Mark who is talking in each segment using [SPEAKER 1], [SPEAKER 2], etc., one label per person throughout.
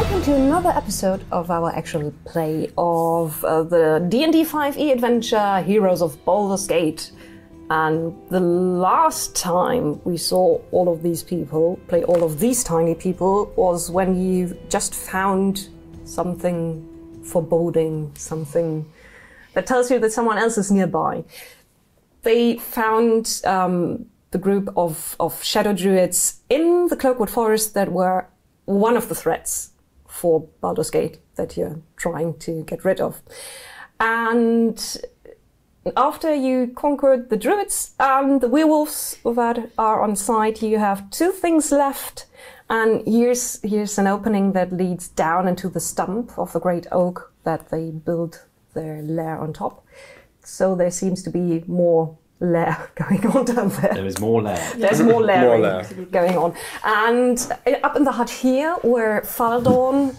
[SPEAKER 1] welcome to another episode of our actual play of the D&D5 e-adventure Heroes of Baldur's Gate. And the last time we saw all of these people play all of these tiny people was when you just found something foreboding, something that tells you that someone else is nearby. They found the group of shadow druids in the Cloakwood Forest that were one of the threats for Baldur's Gate that you're trying to get rid of. And after you conquered the druids and the werewolves that are on site, you have two things left. And here's an opening that leads down into the stump of the great oak that they built their lair on top. So there seems to be more lair going on down there.
[SPEAKER 2] There is more lair.
[SPEAKER 1] There's more layering going on. And up in the hut here, where Baldur,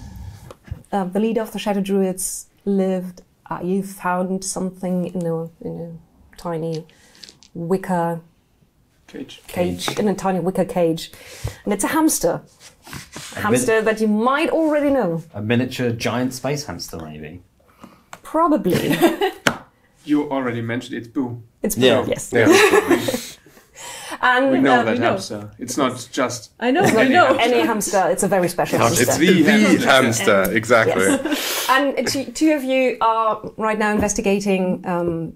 [SPEAKER 1] the leader of the Shadow Druids, lived, you found something in a tiny wicker cage. In a tiny wicker cage. And it's a hamster. A hamster that you might already know.
[SPEAKER 2] A miniature giant space hamster, maybe?
[SPEAKER 1] Probably.
[SPEAKER 3] You already mentioned it's Boo.
[SPEAKER 1] It's Boo, yes.
[SPEAKER 3] Yeah.
[SPEAKER 1] And
[SPEAKER 3] we know that hamster. It's not just
[SPEAKER 1] any hamster. It's a very special hamster.
[SPEAKER 4] It's the hamster, exactly.
[SPEAKER 1] Yes. And two of you are right now investigating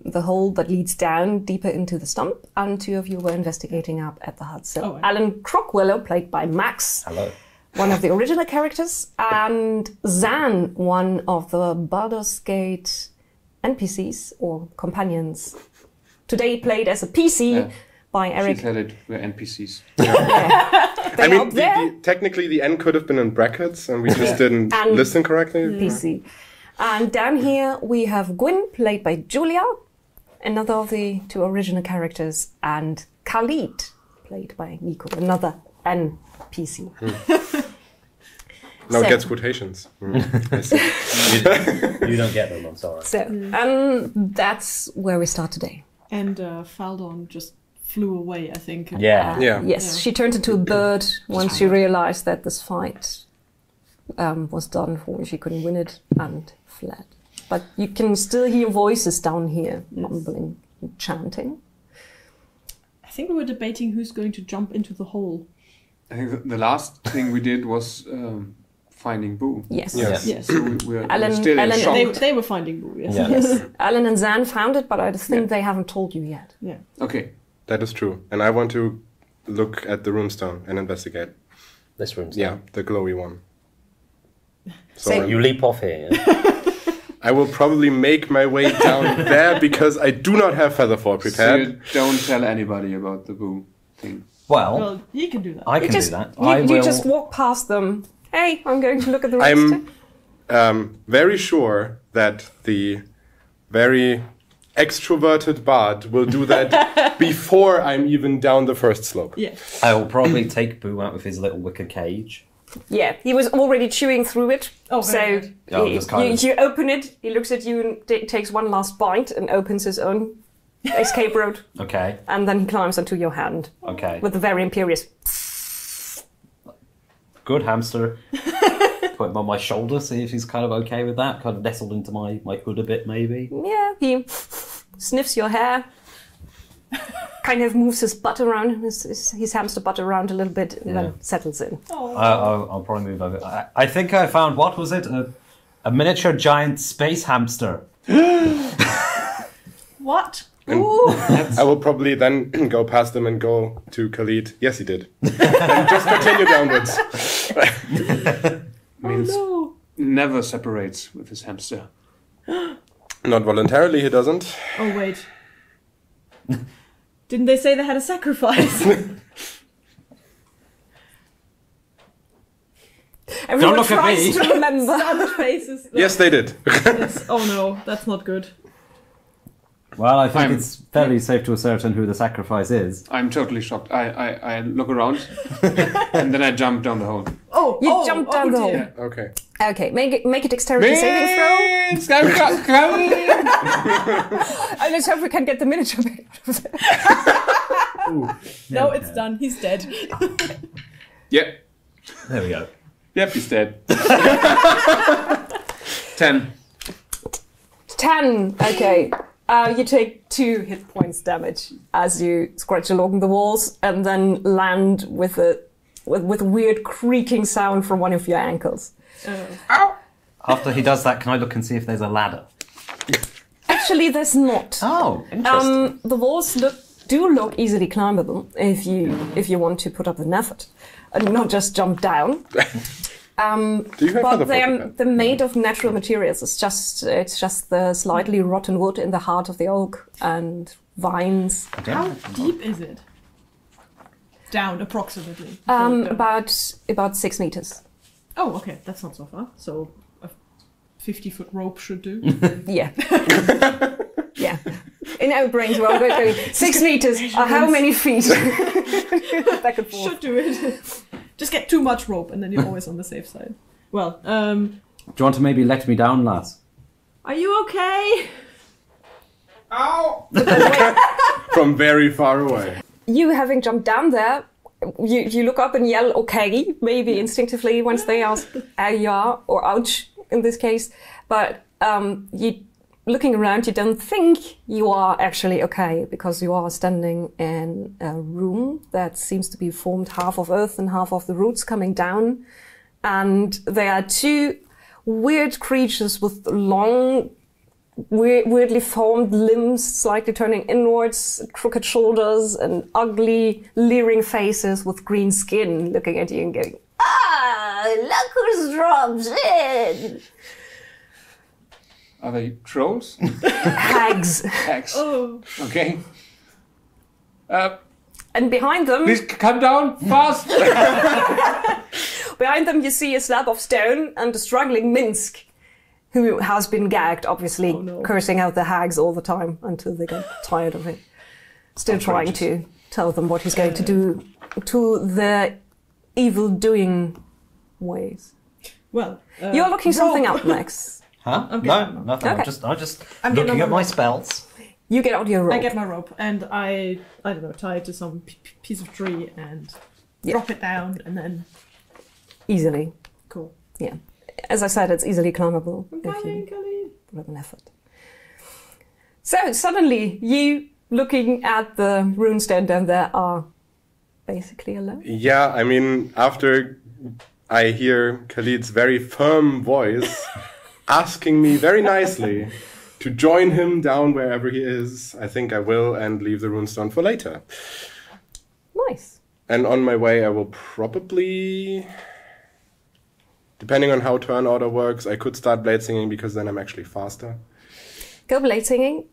[SPEAKER 1] the hole that leads down deeper into the stump, and two of you were investigating up at the hut. So Alan Crockwillow, played by Max,
[SPEAKER 2] hello,
[SPEAKER 1] one of the original characters, and Zan, one of the Baldur's Gate NPCs or companions. Today played as a PC by Eric.
[SPEAKER 3] She said it, we're NPCs.
[SPEAKER 4] I mean, technically the N could have been in brackets and we just didn't listen correctly.
[SPEAKER 1] PC. And down here we have Gwyn, played by Julia, another of the two original characters, and Khalid, played by Nico, another NPC.
[SPEAKER 4] Now it gets quotations. I see.
[SPEAKER 2] You don't get them, I'm sorry.
[SPEAKER 1] So, that's where we start today.
[SPEAKER 5] And Faldon just flew away, I think.
[SPEAKER 1] Yes, she turned into a bird once she realized that this fight was done for. She couldn't win it and fled. But you can still hear voices down here, mumbling and chanting.
[SPEAKER 5] I think we were debating who's going to jump into the hole.
[SPEAKER 3] I think the last thing we did was finding Boo.
[SPEAKER 1] Yes.
[SPEAKER 3] So we're still in shock.
[SPEAKER 5] They were finding Boo, yes.
[SPEAKER 1] Yes. Alan and Zan found it, but I think they haven't told you yet.
[SPEAKER 5] Yeah.
[SPEAKER 3] Okay.
[SPEAKER 4] That is true. And I want to look at the runestone and investigate.
[SPEAKER 2] This runestone?
[SPEAKER 4] Yeah, the glowy one.
[SPEAKER 2] So you leap off here, yeah?
[SPEAKER 4] I will probably make my way down there because I do not have Featherfall prepared.
[SPEAKER 3] So you don't tell anybody about the Boo thing.
[SPEAKER 5] Well, you can do that.
[SPEAKER 2] I can do that.
[SPEAKER 1] You just walk past them. Hey, I'm going to look at the rest.
[SPEAKER 4] I'm very sure that the very extroverted bard will do that before I'm even down the first slope.
[SPEAKER 5] Yeah.
[SPEAKER 2] I will probably take Boo out of his little wicker cage.
[SPEAKER 1] Yeah, he was already chewing through it.
[SPEAKER 5] Oh,
[SPEAKER 1] so you open it, he looks at you and takes one last bite and opens his own escape road.
[SPEAKER 2] Okay.
[SPEAKER 1] And then he climbs onto your hand.
[SPEAKER 2] Okay.
[SPEAKER 1] With a very imperious...
[SPEAKER 2] Good hamster. Put him on my shoulder, see if he's kind of okay with that. Kind of nestled into my hood a bit, maybe.
[SPEAKER 1] Yeah, he sniffs your hair. Kind of moves his butt around, his hamster butt around a little bit, and then settles in.
[SPEAKER 2] I'll probably move over. I think I found, what was it? A miniature giant space hamster.
[SPEAKER 5] What?
[SPEAKER 4] I will probably then go past them and go to Khalid. Yes, he did. And just continue downwards.
[SPEAKER 3] Means never separates with his hamster.
[SPEAKER 4] Not voluntarily, he doesn't.
[SPEAKER 5] Oh, wait. Didn't they say they had a sacrifice?
[SPEAKER 1] Everyone
[SPEAKER 2] Don't look at me.
[SPEAKER 1] tries to remember.
[SPEAKER 5] Savage faces.
[SPEAKER 4] Yes, they did.
[SPEAKER 5] Oh no, that's not good.
[SPEAKER 2] Well, I think it's fairly safe to ascertain who the sacrifice is.
[SPEAKER 3] I'm totally shocked. I look around and then I jump down the hole.
[SPEAKER 1] You jump down the hole.
[SPEAKER 3] Yeah.
[SPEAKER 4] Okay.
[SPEAKER 1] Okay, make a dexterity saving throw. Let's hope we can get the miniature back out of there.
[SPEAKER 5] No, it's done. He's dead.
[SPEAKER 3] Yeah.
[SPEAKER 2] There we go.
[SPEAKER 3] Yep, he's dead. 10.
[SPEAKER 1] 10. Okay. You take 2 hit points damage as you scratch along the walls and then land with a weird creaking sound from one of your ankles.
[SPEAKER 3] Ow!
[SPEAKER 2] After he does that, can I look and see if there's a ladder?
[SPEAKER 1] Actually, there's not.
[SPEAKER 2] Oh, interesting.
[SPEAKER 1] The walls do look easily climbable if you want to put up an effort and not just jump down.
[SPEAKER 4] Do you have
[SPEAKER 1] But
[SPEAKER 4] other
[SPEAKER 1] they're made of natural materials. It's just the slightly rotten wood in the heart of the oak and vines.
[SPEAKER 5] How deep is it? Down, approximately.
[SPEAKER 1] About 6 meters.
[SPEAKER 5] Oh, okay, that's not so far. So a 50-foot rope should do.
[SPEAKER 1] Yeah. Yeah. In our brains, we're all going 6 meters. How many feet? Back and forth.
[SPEAKER 5] Should do it. Just get too much rope, and then you're always on the safe side. Well,
[SPEAKER 2] Do you want to maybe let me down, lass?
[SPEAKER 5] are you okay?
[SPEAKER 3] Ow!
[SPEAKER 4] From very far away.
[SPEAKER 1] You having jumped down there, you look up and yell, okay, maybe instinctively once they ask, yeah, or ouch in this case. But you looking around, you don't think you are actually okay because you are standing in a room that seems to be formed half of earth and half of the roots coming down. And there are 2 weird creatures with long, weirdly formed limbs, slightly turning inwards, crooked shoulders, and ugly, leering faces with green skin looking at you and going, look who's dropped in!
[SPEAKER 3] Are they trolls?
[SPEAKER 1] Hags.
[SPEAKER 3] Hags.
[SPEAKER 5] Oh,
[SPEAKER 3] Okay.
[SPEAKER 1] And behind them,
[SPEAKER 3] Please come down fast!
[SPEAKER 1] behind them you see a slab of stone and a struggling Minsk, who has been gagged, obviously cursing out the hags all the time until they get tired of it. Still trying to tell them what he's going to do to their evil doing ways.
[SPEAKER 5] well.
[SPEAKER 1] You're looking something up, Max.
[SPEAKER 2] Huh?
[SPEAKER 5] I'm
[SPEAKER 2] No,
[SPEAKER 5] getting-
[SPEAKER 2] nothing.
[SPEAKER 1] Okay.
[SPEAKER 2] I'm just
[SPEAKER 5] I'm getting
[SPEAKER 2] looking
[SPEAKER 5] on
[SPEAKER 2] at
[SPEAKER 5] my
[SPEAKER 2] my
[SPEAKER 5] rope.
[SPEAKER 2] spells.
[SPEAKER 1] You get out your rope.
[SPEAKER 5] I get my rope and I don't know, tie it to some piece of tree and
[SPEAKER 1] Yeah.
[SPEAKER 5] drop it down and then
[SPEAKER 1] Easily.
[SPEAKER 5] cool.
[SPEAKER 1] Yeah. As I said, it's easily climbable
[SPEAKER 5] I'm
[SPEAKER 1] if you
[SPEAKER 5] coming.
[SPEAKER 1] put up an effort. So suddenly, you looking at the runestone down there are basically alone.
[SPEAKER 4] Yeah, I mean, after I hear Khalid's very firm voice asking me very nicely to join him down wherever he is, I think I will and leave the runestone for later.
[SPEAKER 1] Nice.
[SPEAKER 4] And on my way, I will probably, depending on how turn order works, I could start blade singing because then I'm actually faster.
[SPEAKER 1] Go blade singing.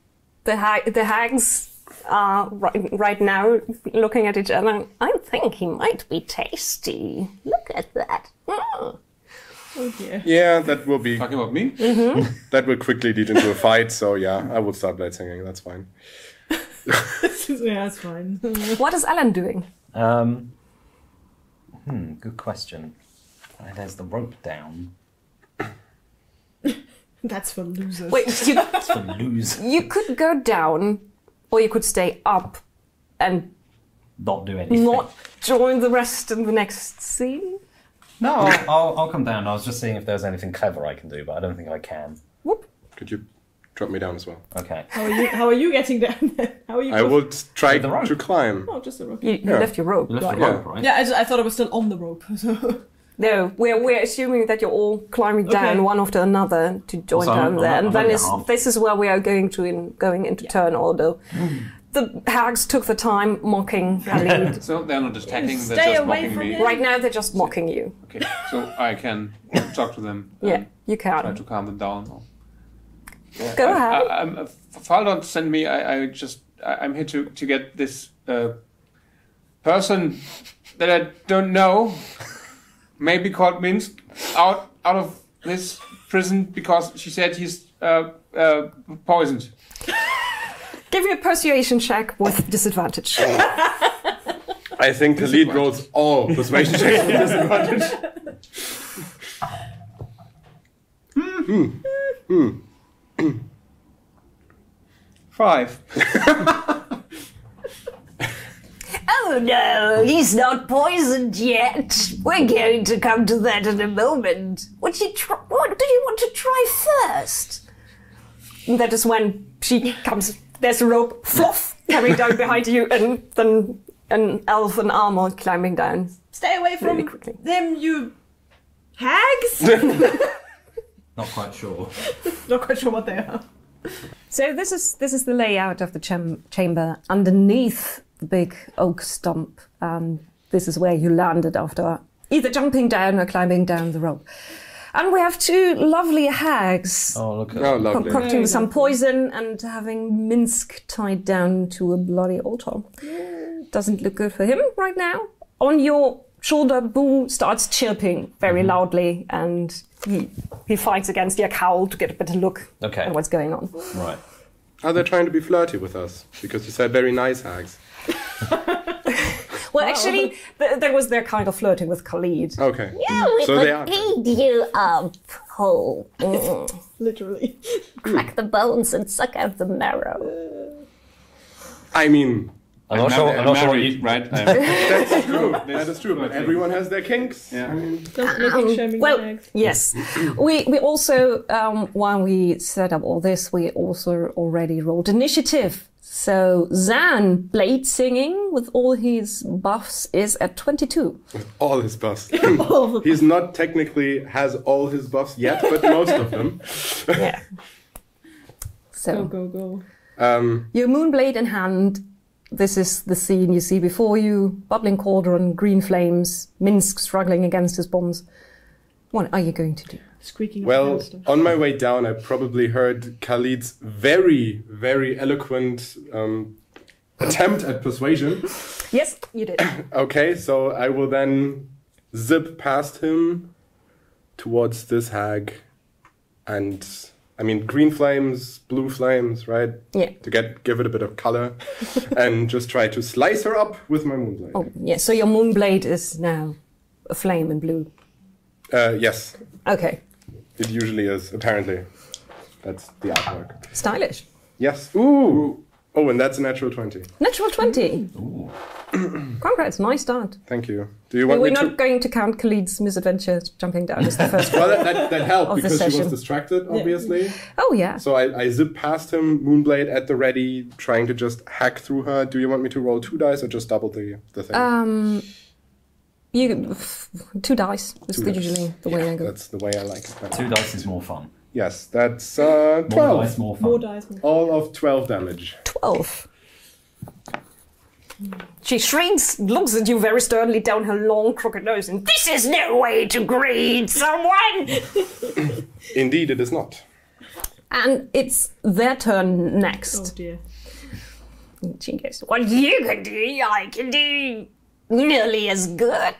[SPEAKER 1] The hags are right now looking at each other. I think he might be tasty. Look at that. Mm.
[SPEAKER 5] Oh dear.
[SPEAKER 4] Yeah, that will be,
[SPEAKER 3] Talking about me?
[SPEAKER 4] that will quickly lead into a fight. So yeah, I will start blade singing. That's fine.
[SPEAKER 5] Yeah, it's fine.
[SPEAKER 1] What is Alan doing?
[SPEAKER 2] Good question. There's the rope down.
[SPEAKER 5] That's for losers.
[SPEAKER 1] Wait,
[SPEAKER 2] It's for lose.
[SPEAKER 1] you could go down, or you could stay up and
[SPEAKER 2] Not do anything.
[SPEAKER 1] not join the rest in the next scene.
[SPEAKER 2] No, I'll come down. I was just seeing if there's anything clever I can do, but I don't think I can.
[SPEAKER 1] Whoop.
[SPEAKER 4] Could you drop me down as well?
[SPEAKER 2] Okay.
[SPEAKER 5] How are you getting down there? How are you?
[SPEAKER 4] I will try
[SPEAKER 2] With the rope.
[SPEAKER 4] to climb.
[SPEAKER 5] Oh, just a rope.
[SPEAKER 1] You
[SPEAKER 4] Yeah.
[SPEAKER 1] left your rope.
[SPEAKER 2] You left
[SPEAKER 1] right?
[SPEAKER 2] the rope, right?
[SPEAKER 5] Yeah, I thought I was still on the rope. So.
[SPEAKER 1] No, we're assuming that you're all climbing down
[SPEAKER 5] Okay.
[SPEAKER 1] one after another to join
[SPEAKER 2] So
[SPEAKER 1] down
[SPEAKER 2] I'm
[SPEAKER 1] there,
[SPEAKER 2] not-
[SPEAKER 1] and
[SPEAKER 2] I'm
[SPEAKER 1] then
[SPEAKER 2] only
[SPEAKER 1] is,
[SPEAKER 2] half.
[SPEAKER 1] this is where we are going into turn order. The hags took the time mocking Khalid.
[SPEAKER 3] So they're not attacking, they're
[SPEAKER 5] Stay
[SPEAKER 3] just
[SPEAKER 5] away
[SPEAKER 3] mocking
[SPEAKER 5] from
[SPEAKER 3] me.
[SPEAKER 5] him.
[SPEAKER 1] Right now, they're just mocking you.
[SPEAKER 3] Okay, so I can talk to them.
[SPEAKER 1] Yeah, you
[SPEAKER 3] Try
[SPEAKER 1] can.
[SPEAKER 3] to calm them down.
[SPEAKER 1] Go ahead.
[SPEAKER 3] Baldur sent me. I'm here to get this person that I don't know, maybe called Minsk, out of this prison because she said he's poisoned.
[SPEAKER 1] Give me a persuasion check with disadvantage.
[SPEAKER 4] I think Khalid rolls all persuasion checks with disadvantage.
[SPEAKER 3] Five.
[SPEAKER 1] Oh, Oh no, he's not poisoned yet. We're going to come to that in a moment. What do you want to try first? And that is when she comes. There's a rope, fluff, coming down behind you, and then an elf in armor climbing down.
[SPEAKER 5] Stay away from
[SPEAKER 1] Really quickly.
[SPEAKER 5] them, you hags!
[SPEAKER 2] Not quite sure.
[SPEAKER 5] Not quite sure what they are.
[SPEAKER 1] So this is the layout of the chamber underneath the big oak stump. This is where you landed after either jumping down or climbing down the rope. And we have two lovely hags
[SPEAKER 2] Oh, look at
[SPEAKER 4] lovely.
[SPEAKER 1] concocting some poison and having Minsk tied down to a bloody altar. Doesn't look good for him right now. On your shoulder, Boo starts chirping very loudly, and he fights against your cowl to get a better look
[SPEAKER 2] Okay.
[SPEAKER 1] at what's going on.
[SPEAKER 2] Right.
[SPEAKER 4] Are they trying to be flirty with us? Because you said very nice hags.
[SPEAKER 1] Well, actually, there was their kind of flirting with Khalid.
[SPEAKER 4] Okay.
[SPEAKER 6] Yeah, we
[SPEAKER 4] So they are.
[SPEAKER 6] could eat you up whole.
[SPEAKER 5] Literally.
[SPEAKER 6] Crack the bones and suck out the marrow.
[SPEAKER 4] I mean,
[SPEAKER 2] I'm not sure what
[SPEAKER 3] married,
[SPEAKER 2] you...
[SPEAKER 3] right?
[SPEAKER 4] that's true. That is true. But everyone has their kinks.
[SPEAKER 3] Yeah.
[SPEAKER 4] I mean,
[SPEAKER 5] Don't look at shaming
[SPEAKER 1] Well,
[SPEAKER 5] hags.
[SPEAKER 1] yes. We also, while we set up all this, we also already rolled initiative. So Zan, blade singing with all his buffs, is at 22.
[SPEAKER 4] all his buffs. He's not technically has all his buffs yet, but most of them.
[SPEAKER 1] Yeah. So
[SPEAKER 5] Go.
[SPEAKER 1] your moonblade in hand. This is the scene you see before you. Bubbling cauldron, green flames, Minsk struggling against his bombs. What are you going to do?
[SPEAKER 5] Squeaking up
[SPEAKER 4] Well,
[SPEAKER 5] monster.
[SPEAKER 4] on my way down, I probably heard Khalid's very, very eloquent attempt at persuasion.
[SPEAKER 1] Yes, you did.
[SPEAKER 4] Okay, so I will then zip past him towards this hag. And, I mean, green flames, blue flames, right?
[SPEAKER 1] Yeah.
[SPEAKER 4] To give it a bit of color. And just try to slice her up with my moonblade.
[SPEAKER 1] Oh, yeah. So your moonblade is now a flame in blue.
[SPEAKER 4] Yes,
[SPEAKER 1] Okay.
[SPEAKER 4] it usually is, apparently. That's the artwork.
[SPEAKER 1] Stylish.
[SPEAKER 4] Yes. Ooh! Oh, and that's a natural 20.
[SPEAKER 1] Natural 20. Congrats. Nice start.
[SPEAKER 4] Thank you. Do you want
[SPEAKER 1] We're
[SPEAKER 4] me to...
[SPEAKER 1] not going to count Khalid's misadventure jumping down as the first one.
[SPEAKER 4] Well, that helped
[SPEAKER 1] Of the
[SPEAKER 4] because she was
[SPEAKER 1] session.
[SPEAKER 4] distracted, obviously.
[SPEAKER 1] Oh, yeah.
[SPEAKER 4] So I zip past him, Moonblade at the ready, trying to just hack through her. Do you want me to roll 2 dice or just double the thing?
[SPEAKER 1] You 2 dice is
[SPEAKER 4] Two dice.
[SPEAKER 1] usually the way I go.
[SPEAKER 4] That's the way I like it. better.
[SPEAKER 2] 2 dice is more fun.
[SPEAKER 4] Yes, that's
[SPEAKER 2] More
[SPEAKER 4] 12.
[SPEAKER 2] dice, more fun.
[SPEAKER 5] More dice.
[SPEAKER 4] All of 12 damage.
[SPEAKER 1] 12. She shrinks, looks at you very sternly down her long crooked nose, and this is no way to greet someone!
[SPEAKER 4] Indeed, it is not.
[SPEAKER 1] And it's their turn
[SPEAKER 5] Oh
[SPEAKER 1] next.
[SPEAKER 5] dear.
[SPEAKER 1] She goes, what you can do, I can do nearly as good.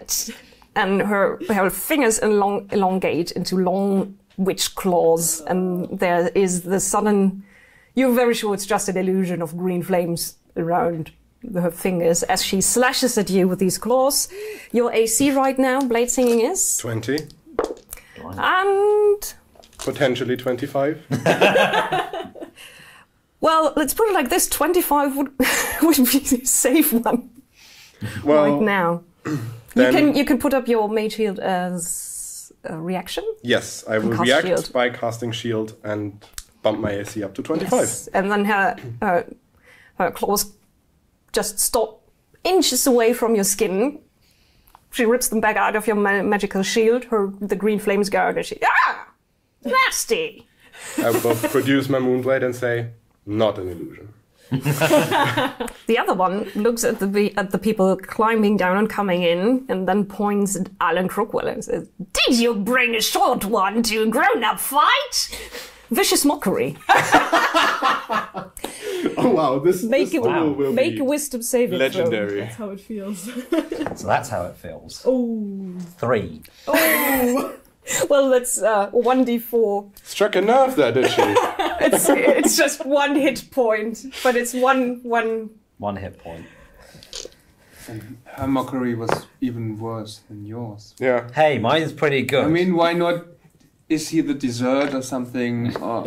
[SPEAKER 1] And her fingers elongate into long witch claws, and there is the sudden... You're very sure it's just an illusion of green flames around her fingers as she slashes at you with these claws. Your AC right now, blade singing, is...
[SPEAKER 4] 20.
[SPEAKER 1] And...
[SPEAKER 4] Potentially 25.
[SPEAKER 1] Well, let's put it like this, 25 would be a safe one
[SPEAKER 4] Well,
[SPEAKER 1] right now.
[SPEAKER 4] then-
[SPEAKER 1] You can put up your mage shield as a reaction.
[SPEAKER 4] Yes, I will
[SPEAKER 1] cast
[SPEAKER 4] react
[SPEAKER 1] shield.
[SPEAKER 4] by casting shield and bump my AC up to 25.
[SPEAKER 1] Yes. And then her claws just stop inches away from your skin. She rips them back out of your magical shield. The green flames go out and she... Ah! Nasty!
[SPEAKER 4] I will produce my Moonblade and say, not an illusion.
[SPEAKER 1] The other one looks at the people climbing down and coming in, and then points at Alan Crookwell and says, "Did you bring a short one to a grown-up fight?" Vicious mockery.
[SPEAKER 4] Oh wow, this
[SPEAKER 1] Make
[SPEAKER 4] duel will
[SPEAKER 1] a
[SPEAKER 4] be
[SPEAKER 1] wisdom saving
[SPEAKER 4] legendary.
[SPEAKER 5] That's how it feels.
[SPEAKER 2] So that's how it feels.
[SPEAKER 5] Oh.
[SPEAKER 2] 3.
[SPEAKER 1] Well, that's 1d4.
[SPEAKER 4] Struck a nerve there, did she?
[SPEAKER 1] It's just 1 hit point, but it's one.
[SPEAKER 2] 1 hit point.
[SPEAKER 3] Her mockery was even worse than yours.
[SPEAKER 4] Yeah.
[SPEAKER 2] Hey, mine's pretty good.
[SPEAKER 3] I mean, why not? Is he the dessert or something? Or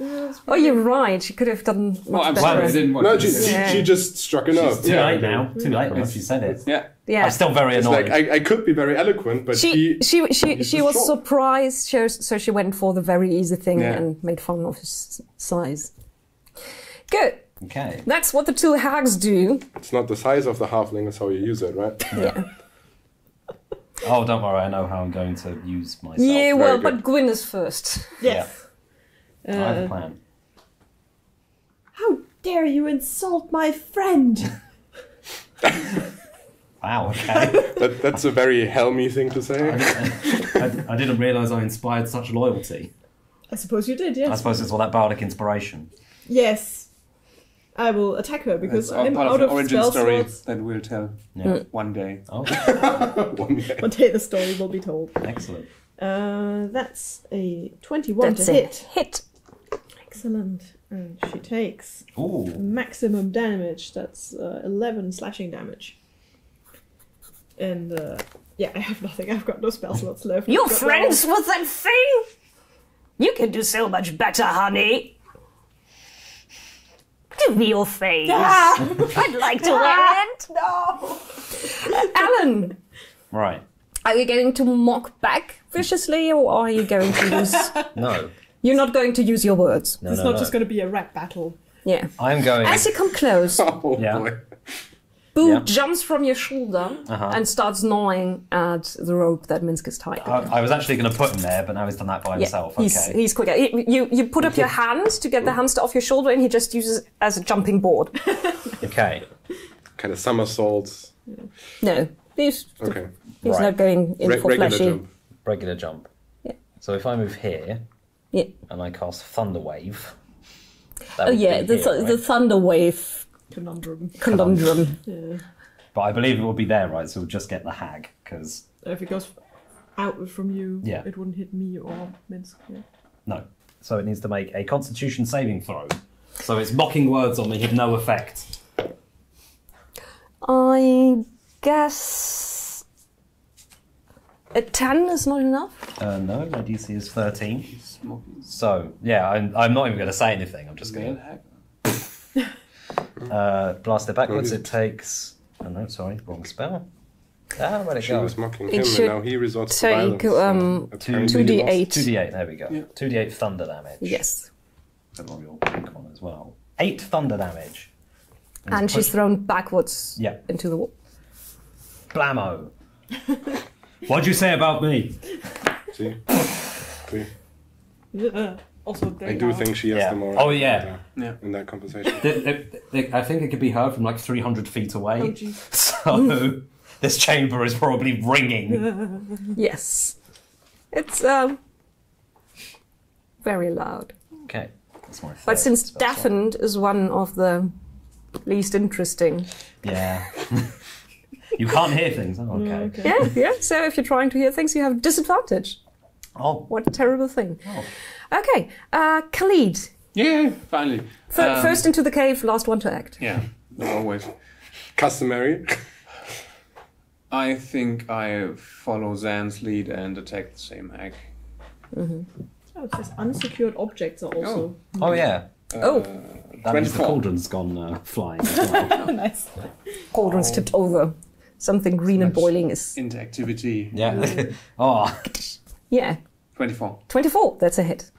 [SPEAKER 1] Oh, you're right. She could have done much
[SPEAKER 3] Oh, I'm
[SPEAKER 1] better.
[SPEAKER 3] sorry, I didn't want
[SPEAKER 4] No,
[SPEAKER 3] to.
[SPEAKER 4] she just struck a note.
[SPEAKER 2] Too late now. Too late once you said it.
[SPEAKER 3] Yeah.
[SPEAKER 1] Yeah.
[SPEAKER 2] I'm still very
[SPEAKER 4] It's
[SPEAKER 2] annoyed.
[SPEAKER 4] like I could be very eloquent, but
[SPEAKER 1] She was
[SPEAKER 4] short.
[SPEAKER 1] surprised, so she went for the very easy thing
[SPEAKER 3] Yeah.
[SPEAKER 1] and made fun of his size. Good.
[SPEAKER 2] Okay.
[SPEAKER 1] That's what the two hags do.
[SPEAKER 4] It's not the size of the halfling; it's how you use it, right?
[SPEAKER 1] Yeah.
[SPEAKER 2] Oh, don't worry. I know how I'm going to use myself.
[SPEAKER 1] Yeah. Well,
[SPEAKER 4] good.
[SPEAKER 1] but Gwyn is first.
[SPEAKER 5] Yes.
[SPEAKER 2] I have a plan.
[SPEAKER 5] How dare you insult my friend?
[SPEAKER 2] Wow. Okay.
[SPEAKER 4] That's a very Helmy thing to say.
[SPEAKER 2] I didn't realise I inspired such loyalty.
[SPEAKER 5] I suppose you did,
[SPEAKER 2] I
[SPEAKER 5] yes.
[SPEAKER 2] suppose it's all that bardic inspiration.
[SPEAKER 5] Yes. I will attack her because
[SPEAKER 3] That's
[SPEAKER 5] I'm
[SPEAKER 3] part
[SPEAKER 5] out
[SPEAKER 3] of the
[SPEAKER 5] of
[SPEAKER 3] origin
[SPEAKER 5] spell
[SPEAKER 3] story
[SPEAKER 5] slots.
[SPEAKER 3] that we'll tell
[SPEAKER 2] Yeah.
[SPEAKER 3] one day.
[SPEAKER 2] Oh,
[SPEAKER 4] One day.
[SPEAKER 5] One day the story will be told.
[SPEAKER 2] excellent.
[SPEAKER 5] That's a 21
[SPEAKER 1] That's
[SPEAKER 5] to
[SPEAKER 1] a
[SPEAKER 5] hit.
[SPEAKER 1] hit.
[SPEAKER 5] Excellent. And she takes
[SPEAKER 2] Ooh.
[SPEAKER 5] maximum damage. That's 11 slashing damage. And yeah, I have nothing. I've got no spell slots left.
[SPEAKER 6] You're
[SPEAKER 5] I've got
[SPEAKER 6] friends with that thing? You can do so much better, honey. Give me your face. I'd like to wear it.
[SPEAKER 1] Alan,
[SPEAKER 2] Right.
[SPEAKER 1] are you going to mock back viciously, or are you going to use?
[SPEAKER 2] No.
[SPEAKER 1] You're not going to use your words.
[SPEAKER 2] No,
[SPEAKER 5] It's
[SPEAKER 2] no,
[SPEAKER 5] not just going to be a rap battle.
[SPEAKER 1] Yeah.
[SPEAKER 2] I'm going.
[SPEAKER 1] As you come close,
[SPEAKER 4] Oh
[SPEAKER 2] Yeah.
[SPEAKER 4] boy.
[SPEAKER 1] Boo
[SPEAKER 2] Yeah.
[SPEAKER 1] jumps from your shoulder and starts gnawing at the rope that Minsk is tied.
[SPEAKER 2] I was actually going to put him there, but now he's done that by himself. Okay.
[SPEAKER 1] He's quicker. You put up your hands to get the hamster off your shoulder, and he just uses it as a jumping board.
[SPEAKER 2] Okay.
[SPEAKER 4] Kind of somersaults.
[SPEAKER 1] No, he's
[SPEAKER 4] Okay.
[SPEAKER 1] not
[SPEAKER 2] Right.
[SPEAKER 1] going in for
[SPEAKER 4] Regular
[SPEAKER 1] flashy.
[SPEAKER 4] jump.
[SPEAKER 2] Regular jump.
[SPEAKER 1] Yeah.
[SPEAKER 2] So if I move here
[SPEAKER 1] Yeah.
[SPEAKER 2] and I cast Thunder Wave. that
[SPEAKER 1] Oh
[SPEAKER 2] would
[SPEAKER 1] yeah,
[SPEAKER 2] be here,
[SPEAKER 1] the
[SPEAKER 2] right?
[SPEAKER 1] thunder wave
[SPEAKER 5] Conundrum.
[SPEAKER 1] conundrum.
[SPEAKER 5] Yeah.
[SPEAKER 2] But I believe it will be there, right? So we'll just get the hag because
[SPEAKER 5] If it goes out from you,
[SPEAKER 2] Yeah.
[SPEAKER 5] it wouldn't hit me or Minsk. Yeah.
[SPEAKER 2] no. So it needs to make a Constitution saving throw. So its mocking words on me have no effect.
[SPEAKER 1] I guess a 10 is not enough.
[SPEAKER 2] No, my DC is 13.
[SPEAKER 3] Smoking
[SPEAKER 2] So yeah, I'm not even going to say anything. I'm just going
[SPEAKER 3] hack.
[SPEAKER 2] to blast it backwards.
[SPEAKER 4] Maybe-
[SPEAKER 2] It takes. Oh no, sorry, wrong spell. Ah, where'd it
[SPEAKER 4] She
[SPEAKER 2] go?
[SPEAKER 4] was mocking
[SPEAKER 1] It
[SPEAKER 4] him, and
[SPEAKER 1] should
[SPEAKER 4] now he resorts
[SPEAKER 1] take,
[SPEAKER 4] to violence. Apparently he
[SPEAKER 1] 2d8.
[SPEAKER 4] lost.
[SPEAKER 2] 2d8. There we go.
[SPEAKER 3] Yeah.
[SPEAKER 2] 2d8 thunder damage.
[SPEAKER 1] Yes.
[SPEAKER 2] And roll your pink one as well. 8 thunder damage.
[SPEAKER 1] And she's thrown backwards
[SPEAKER 2] Yeah.
[SPEAKER 1] into the wall.
[SPEAKER 2] Blammo. What'd you say about me?
[SPEAKER 4] See? See?
[SPEAKER 5] Also,
[SPEAKER 4] I do think she has
[SPEAKER 2] Yeah.
[SPEAKER 4] the more.
[SPEAKER 2] Oh, yeah.
[SPEAKER 3] Yeah.
[SPEAKER 4] In that conversation.
[SPEAKER 2] I think it could be heard from like 300 feet away.
[SPEAKER 5] Oh, jeez.
[SPEAKER 2] So this chamber is probably ringing.
[SPEAKER 1] Yes. It's very loud.
[SPEAKER 2] Okay. That's my
[SPEAKER 1] But
[SPEAKER 2] third
[SPEAKER 1] since
[SPEAKER 2] spell slot.
[SPEAKER 1] deafened is one of the least interesting.
[SPEAKER 2] Yeah. You can't hear things. Oh, okay.
[SPEAKER 1] Yeah. So if you're trying to hear things, you have disadvantage.
[SPEAKER 2] Oh.
[SPEAKER 1] What a terrible thing.
[SPEAKER 2] Oh.
[SPEAKER 1] Okay, Khalid.
[SPEAKER 3] Yeah, finally.
[SPEAKER 1] First into the cave, last one to act.
[SPEAKER 3] Yeah, always.
[SPEAKER 4] Customary.
[SPEAKER 3] I think I follow Zan's lead and attack the same hag.
[SPEAKER 5] Oh, it says unsecured objects are also.
[SPEAKER 2] Oh, yeah.
[SPEAKER 1] Oh,
[SPEAKER 2] That means the
[SPEAKER 3] 24.
[SPEAKER 2] cauldron's gone flying as well.
[SPEAKER 5] Nice.
[SPEAKER 1] cauldron's tipped over. Something green and boiling is.
[SPEAKER 3] Into activity.
[SPEAKER 2] Yeah. Oh.
[SPEAKER 1] Yeah,
[SPEAKER 3] 24.
[SPEAKER 1] 24. That's a hit.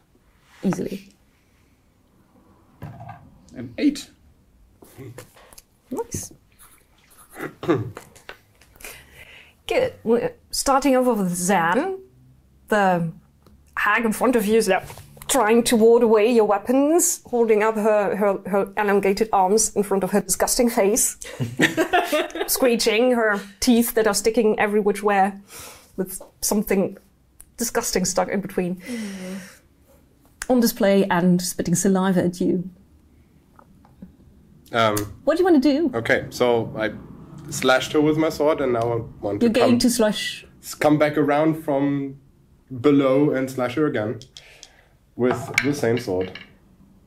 [SPEAKER 1] Easily.
[SPEAKER 3] And 8.
[SPEAKER 1] Nice. Good. We're starting off with Zan. The hag in front of you is like trying to ward away your weapons, holding up her elongated arms in front of her disgusting face, screeching, her teeth that are sticking every which way with something disgusting stuck in between. On display and spitting saliva at you. What do you want to do?
[SPEAKER 4] Okay, so I slashed her with my sword, and now I want
[SPEAKER 1] You're
[SPEAKER 4] to
[SPEAKER 1] going to slash.
[SPEAKER 4] come back around from below and slash her again with the same sword.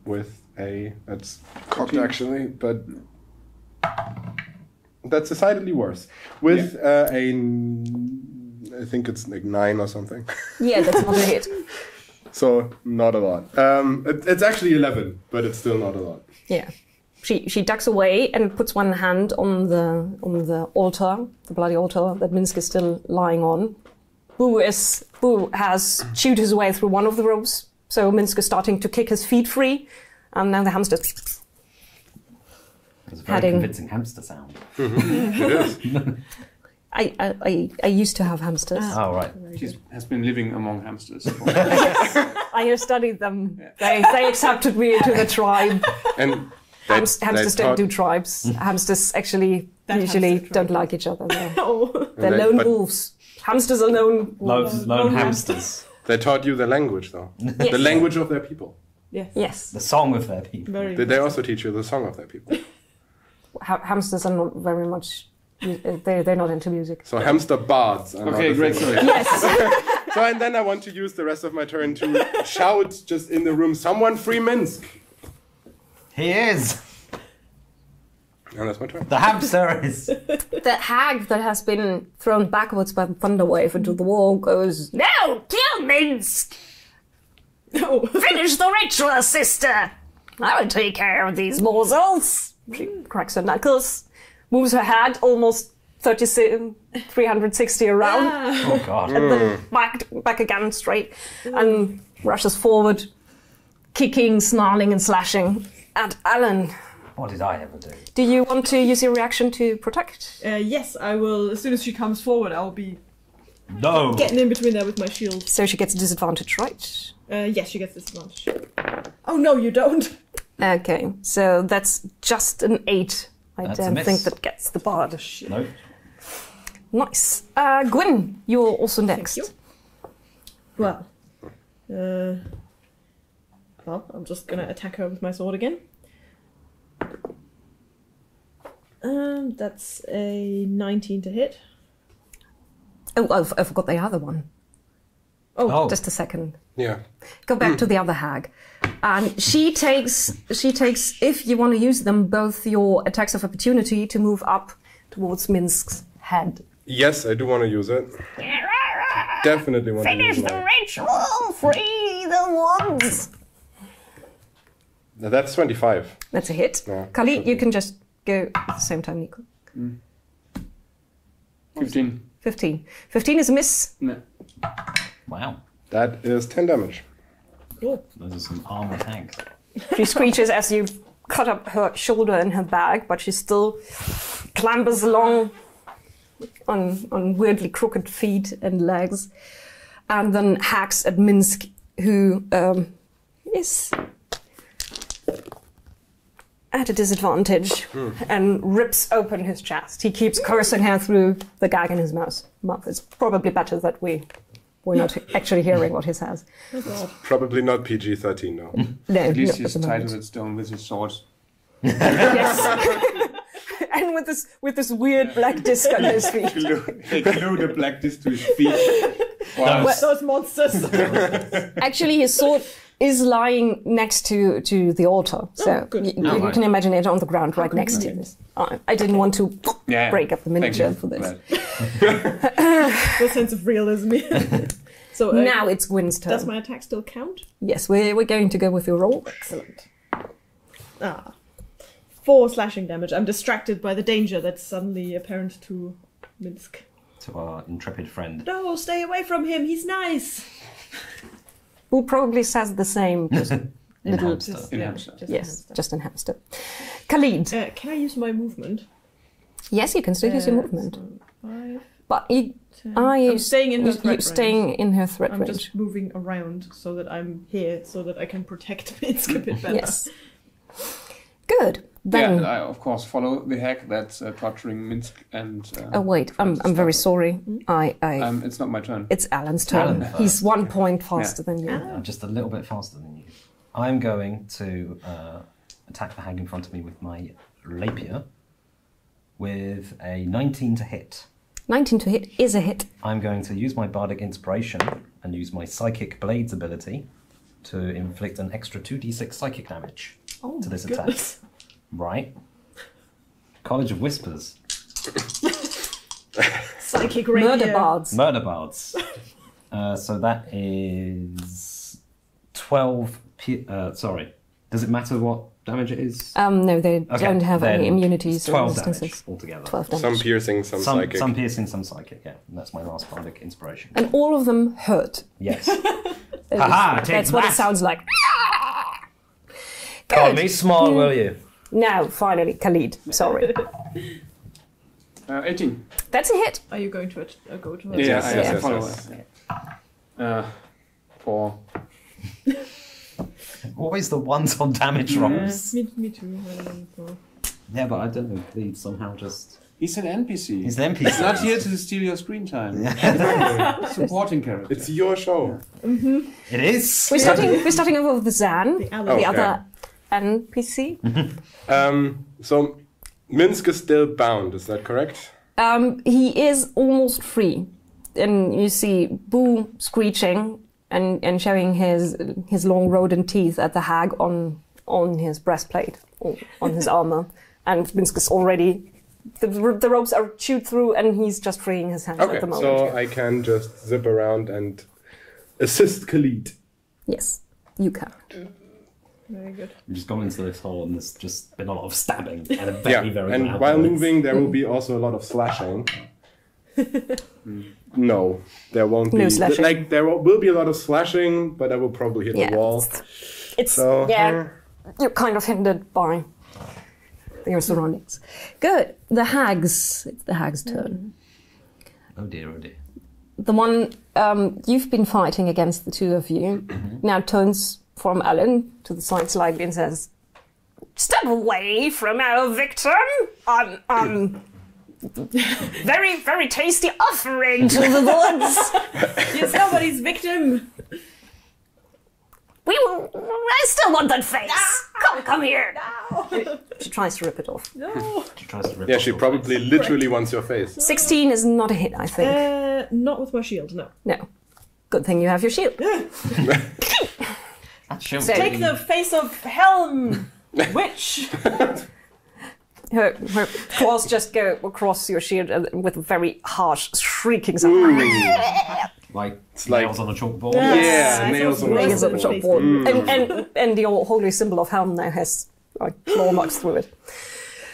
[SPEAKER 4] With a that's cocked actually, but that's decidedly worse. With I think it's like 9 or something.
[SPEAKER 1] Yeah, that's not a hit.
[SPEAKER 4] So not a lot. It's actually 11, but it's still not a lot.
[SPEAKER 1] Yeah. She ducks away and puts one hand on the altar, the bloody altar that Minsk is still lying on. Boo has chewed his way through one of the ropes, so Minsk is starting to kick his feet free, and now the hamster.
[SPEAKER 2] It's a very convincing hamster sound.
[SPEAKER 4] It is.
[SPEAKER 1] I used to have hamsters.
[SPEAKER 2] Oh, right.
[SPEAKER 3] She has been living among hamsters.
[SPEAKER 1] I have studied them. They accepted me into the tribe.
[SPEAKER 4] And
[SPEAKER 1] Hamsters don't do tribes. Hamsters actually usually don't like each other. They're lone wolves. Hamsters are lone wolves.
[SPEAKER 2] Lone hamsters.
[SPEAKER 4] They taught you the language, though.
[SPEAKER 1] Yes.
[SPEAKER 4] The language of their people.
[SPEAKER 1] Yes.
[SPEAKER 2] The song of their people.
[SPEAKER 4] Did they also teach you the song of their people?
[SPEAKER 1] Hamsters are not very much. They're not into music.
[SPEAKER 4] So hamster bards. Are
[SPEAKER 3] Okay,
[SPEAKER 4] not a
[SPEAKER 3] great.
[SPEAKER 4] thing.
[SPEAKER 3] Sorry.
[SPEAKER 1] Yes.
[SPEAKER 4] So and then I want to use the rest of my turn to shout just in the room, "Someone free Minsk!"
[SPEAKER 2] He is.
[SPEAKER 4] And that's my turn.
[SPEAKER 2] The hamster is.
[SPEAKER 1] The hag that has been thrown backwards by the thunder wave into the wall goes.
[SPEAKER 6] No, kill Minsk! Finish the ritual, sister! I will take care of these morsels.
[SPEAKER 1] She cracks her knuckles, moves her head almost 360 around,
[SPEAKER 2] Oh, God.
[SPEAKER 1] and then back again straight, and rushes forward, kicking, snarling, and slashing at Alan.
[SPEAKER 2] What did I ever do?
[SPEAKER 1] Do you want to use your reaction to protect?
[SPEAKER 5] Yes, I will. As soon as she comes forward, I'll be
[SPEAKER 2] No.
[SPEAKER 5] getting in between there with my shield.
[SPEAKER 1] So she gets a disadvantage, right?
[SPEAKER 5] Yes, she gets disadvantage. Oh no, you don't.
[SPEAKER 1] Okay, so that's just an 8. I
[SPEAKER 2] That's a
[SPEAKER 1] don't
[SPEAKER 2] miss.
[SPEAKER 1] think that gets the bard.
[SPEAKER 2] No.
[SPEAKER 1] Nice. Gwyn, you're also next.
[SPEAKER 5] you. Well, I'm just gonna attack her with my sword again. That's a 19 to hit.
[SPEAKER 1] Oh, I forgot the other one.
[SPEAKER 2] Oh.
[SPEAKER 1] Just a second.
[SPEAKER 4] Yeah.
[SPEAKER 1] Go back to the other hag. And she takes, if you want to use them, both your attacks of opportunity to move up towards Minsk's head.
[SPEAKER 4] Yes, I do want to use it. Definitely want to
[SPEAKER 6] Finish
[SPEAKER 4] use
[SPEAKER 6] the
[SPEAKER 4] it.
[SPEAKER 6] ritual! Free the ones!
[SPEAKER 4] That's 25.
[SPEAKER 1] That's a hit.
[SPEAKER 4] Yeah.
[SPEAKER 1] Kali, you can just go at the same time, Nico.
[SPEAKER 3] 15.
[SPEAKER 1] 15. 15 is a miss.
[SPEAKER 3] No.
[SPEAKER 2] Wow.
[SPEAKER 4] That is 10 damage.
[SPEAKER 5] Cool.
[SPEAKER 2] Those are some armored hags.
[SPEAKER 1] She screeches as you cut up her shoulder and her back, but she still clambers along on weirdly crooked feet and legs, and then hacks at Minsk, who is at a disadvantage, and rips open his chest. He keeps cursing her through the gag in his mouth. It's probably better that we're not actually hearing what he says.
[SPEAKER 4] Probably not PG-13, no.
[SPEAKER 1] No,
[SPEAKER 3] At least
[SPEAKER 1] not
[SPEAKER 3] he's
[SPEAKER 1] at the
[SPEAKER 3] tied
[SPEAKER 1] moment.
[SPEAKER 3] to that stone with his sword.
[SPEAKER 1] Yes. And with this weird black disc on his feet.
[SPEAKER 3] They glue the black disc to his feet. Wow.
[SPEAKER 5] Those monsters.
[SPEAKER 1] Actually, his sword is lying next to the altar, so
[SPEAKER 5] good.
[SPEAKER 1] you
[SPEAKER 2] right.
[SPEAKER 1] can imagine it on the ground right next to this. I didn't want to break up the
[SPEAKER 3] Thank
[SPEAKER 1] miniature
[SPEAKER 3] you
[SPEAKER 1] for this.
[SPEAKER 3] that.
[SPEAKER 5] The sense of realism. So
[SPEAKER 1] Now it's Gwyn's turn.
[SPEAKER 5] does my attack still count?
[SPEAKER 1] Yes, we're going to go with your roll.
[SPEAKER 5] Excellent. 4 slashing damage. I'm distracted by the danger that's suddenly apparent to Minsk.
[SPEAKER 2] To our intrepid friend.
[SPEAKER 5] No, stay away from him. He's nice.
[SPEAKER 1] Who probably says the same. Just
[SPEAKER 2] In
[SPEAKER 1] little,
[SPEAKER 2] hamster.
[SPEAKER 3] In
[SPEAKER 5] Yeah,
[SPEAKER 3] hamster.
[SPEAKER 5] just
[SPEAKER 1] yes,
[SPEAKER 5] hamster.
[SPEAKER 1] just in hamster. Khalid,
[SPEAKER 5] Can I use my movement?
[SPEAKER 1] yes, you can still use your movement,
[SPEAKER 5] So 5,
[SPEAKER 1] but you
[SPEAKER 5] 10.
[SPEAKER 1] are
[SPEAKER 5] I'm staying in her threat range.
[SPEAKER 1] staying in her threat
[SPEAKER 5] I'm
[SPEAKER 1] range.
[SPEAKER 5] just moving around so that I'm here, so that I can protect Minsk a bit better.
[SPEAKER 1] Yes. Good. Then.
[SPEAKER 3] Yeah, I of course follow the hack that's torturing Minsk and.
[SPEAKER 1] Oh wait, I'm very sorry.
[SPEAKER 3] It's not my turn.
[SPEAKER 1] It's Alan's turn.
[SPEAKER 2] Alan first.
[SPEAKER 1] He's 1 point faster than you.
[SPEAKER 2] I'm just a little bit faster than you. I'm going to attack the hag in front of me with my rapier with a 19 to hit.
[SPEAKER 1] 19 to hit is a hit.
[SPEAKER 2] I'm going to use my bardic inspiration and use my psychic blades ability to inflict an extra 2d6 psychic damage to this attack.
[SPEAKER 5] Goodness.
[SPEAKER 2] Right. College of Whispers.
[SPEAKER 5] Psychic rapier.
[SPEAKER 1] Murder bards.
[SPEAKER 2] Murder bards. So that is 12. Sorry. Does it matter what damage it is?
[SPEAKER 1] No, they don't have
[SPEAKER 2] then
[SPEAKER 1] any immunities
[SPEAKER 2] it's
[SPEAKER 1] or
[SPEAKER 2] 12
[SPEAKER 1] resistances.
[SPEAKER 2] damage altogether.
[SPEAKER 1] 12 damage.
[SPEAKER 4] Some piercing, some psychic.
[SPEAKER 2] Some piercing, some psychic, yeah. And that's my last bardic inspiration.
[SPEAKER 1] And all of them hurt.
[SPEAKER 2] Yes. Haha, take
[SPEAKER 1] That's what it
[SPEAKER 2] that.
[SPEAKER 1] sounds like.
[SPEAKER 2] Call
[SPEAKER 1] Good.
[SPEAKER 2] me small, will you?
[SPEAKER 1] Now, finally, Khalid. Sorry.
[SPEAKER 3] 18.
[SPEAKER 1] That's a hit.
[SPEAKER 5] Are you going to go to her?
[SPEAKER 3] Yeah,
[SPEAKER 4] Yes,
[SPEAKER 3] I
[SPEAKER 4] yes,
[SPEAKER 3] have
[SPEAKER 4] yes,
[SPEAKER 3] follow
[SPEAKER 4] yes.
[SPEAKER 3] 4.
[SPEAKER 2] Always the ones on damage rolls.
[SPEAKER 5] Me too.
[SPEAKER 2] Yeah, but I don't know. Please somehow just.
[SPEAKER 3] He's an NPC.
[SPEAKER 2] He's an NPC.
[SPEAKER 3] He's not here to steal your screen time. Supporting character.
[SPEAKER 4] It's your show.
[SPEAKER 2] It is.
[SPEAKER 1] We're starting over with Zan, the
[SPEAKER 4] Okay.
[SPEAKER 1] other NPC.
[SPEAKER 4] So Minsk is still bound, is that correct?
[SPEAKER 1] He is almost free. And you see Boo screeching and showing his long rodent teeth at the hag on his breastplate, or on his armor. And Minsk is already... The ropes are chewed through and he's just freeing his hands
[SPEAKER 4] Okay,
[SPEAKER 1] at the moment.
[SPEAKER 4] so I can just zip around and assist Khalid.
[SPEAKER 1] Yes, you can.
[SPEAKER 5] Very good.
[SPEAKER 2] We've just gone into this hole and there's just been a lot of stabbing and a very,
[SPEAKER 4] Yeah,
[SPEAKER 2] very
[SPEAKER 4] and
[SPEAKER 2] loud
[SPEAKER 4] while
[SPEAKER 2] noise.
[SPEAKER 4] moving, there will be also a lot of slashing. No, there won't be.
[SPEAKER 1] No slashing.
[SPEAKER 4] Like there will be a lot of slashing, but I will probably hit the wall.
[SPEAKER 1] It's
[SPEAKER 4] So
[SPEAKER 1] you're kind of hindered by your surroundings. Good. The hags. It's the hag's turn.
[SPEAKER 2] Oh dear, oh dear.
[SPEAKER 1] The one you've been fighting against, the two of you, now turns from Alan to the side slightly and says,
[SPEAKER 6] Step away from our victim. Very, very tasty offering to the woods.
[SPEAKER 5] You're somebody's victim.
[SPEAKER 6] I still want that face. Come here.
[SPEAKER 1] she tries to rip it off.
[SPEAKER 5] No.
[SPEAKER 2] She tries to rip
[SPEAKER 4] yeah,
[SPEAKER 2] off
[SPEAKER 4] she
[SPEAKER 2] your
[SPEAKER 4] probably literally wants your face.
[SPEAKER 1] 16 is not a hit, I think.
[SPEAKER 5] Not with my shield, no.
[SPEAKER 1] No. Good thing you have your shield.
[SPEAKER 2] face. That shield
[SPEAKER 1] So-
[SPEAKER 5] Take the face of Helm, witch.
[SPEAKER 1] Her claws just go across your shield with a very harsh, shrieking sound.
[SPEAKER 2] like
[SPEAKER 4] like-
[SPEAKER 2] nails on a chalkboard.
[SPEAKER 4] Yeah,
[SPEAKER 5] it
[SPEAKER 4] nails
[SPEAKER 5] sounds
[SPEAKER 4] on the
[SPEAKER 1] Nails on the
[SPEAKER 5] Face.
[SPEAKER 1] chalkboard. And the old holy symbol of Helm now has like claw marks through it.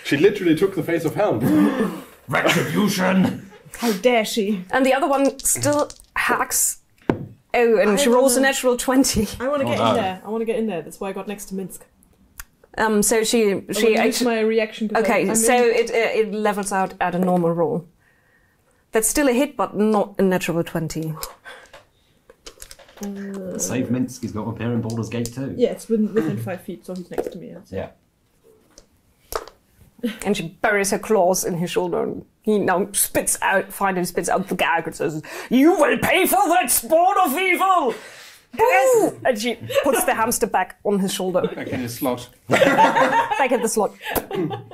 [SPEAKER 4] She literally took the face of Helm.
[SPEAKER 2] Retribution!
[SPEAKER 5] How dare she?
[SPEAKER 1] And the other one still hacks. Oh, and she rolls a natural 20.
[SPEAKER 5] I want to get
[SPEAKER 2] no.
[SPEAKER 5] in there. I want to get in there. That's why I got next to Minsk.
[SPEAKER 1] So she
[SPEAKER 5] I wanna use
[SPEAKER 1] actually.
[SPEAKER 5] my reaction. 'Cause
[SPEAKER 1] Okay,
[SPEAKER 5] I'm
[SPEAKER 1] so
[SPEAKER 5] in-
[SPEAKER 1] it levels out at a normal roll. That's still a hit, but not a natural 20.
[SPEAKER 2] Save Minsk, he's got to appear in Baldur's Gate too.
[SPEAKER 5] Yeah, it's within 5 feet, so he's next to me.
[SPEAKER 2] Yeah.
[SPEAKER 1] And she buries her claws in his shoulder, and he now finally spits out the gag and says, "You will pay for that spawn of evil!" Yes! And she puts the hamster back on his shoulder,
[SPEAKER 3] Back in his slot.
[SPEAKER 1] back at the slot.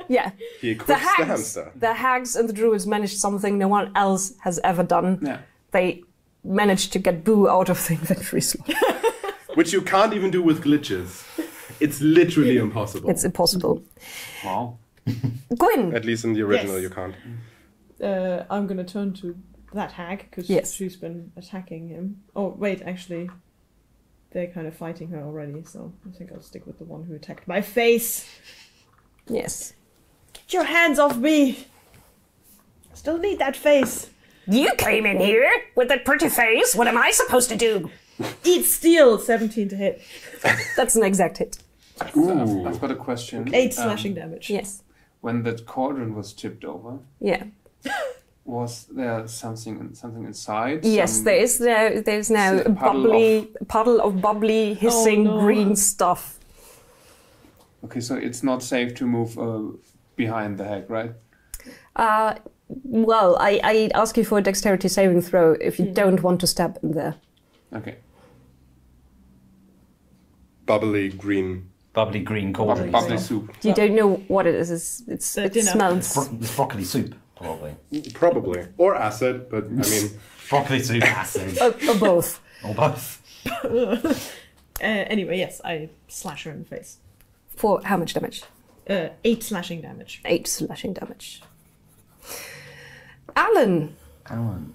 [SPEAKER 1] Yeah.
[SPEAKER 4] He
[SPEAKER 1] The
[SPEAKER 4] equips the
[SPEAKER 1] hags,
[SPEAKER 4] hamster.
[SPEAKER 1] the hags and the druids managed something no one else has ever done.
[SPEAKER 3] Yeah.
[SPEAKER 1] They managed to get Boo out of the inventory slot.
[SPEAKER 4] Which you can't even do with glitches. It's literally impossible.
[SPEAKER 1] It's impossible.
[SPEAKER 3] Wow.
[SPEAKER 1] Gwyn!
[SPEAKER 4] At least in the original
[SPEAKER 5] Yes.
[SPEAKER 4] you can't.
[SPEAKER 5] I'm gonna turn to that hag because
[SPEAKER 1] Yes.
[SPEAKER 5] she's been attacking him. Oh wait, actually, they're kind of fighting her already, so I think I'll stick with the one who attacked my face.
[SPEAKER 1] Yes.
[SPEAKER 5] Get your hands off me! Still need that face.
[SPEAKER 6] You came in here with that pretty face. What am I supposed to do?
[SPEAKER 5] Eat steel. 17 to hit.
[SPEAKER 1] That's an exact hit.
[SPEAKER 3] I've got a question.
[SPEAKER 5] 8 slashing damage.
[SPEAKER 1] Yes.
[SPEAKER 3] When that cauldron was tipped over,
[SPEAKER 1] Yeah.
[SPEAKER 3] was there something inside?
[SPEAKER 1] Yes, there's now
[SPEAKER 3] a
[SPEAKER 1] a puddle of bubbly, hissing
[SPEAKER 5] Oh, no.
[SPEAKER 1] green stuff.
[SPEAKER 3] Okay, so it's not safe to move behind the hag, right?
[SPEAKER 1] Well, I ask you for a dexterity saving throw if you don't want to step in there.
[SPEAKER 3] Okay.
[SPEAKER 4] Bubbly green.
[SPEAKER 2] Bubbly green cauldron.
[SPEAKER 3] Bubbly soup.
[SPEAKER 1] You don't know what it is. It
[SPEAKER 5] dinner.
[SPEAKER 1] smells.
[SPEAKER 2] It's broccoli soup, probably.
[SPEAKER 4] Probably. Or acid, but I mean,
[SPEAKER 2] Broccoli soup, acid.
[SPEAKER 1] Or both.
[SPEAKER 2] Or both.
[SPEAKER 5] Anyway, yes, I slash her in the face.
[SPEAKER 1] For how much damage?
[SPEAKER 5] 8 slashing damage.
[SPEAKER 1] 8 slashing damage. Alan,
[SPEAKER 2] Alan.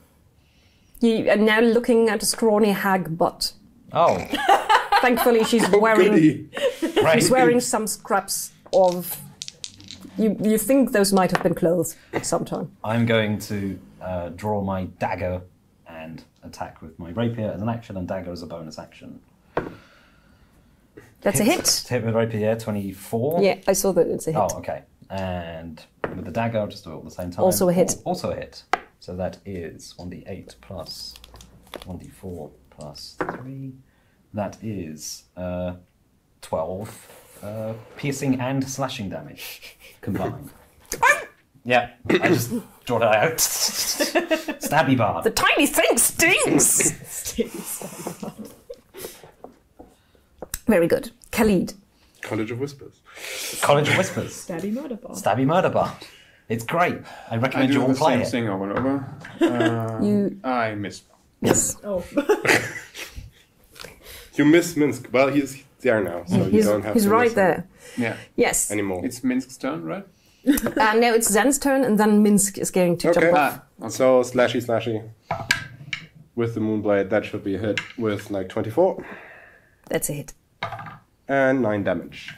[SPEAKER 1] you are now looking at a scrawny hag butt.
[SPEAKER 2] Oh.
[SPEAKER 1] Thankfully, she's wearing
[SPEAKER 4] Goody.
[SPEAKER 2] Right.
[SPEAKER 1] she's wearing some scraps of. You think those might have been clothes at some time.
[SPEAKER 2] I'm going to draw my dagger and attack with my rapier as an action, and dagger as a bonus action.
[SPEAKER 1] That's a hit.
[SPEAKER 2] Hit with rapier, 24.
[SPEAKER 1] Yeah, I saw that it's a hit.
[SPEAKER 2] Oh, okay. And with the dagger, I'll just do it all at the same time.
[SPEAKER 1] Also a hit.
[SPEAKER 2] Also a hit. So that is 1d8 plus 1d4 plus 3. That is 12 piercing and slashing damage combined. Yeah, I just draw it out. Stabby bar.
[SPEAKER 6] The tiny thing stings!
[SPEAKER 1] Very good. Khalid.
[SPEAKER 4] College of Whispers.
[SPEAKER 2] College of Whispers.
[SPEAKER 5] Stabby murder bar.
[SPEAKER 2] Stabby murder bar. It's great. I
[SPEAKER 3] I
[SPEAKER 2] recommend you
[SPEAKER 3] do
[SPEAKER 2] all
[SPEAKER 3] the
[SPEAKER 2] play
[SPEAKER 3] same
[SPEAKER 2] it.
[SPEAKER 3] thing over and over. I miss.
[SPEAKER 1] Yes.
[SPEAKER 5] Oh.
[SPEAKER 4] You miss Minsk. Well, he's there now, so you don't have
[SPEAKER 1] he's
[SPEAKER 4] to
[SPEAKER 1] right
[SPEAKER 4] miss him
[SPEAKER 1] there.
[SPEAKER 3] Yeah.
[SPEAKER 1] Yes.
[SPEAKER 4] anymore.
[SPEAKER 3] It's Minsk's turn, right?
[SPEAKER 1] No, it's Zen's turn, and then Minsk is going to
[SPEAKER 4] Okay.
[SPEAKER 1] jump off.
[SPEAKER 4] So slashy. With the Moonblade, that should be a hit with like 24
[SPEAKER 1] That's a hit.
[SPEAKER 4] and 9 damage.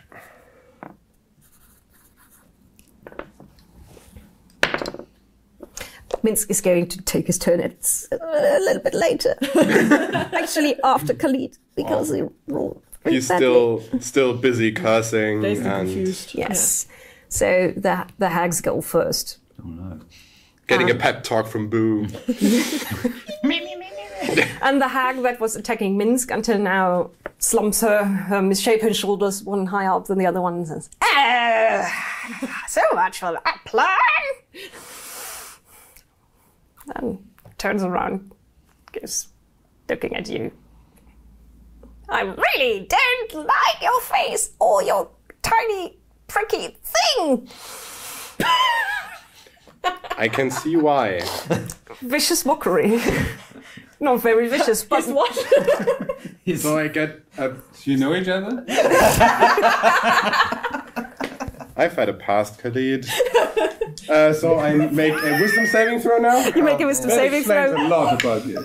[SPEAKER 1] Minsk is going to take his turn. It's a little bit later. Actually, after Khalid, because he rolled very
[SPEAKER 4] He's
[SPEAKER 1] badly.
[SPEAKER 4] still busy cursing
[SPEAKER 5] Dazed and
[SPEAKER 4] and
[SPEAKER 5] confused.
[SPEAKER 1] Yes. So the hags go first.
[SPEAKER 2] Oh no.
[SPEAKER 4] getting a pep talk from Boo.
[SPEAKER 1] And the hag that was attacking Minsk until now slumps her misshapen shoulders one higher up than the other one and says,
[SPEAKER 6] So much for that plan!
[SPEAKER 1] and turns around, goes looking at you.
[SPEAKER 6] I really don't like your face or your tiny pricky thing!
[SPEAKER 4] I can see why.
[SPEAKER 1] Vicious mockery. Not very vicious, but
[SPEAKER 5] What?
[SPEAKER 3] So I get. Do you know each other?
[SPEAKER 4] I've had a past, Khalid. So I make a wisdom saving throw now.
[SPEAKER 1] you make a wisdom saving
[SPEAKER 3] Explains
[SPEAKER 1] throw
[SPEAKER 3] a lot about you.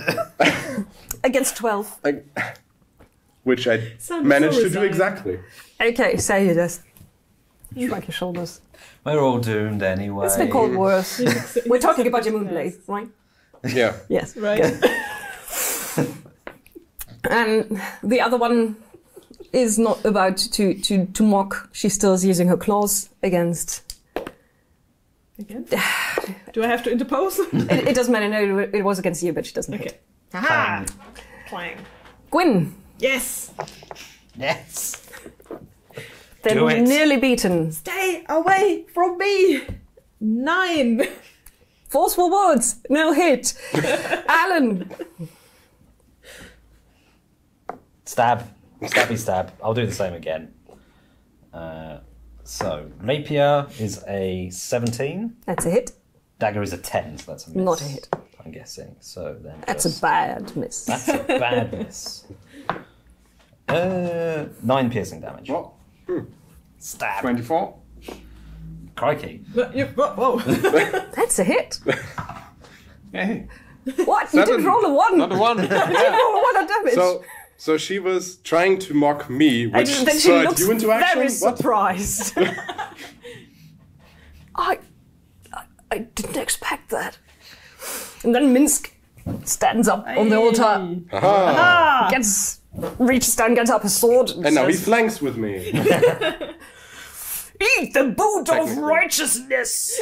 [SPEAKER 1] against 12.
[SPEAKER 4] Which I
[SPEAKER 5] Sounds
[SPEAKER 4] managed
[SPEAKER 5] so
[SPEAKER 4] to do
[SPEAKER 5] resigned.
[SPEAKER 4] exactly.
[SPEAKER 1] Okay, so you just shrug your shoulders.
[SPEAKER 2] We're all doomed anyway.
[SPEAKER 1] It's been called worse. We're talking about your moonblade, right?
[SPEAKER 4] Yeah.
[SPEAKER 1] Yes.
[SPEAKER 5] Right.
[SPEAKER 1] And the other one is not about to mock. She still is using her claws against.
[SPEAKER 5] Again? Do I have to interpose?
[SPEAKER 1] It doesn't matter. No, it was against you, but she doesn't
[SPEAKER 5] Okay.
[SPEAKER 1] hit.
[SPEAKER 5] Aha! Clang.
[SPEAKER 1] Gwyn,
[SPEAKER 5] Yes!
[SPEAKER 2] Yes.
[SPEAKER 1] they're
[SPEAKER 2] Do it.
[SPEAKER 1] nearly beaten.
[SPEAKER 5] Stay away from me! 9!
[SPEAKER 1] Forceful words, no hit. Alan,
[SPEAKER 2] Stab. Stabby stab. I'll do the same again. So, rapier is a 17.
[SPEAKER 1] that's a hit.
[SPEAKER 2] Dagger is a 10, so that's a miss.
[SPEAKER 1] Not a hit.
[SPEAKER 2] I'm guessing. So then
[SPEAKER 1] That's
[SPEAKER 2] just-
[SPEAKER 1] a bad miss.
[SPEAKER 2] That's a bad miss. 9 piercing damage.
[SPEAKER 3] What?
[SPEAKER 2] Stab.
[SPEAKER 3] 24.
[SPEAKER 2] Crikey.
[SPEAKER 5] Whoa!
[SPEAKER 1] That's a hit.
[SPEAKER 3] Hey.
[SPEAKER 1] What? You didn't roll a 1.
[SPEAKER 3] Not a one.
[SPEAKER 1] You didn't roll a 1 on damage.
[SPEAKER 4] So she was trying to mock me, which
[SPEAKER 1] and then she
[SPEAKER 4] spurred
[SPEAKER 1] looks
[SPEAKER 4] you into action.
[SPEAKER 1] very
[SPEAKER 4] What?
[SPEAKER 1] surprised. I didn't expect that. And then Minsk stands up on the altar,
[SPEAKER 4] Aha.
[SPEAKER 1] reaches down, gets up his sword,
[SPEAKER 4] And now he
[SPEAKER 1] says,
[SPEAKER 4] flanks with me.
[SPEAKER 6] Eat the boot of
[SPEAKER 4] Technically.
[SPEAKER 6] righteousness!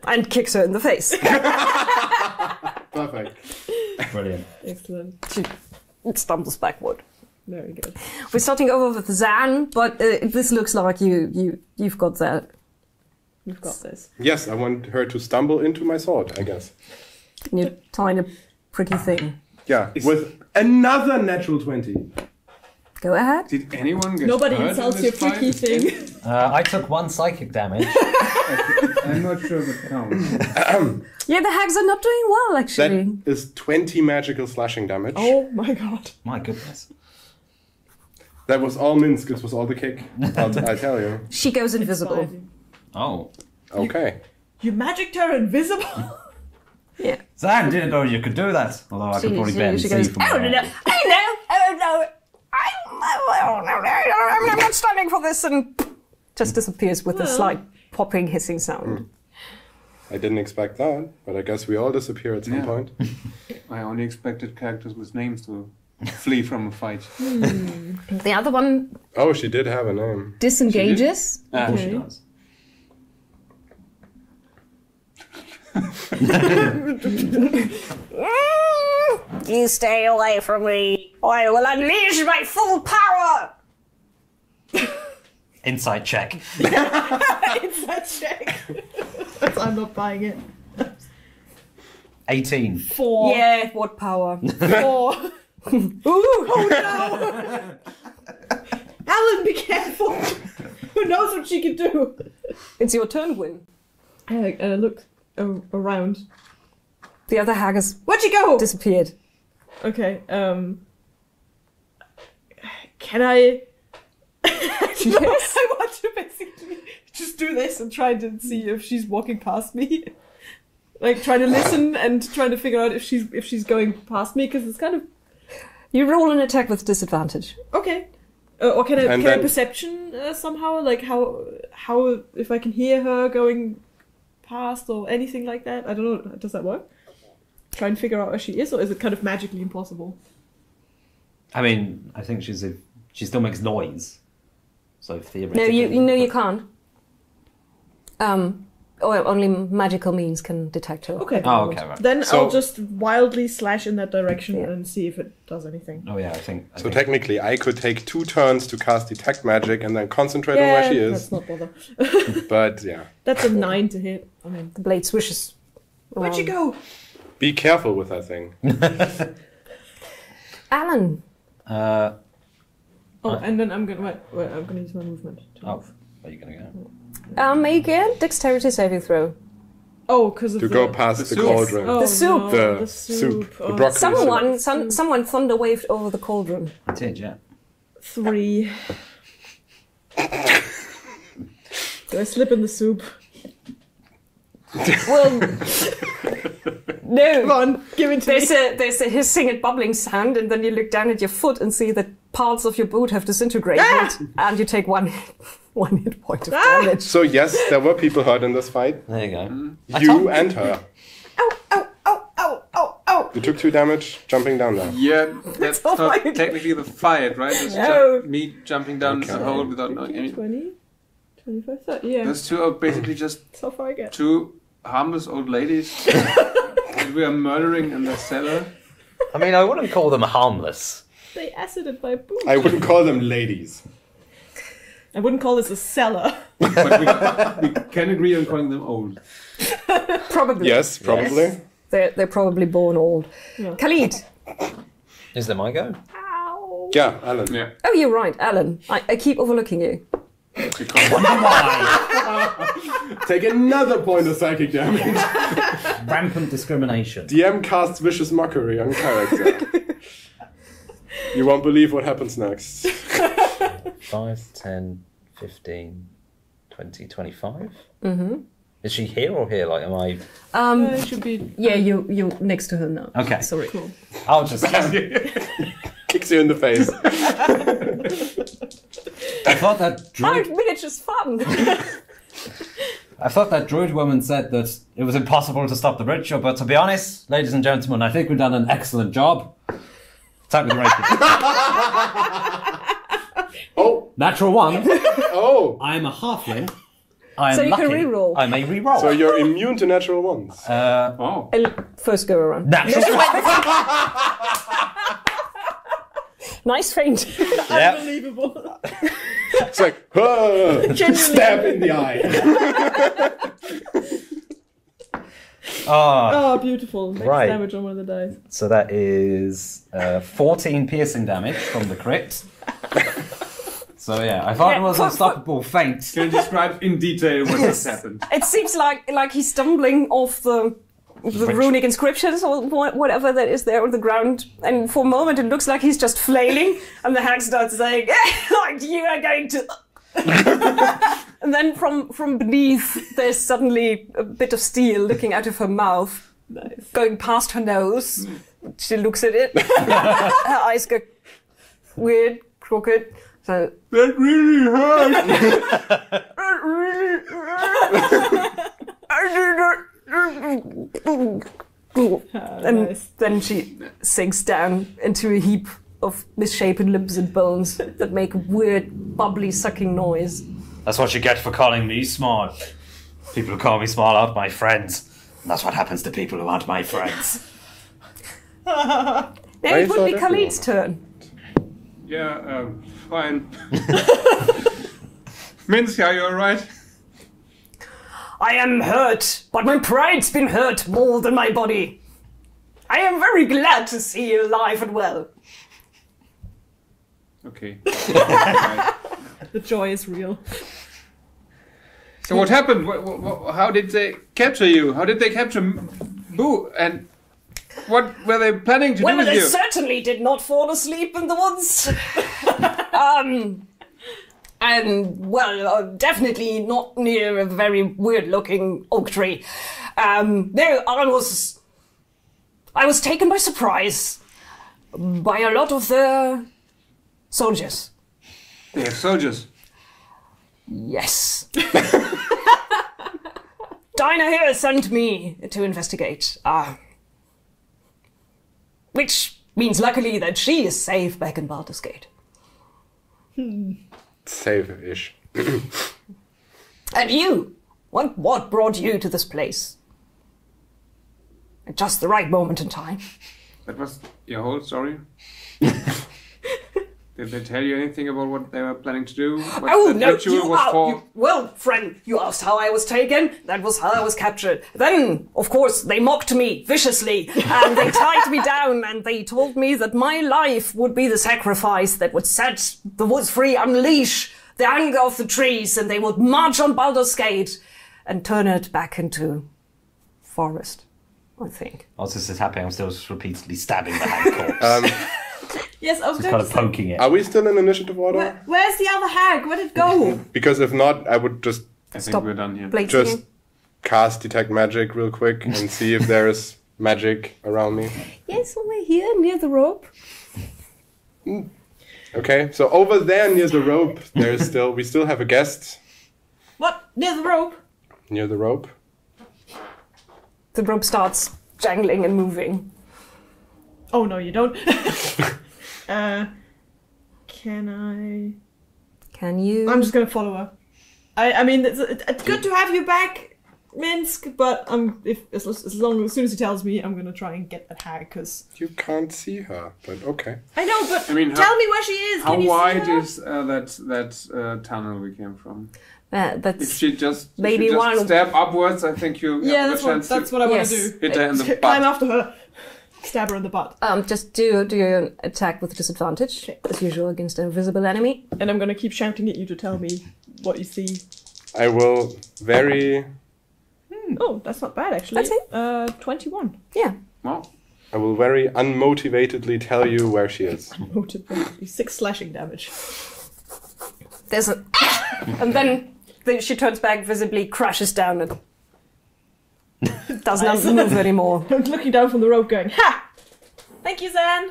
[SPEAKER 1] and kicks her in the face.
[SPEAKER 4] Perfect.
[SPEAKER 2] Brilliant.
[SPEAKER 5] Excellent.
[SPEAKER 1] She stumbles backward.
[SPEAKER 5] Very good.
[SPEAKER 1] We're starting over with Zan, but this looks like you've got that.
[SPEAKER 5] We've got this.
[SPEAKER 4] Yes, I want her to stumble into my sword, I guess.
[SPEAKER 1] You tiny, pretty thing.
[SPEAKER 4] Yeah, with another natural 20.
[SPEAKER 1] Go ahead.
[SPEAKER 3] Did anyone get
[SPEAKER 5] Nobody
[SPEAKER 3] hurt
[SPEAKER 5] insults
[SPEAKER 3] in
[SPEAKER 5] your
[SPEAKER 3] this fight?
[SPEAKER 5] freaky thing.
[SPEAKER 2] I took 1 psychic damage.
[SPEAKER 3] I'm not sure if it counts.
[SPEAKER 1] Yeah, the hags are not doing well, actually.
[SPEAKER 4] That is 20 magical slashing damage.
[SPEAKER 5] Oh my god.
[SPEAKER 2] My goodness.
[SPEAKER 4] That was all Minsk, this was all the kick. I'll tell you.
[SPEAKER 1] She goes invisible.
[SPEAKER 5] Fine.
[SPEAKER 2] Oh.
[SPEAKER 4] Okay.
[SPEAKER 5] You magicked her invisible?
[SPEAKER 1] Yeah.
[SPEAKER 2] Zan didn't know you could do that. Although I could probably bet and
[SPEAKER 1] she
[SPEAKER 2] see
[SPEAKER 1] goes,
[SPEAKER 2] from
[SPEAKER 6] Oh,
[SPEAKER 2] where.
[SPEAKER 6] no,
[SPEAKER 1] I'm not standing for this, and just disappears with a slight popping, hissing sound.
[SPEAKER 4] I didn't expect that, but I guess we all disappear at some
[SPEAKER 3] Yeah.
[SPEAKER 4] point.
[SPEAKER 3] I only expected characters with names to flee from a fight.
[SPEAKER 1] The other one
[SPEAKER 4] Oh, she did have a name.
[SPEAKER 1] disengages.
[SPEAKER 2] Of course she
[SPEAKER 5] Okay.
[SPEAKER 2] does.
[SPEAKER 6] You stay away from me. I will unleash my full power.
[SPEAKER 2] Insight check.
[SPEAKER 5] It's that check. I'm not buying it.
[SPEAKER 2] 18.
[SPEAKER 5] 4.
[SPEAKER 1] Yeah, what power?
[SPEAKER 5] 4. Ooh, oh no! Alan, be careful! Who knows what she can do?
[SPEAKER 1] It's your turn, Gwyn.
[SPEAKER 5] I look around.
[SPEAKER 1] The other hag has
[SPEAKER 5] Where'd you go?
[SPEAKER 1] disappeared.
[SPEAKER 5] Okay, can I...
[SPEAKER 1] Yes.
[SPEAKER 5] I want to basically just do this and try to see if she's walking past me. Like, trying to listen and trying to figure out if she's going past me, because it's kind of...
[SPEAKER 1] You roll an attack with disadvantage.
[SPEAKER 5] Okay. Or can I
[SPEAKER 4] And then-
[SPEAKER 5] perception somehow? Like, how if I can hear her going past or anything like that? I don't know. Does that work? Try and figure out where she is, or is it kind of magically impossible?
[SPEAKER 2] I mean, I think she still makes noise. So
[SPEAKER 1] No,
[SPEAKER 2] theoretically.
[SPEAKER 1] you can't. Or only magical means can detect her.
[SPEAKER 5] Okay.
[SPEAKER 2] Oh, okay, right.
[SPEAKER 5] Then
[SPEAKER 4] So-
[SPEAKER 5] I'll just wildly slash in that direction
[SPEAKER 1] Yeah.
[SPEAKER 5] and see if it does anything.
[SPEAKER 2] Oh yeah, I think.
[SPEAKER 4] So technically, I could take 2 turns to cast Detect Magic and then concentrate on
[SPEAKER 5] Yeah,
[SPEAKER 4] where she
[SPEAKER 5] let's
[SPEAKER 4] is.
[SPEAKER 5] not bother.
[SPEAKER 4] But yeah,
[SPEAKER 5] That's a 9 to hit. I mean,
[SPEAKER 1] The blade swishes.
[SPEAKER 5] where'd you
[SPEAKER 1] around.
[SPEAKER 5] go?
[SPEAKER 4] be careful with that thing.
[SPEAKER 1] Alan.
[SPEAKER 5] Oh, and then I'm gonna wait. I'm gonna use my movement.
[SPEAKER 2] Oh, where are you gonna go?
[SPEAKER 1] Make a dexterity saving throw.
[SPEAKER 5] Oh, because of
[SPEAKER 4] To
[SPEAKER 5] the...
[SPEAKER 4] go past the
[SPEAKER 3] soup.
[SPEAKER 4] cauldron.
[SPEAKER 5] Oh,
[SPEAKER 1] The soup.
[SPEAKER 5] no,
[SPEAKER 4] The soup. The
[SPEAKER 5] Oh,
[SPEAKER 4] broccoli.
[SPEAKER 1] Someone thunder waved over the cauldron.
[SPEAKER 2] I did, yeah.
[SPEAKER 5] 3. Do I slip in the soup?
[SPEAKER 1] Well, no.
[SPEAKER 5] Come on, give it to me.
[SPEAKER 1] There's a hissing and bubbling sound, and then you look down at your foot and see that parts of your boot have disintegrated, and you take one hit point of damage.
[SPEAKER 4] So yes, there were people hurt in this fight.
[SPEAKER 2] There you go.
[SPEAKER 4] You and her.
[SPEAKER 5] Ow, ow, ow, ow, ow, ow.
[SPEAKER 4] You took 2 damage jumping down there.
[SPEAKER 3] Yeah, that's
[SPEAKER 1] all
[SPEAKER 3] not
[SPEAKER 1] right.
[SPEAKER 3] technically the fight, right? It's
[SPEAKER 1] No.
[SPEAKER 3] me jumping down
[SPEAKER 4] Okay.
[SPEAKER 3] the hole without knowing any.
[SPEAKER 5] 20, 25, 30. Yeah,
[SPEAKER 3] Those two are basically just
[SPEAKER 5] so far I get.
[SPEAKER 3] 2 harmless old ladies that we are murdering in the cellar.
[SPEAKER 2] I mean, I wouldn't call them harmless.
[SPEAKER 5] They acided my boot.
[SPEAKER 4] I wouldn't call them ladies.
[SPEAKER 5] I wouldn't call this a cellar.
[SPEAKER 3] But we can agree on calling them old.
[SPEAKER 1] Probably.
[SPEAKER 4] Yes, probably.
[SPEAKER 1] They're probably born old.
[SPEAKER 5] Yeah.
[SPEAKER 1] Khalid.
[SPEAKER 2] Is there my go?
[SPEAKER 5] Ow.
[SPEAKER 4] Yeah, Alan.
[SPEAKER 3] Yeah.
[SPEAKER 1] Oh, you're right, Alan. I keep overlooking you.
[SPEAKER 4] Take another point of psychic damage.
[SPEAKER 2] Rampant discrimination.
[SPEAKER 4] DM casts Vicious Mockery on character. You won't believe what happens next.
[SPEAKER 2] 5, 10, 15, 20, 25? Mm-hmm. Is she here or here? Like, am I...
[SPEAKER 5] It should be
[SPEAKER 1] Yeah, you're next to her now.
[SPEAKER 2] Okay.
[SPEAKER 1] Sorry.
[SPEAKER 5] cool.
[SPEAKER 2] I'll just...
[SPEAKER 4] Kicks you in the face.
[SPEAKER 2] I thought that
[SPEAKER 1] 5
[SPEAKER 2] druid...
[SPEAKER 1] minutes is fun.
[SPEAKER 2] I thought that druid woman said that it was impossible to stop the ritual, but to be honest, ladies and gentlemen, I think we've done an excellent job. Time with the rating.
[SPEAKER 4] Oh,
[SPEAKER 2] Natural 1.
[SPEAKER 4] oh.
[SPEAKER 2] I'm a halfling. I am
[SPEAKER 1] So you
[SPEAKER 2] lucky.
[SPEAKER 1] can reroll.
[SPEAKER 2] I may reroll.
[SPEAKER 4] So you're immune to natural ones.
[SPEAKER 3] Oh.
[SPEAKER 1] First go around.
[SPEAKER 2] Natural 1.
[SPEAKER 1] Nice feint.
[SPEAKER 2] Yeah.
[SPEAKER 5] Unbelievable.
[SPEAKER 4] It's like, stab in the eye.
[SPEAKER 2] Oh,
[SPEAKER 5] Oh, beautiful. Max
[SPEAKER 2] Right.
[SPEAKER 5] damage on one of the dice.
[SPEAKER 2] so that is 14 piercing damage from the crit. So yeah, I thought it was an unstoppable feint.
[SPEAKER 3] Can you describe in detail what has happened?
[SPEAKER 1] It seems like he's stumbling off the runic inscriptions or whatever that is there on the ground, and for a moment it looks like he's just flailing, and the hag starts saying, like, you are going to... And then from beneath there's suddenly a bit of steel looking out of her mouth,
[SPEAKER 5] Nice.
[SPEAKER 1] going past her nose. She looks at it. Her eyes go weird, crooked. So
[SPEAKER 3] That really hurt.
[SPEAKER 1] and then she sinks down into a heap of misshapen limbs and bones that make a weird, bubbly, sucking noise.
[SPEAKER 2] That's what you get for calling me small. People who call me small aren't my friends. And that's what happens to people who aren't my friends.
[SPEAKER 1] Now
[SPEAKER 4] I
[SPEAKER 1] it would be
[SPEAKER 4] thought
[SPEAKER 1] Khalid's turn.
[SPEAKER 3] Yeah, fine. Minsk, are you alright?
[SPEAKER 1] I am hurt, but my pride's been hurt more than my body. I am very glad to see you alive and well.
[SPEAKER 3] Okay. Right.
[SPEAKER 5] The joy is real.
[SPEAKER 3] So what happened? How did they capture you? How did they capture Boo? And what were they planning to do
[SPEAKER 1] Well,
[SPEAKER 3] with
[SPEAKER 1] they
[SPEAKER 3] you?
[SPEAKER 1] certainly did not fall asleep in the woods. Definitely not near a very weird-looking oak tree. I was taken by surprise by a lot of the soldiers.
[SPEAKER 3] They have soldiers.
[SPEAKER 1] Yes. Dinah here sent me to investigate. Which means luckily that she is safe back in Baldur's Gate.
[SPEAKER 4] Safe-ish.
[SPEAKER 1] And you? What brought you to this place? At just the right moment in time.
[SPEAKER 3] That was your whole story? Did they tell you anything about what they were planning to do? What the ritual was for?
[SPEAKER 1] Well, friend, you asked how I was taken. That was how I was captured. Then, of course, they mocked me viciously, and they tied me down, and they told me that my life would be the sacrifice that would set the woods free, unleash the anger of the trees, and they would march on Baldur's Gate and turn it back into forest, I think.
[SPEAKER 2] Whilst this is happening, I'm still just repeatedly stabbing the hag corpse.
[SPEAKER 5] Yes, I was
[SPEAKER 2] Just
[SPEAKER 5] going
[SPEAKER 2] kind
[SPEAKER 5] to
[SPEAKER 2] of
[SPEAKER 5] say,
[SPEAKER 2] poking it.
[SPEAKER 4] Are we still in initiative order?
[SPEAKER 5] where's the other hag? Where did it go?
[SPEAKER 4] Because if not, I would just
[SPEAKER 3] I think
[SPEAKER 1] Stop.
[SPEAKER 3] we're done here.
[SPEAKER 1] Bladesing
[SPEAKER 4] just
[SPEAKER 1] it.
[SPEAKER 4] cast detect magic real quick and see if there is magic around me.
[SPEAKER 1] Yes, over here near the rope.
[SPEAKER 4] Okay, so over there near the rope, we still have a guest
[SPEAKER 5] What? Near the rope?
[SPEAKER 4] near the rope.
[SPEAKER 1] The rope starts jangling and moving.
[SPEAKER 5] Oh, no, you don't. Can I...
[SPEAKER 1] Can you?
[SPEAKER 5] I'm just gonna follow her. I mean, it's good to have you back, Minsk, but as soon as he tells me, I'm gonna try and get that hag, because...
[SPEAKER 4] You can't see her, but okay.
[SPEAKER 5] I know, but
[SPEAKER 3] I mean,
[SPEAKER 5] tell me where she is.
[SPEAKER 3] How
[SPEAKER 5] Can you
[SPEAKER 3] wide
[SPEAKER 5] see her?
[SPEAKER 3] is that tunnel we came from? If
[SPEAKER 1] That's
[SPEAKER 3] she just,
[SPEAKER 1] Maybe
[SPEAKER 3] if you
[SPEAKER 1] one-
[SPEAKER 3] just step upwards, I think you
[SPEAKER 5] Yeah,
[SPEAKER 3] have a chance
[SPEAKER 5] that's
[SPEAKER 3] to
[SPEAKER 5] what I want
[SPEAKER 1] Yes.
[SPEAKER 5] to do.
[SPEAKER 3] hit her in the
[SPEAKER 5] Climb
[SPEAKER 3] butt.
[SPEAKER 5] after her. Stab her in the butt.
[SPEAKER 1] just do an attack with disadvantage, as usual, against an invisible enemy.
[SPEAKER 5] And I'm gonna keep shouting at you to tell me what you see.
[SPEAKER 4] I will very...
[SPEAKER 5] Oh, that's not bad, actually.
[SPEAKER 1] That's
[SPEAKER 5] 21.
[SPEAKER 1] Yeah.
[SPEAKER 3] Wow.
[SPEAKER 4] I will very unmotivatedly tell you where she is.
[SPEAKER 5] Noted. 6 slashing damage.
[SPEAKER 1] There's a, and then she turns back, visibly crashes down, and does not move anymore.
[SPEAKER 5] I'm looking down from the rope going, ha! Thank you, Zan!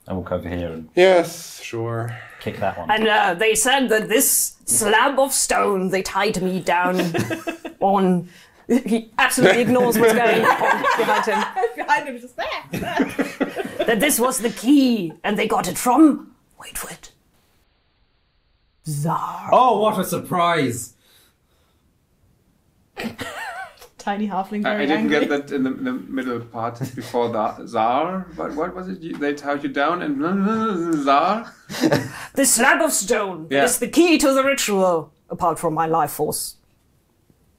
[SPEAKER 2] I walk over here and
[SPEAKER 4] Yes, sure.
[SPEAKER 2] kick that one.
[SPEAKER 1] And they said that this slab of stone they tied me down on. He absolutely ignores what's going on behind him.
[SPEAKER 5] Behind him, just there!
[SPEAKER 1] That this was the key, and they got it from. Wait for it. Zar.
[SPEAKER 7] Oh, what a surprise!
[SPEAKER 5] Tiny halfling,
[SPEAKER 3] I
[SPEAKER 5] very
[SPEAKER 3] didn't
[SPEAKER 5] angry.
[SPEAKER 3] get that in the middle part before the Zar, but what was it? They tied you down and Zar?
[SPEAKER 1] This slab of stone
[SPEAKER 3] Yeah.
[SPEAKER 1] is the key to the ritual, apart from my life force.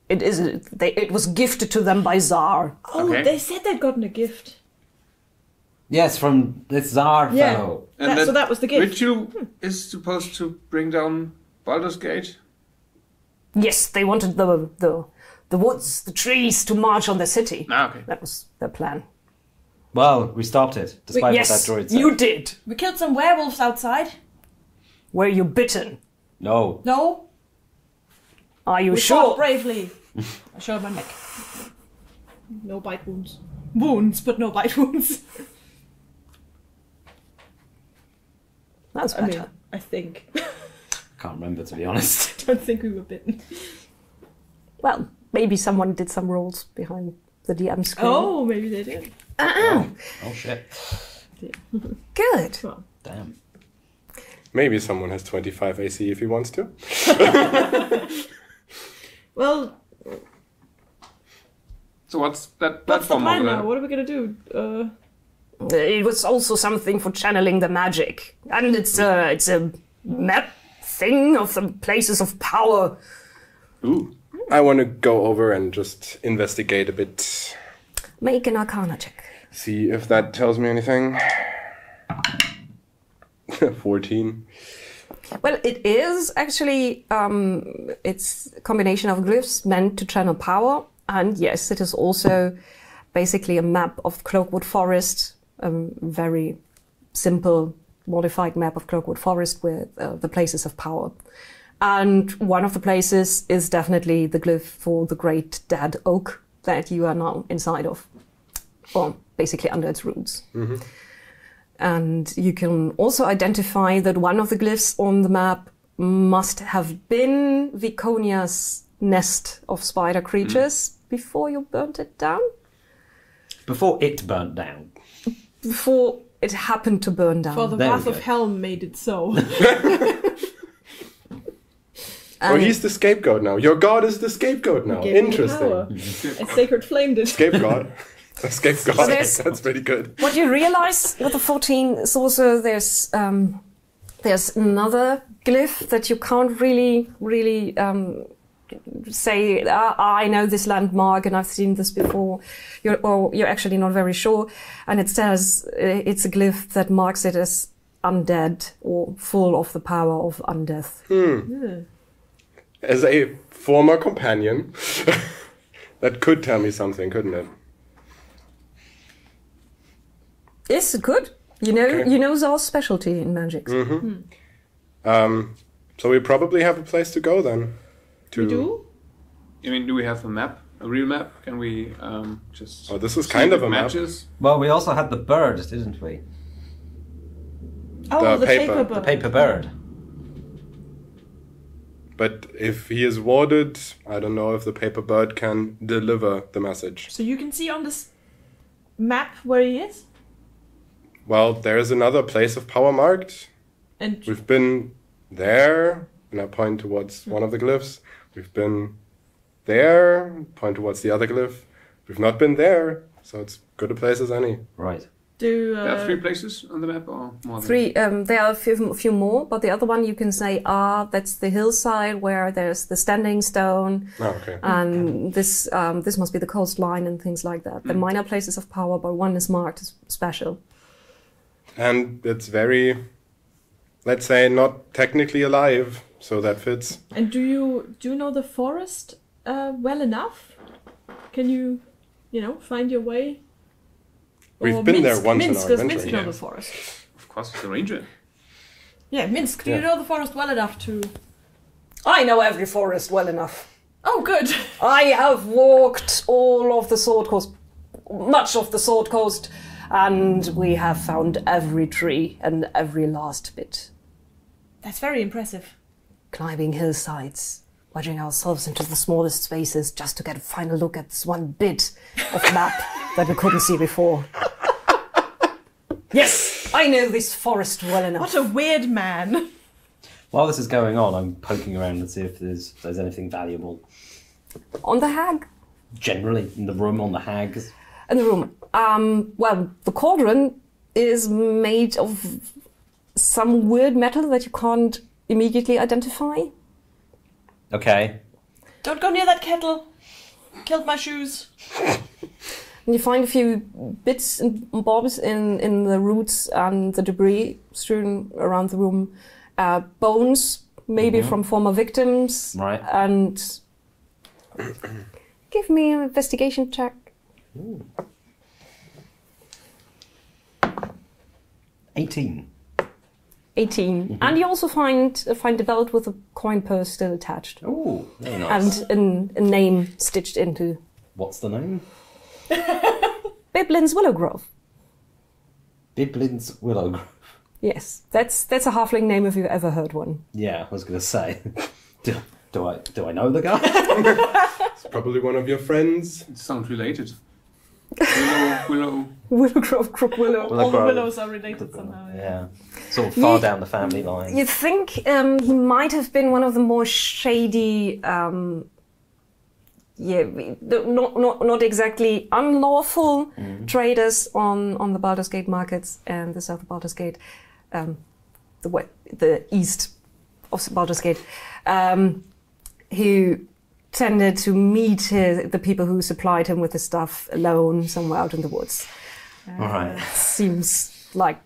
[SPEAKER 1] It was gifted to them by Zar.
[SPEAKER 5] Oh,
[SPEAKER 3] Okay.
[SPEAKER 5] they said they'd gotten a gift.
[SPEAKER 7] Yes, from this Tsar
[SPEAKER 5] Yeah.
[SPEAKER 7] fellow.
[SPEAKER 3] And
[SPEAKER 5] So that was the gift.
[SPEAKER 3] Ritual is supposed to bring down Baldur's Gate?
[SPEAKER 1] Yes, they wanted the woods, the trees to march on the city.
[SPEAKER 3] Ah, okay.
[SPEAKER 1] That was their plan.
[SPEAKER 2] Well, we stopped it, despite
[SPEAKER 1] yes,
[SPEAKER 2] what that droid said.
[SPEAKER 1] you did.
[SPEAKER 5] We killed some werewolves outside.
[SPEAKER 1] Were you bitten?
[SPEAKER 2] No.
[SPEAKER 5] No,
[SPEAKER 1] Are you
[SPEAKER 5] we
[SPEAKER 1] sure?
[SPEAKER 5] fought bravely. I showed my neck. No bite wounds. wounds, but no bite wounds.
[SPEAKER 1] That's
[SPEAKER 5] I
[SPEAKER 1] better.
[SPEAKER 5] mean, I think.
[SPEAKER 7] Can't remember, to be honest.
[SPEAKER 5] Don't think we were bitten.
[SPEAKER 1] Well, maybe someone did some rolls behind the DM screen.
[SPEAKER 5] Oh, maybe they did.
[SPEAKER 7] Oh shit.
[SPEAKER 1] Good.
[SPEAKER 5] Well,
[SPEAKER 7] Damn.
[SPEAKER 4] Maybe someone has 25 AC if he wants to.
[SPEAKER 5] well,
[SPEAKER 3] So what's that
[SPEAKER 5] what's the
[SPEAKER 3] platform
[SPEAKER 5] plan
[SPEAKER 3] over
[SPEAKER 5] now?
[SPEAKER 3] there?
[SPEAKER 5] What are we gonna do?
[SPEAKER 1] It was also something for channeling the magic, and it's a map thing of the places of power.
[SPEAKER 4] Ooh. I want to go over and just investigate a bit.
[SPEAKER 1] Make an Arcana check.
[SPEAKER 4] See if that tells me anything. 14.
[SPEAKER 1] Well, it is actually it's a combination of glyphs meant to channel power, and yes, it is also basically a map of Cloakwood Forest, a very simple modified map of Cloakwood Forest with the places of power. And one of the places is definitely the glyph for the great dead oak that you are now inside of, or basically under its roots.
[SPEAKER 4] Mm-hmm.
[SPEAKER 1] And you can also identify that one of the glyphs on the map must have been Viconia's nest of spider creatures before you burnt it down.
[SPEAKER 7] Before it burnt down.
[SPEAKER 1] Before it happened to burn down.
[SPEAKER 5] For the
[SPEAKER 7] There we
[SPEAKER 5] Wrath of
[SPEAKER 7] go.
[SPEAKER 5] Helm made it so.
[SPEAKER 4] Oh, he's the scapegoat now. Your god is the scapegoat now.
[SPEAKER 5] Gave him the
[SPEAKER 4] Interesting.
[SPEAKER 5] power. A sacred flame did.
[SPEAKER 4] Scapegoat. A scapegoat.
[SPEAKER 1] So there's-
[SPEAKER 4] That's pretty good.
[SPEAKER 1] What you realize with the 14 is also there's another glyph that you can't really say, I know this landmark and I've seen this before. You're actually not very sure. And it says it's a glyph that marks it as undead or full of the power of undeath.
[SPEAKER 4] As a former companion, that could tell me something, couldn't it?
[SPEAKER 1] Yes, it could. You know,
[SPEAKER 4] Okay.
[SPEAKER 1] you know Zar's specialty in magic.
[SPEAKER 4] So we probably have a place to go then.
[SPEAKER 5] We do?
[SPEAKER 3] I mean, do we have a map? A real map? Can we just...
[SPEAKER 4] Oh, this is
[SPEAKER 3] see
[SPEAKER 4] kind
[SPEAKER 3] if
[SPEAKER 4] of
[SPEAKER 3] it
[SPEAKER 4] a map.
[SPEAKER 3] matches?
[SPEAKER 7] Well, we also had the bird, didn't we?
[SPEAKER 5] Oh,
[SPEAKER 4] The
[SPEAKER 5] the
[SPEAKER 4] paper.
[SPEAKER 5] paper
[SPEAKER 7] The
[SPEAKER 5] bird.
[SPEAKER 7] paper bird.
[SPEAKER 4] But if he is warded, I don't know if the paper bird can deliver the message.
[SPEAKER 5] So you can see on this map where he is?
[SPEAKER 4] Well, there is another place of power marked.
[SPEAKER 5] And
[SPEAKER 4] We've been there, and I point towards one of the glyphs. We've been there, point towards the other glyph. We've not been there, so it's good a place as any.
[SPEAKER 7] Right.
[SPEAKER 5] do...
[SPEAKER 3] There are 3 places on the map or more than
[SPEAKER 1] 3, there are a few more, but the other one you can say, that's the hillside where there's the standing stone,
[SPEAKER 4] Oh, okay.
[SPEAKER 1] and this must be the coastline and things like that. The minor places of power, but one is marked as special.
[SPEAKER 4] And it's very, let's say, not technically alive, so that fits.
[SPEAKER 5] And do you know the forest well enough? Can you find your way?
[SPEAKER 4] We've
[SPEAKER 5] Or
[SPEAKER 4] been there
[SPEAKER 5] Minsk,
[SPEAKER 4] once in
[SPEAKER 5] Minsk,
[SPEAKER 4] our
[SPEAKER 5] does
[SPEAKER 4] adventure.
[SPEAKER 5] Minsk know
[SPEAKER 3] yeah.
[SPEAKER 5] the forest?
[SPEAKER 3] Of course, it's a ranger.
[SPEAKER 5] Yeah, Minsk. Do you
[SPEAKER 4] Yeah.
[SPEAKER 5] know the forest well enough to...
[SPEAKER 1] I know every forest well enough.
[SPEAKER 5] Oh, good.
[SPEAKER 1] I have walked all of the Sword Coast, much of the Sword Coast, and we have found every tree and every last bit.
[SPEAKER 5] That's very impressive.
[SPEAKER 1] Climbing hillsides, wedging ourselves into the smallest spaces just to get a final look at this one bit of map that we couldn't see before. Yes, I know this forest well enough.
[SPEAKER 5] What a weird man.
[SPEAKER 7] While this is going on, I'm poking around to see if there's anything valuable.
[SPEAKER 1] On the hag,
[SPEAKER 7] Generally, in the room, on the hags.
[SPEAKER 1] in the room. Well, the cauldron is made of some weird metal that you can't immediately identify.
[SPEAKER 7] Okay.
[SPEAKER 5] Don't go near that kettle. Killed my shoes.
[SPEAKER 1] And you find a few bits and bobs in the roots and the debris strewn around the room. Bones, maybe from former victims.
[SPEAKER 7] Right.
[SPEAKER 1] And give me an investigation check.
[SPEAKER 7] 18.
[SPEAKER 1] 18. And you also find a belt with a coin purse still attached.
[SPEAKER 7] Ooh, very nice.
[SPEAKER 1] And a name stitched into.
[SPEAKER 7] What's the name?
[SPEAKER 1] Biblin's Willow Grove.
[SPEAKER 7] Biblin's Willow Grove.
[SPEAKER 1] Yes, that's a halfling name if you've ever heard one.
[SPEAKER 7] Yeah, I was going to say. Do I know the guy?
[SPEAKER 4] It's probably one of your friends.
[SPEAKER 3] It sounds related. Willow.
[SPEAKER 1] Willow Grove, Crook Willow.
[SPEAKER 5] All the willows are related somehow.
[SPEAKER 7] Yeah. Sort of far down the family line.
[SPEAKER 1] You think he might have been one of the more shady, not exactly unlawful traders on the Baldur's Gate markets and the south of Baldur's Gate, the east of Baldur's Gate, who tended to meet the people who supplied him with the stuff alone somewhere out in the woods.
[SPEAKER 7] All right.
[SPEAKER 1] Seems like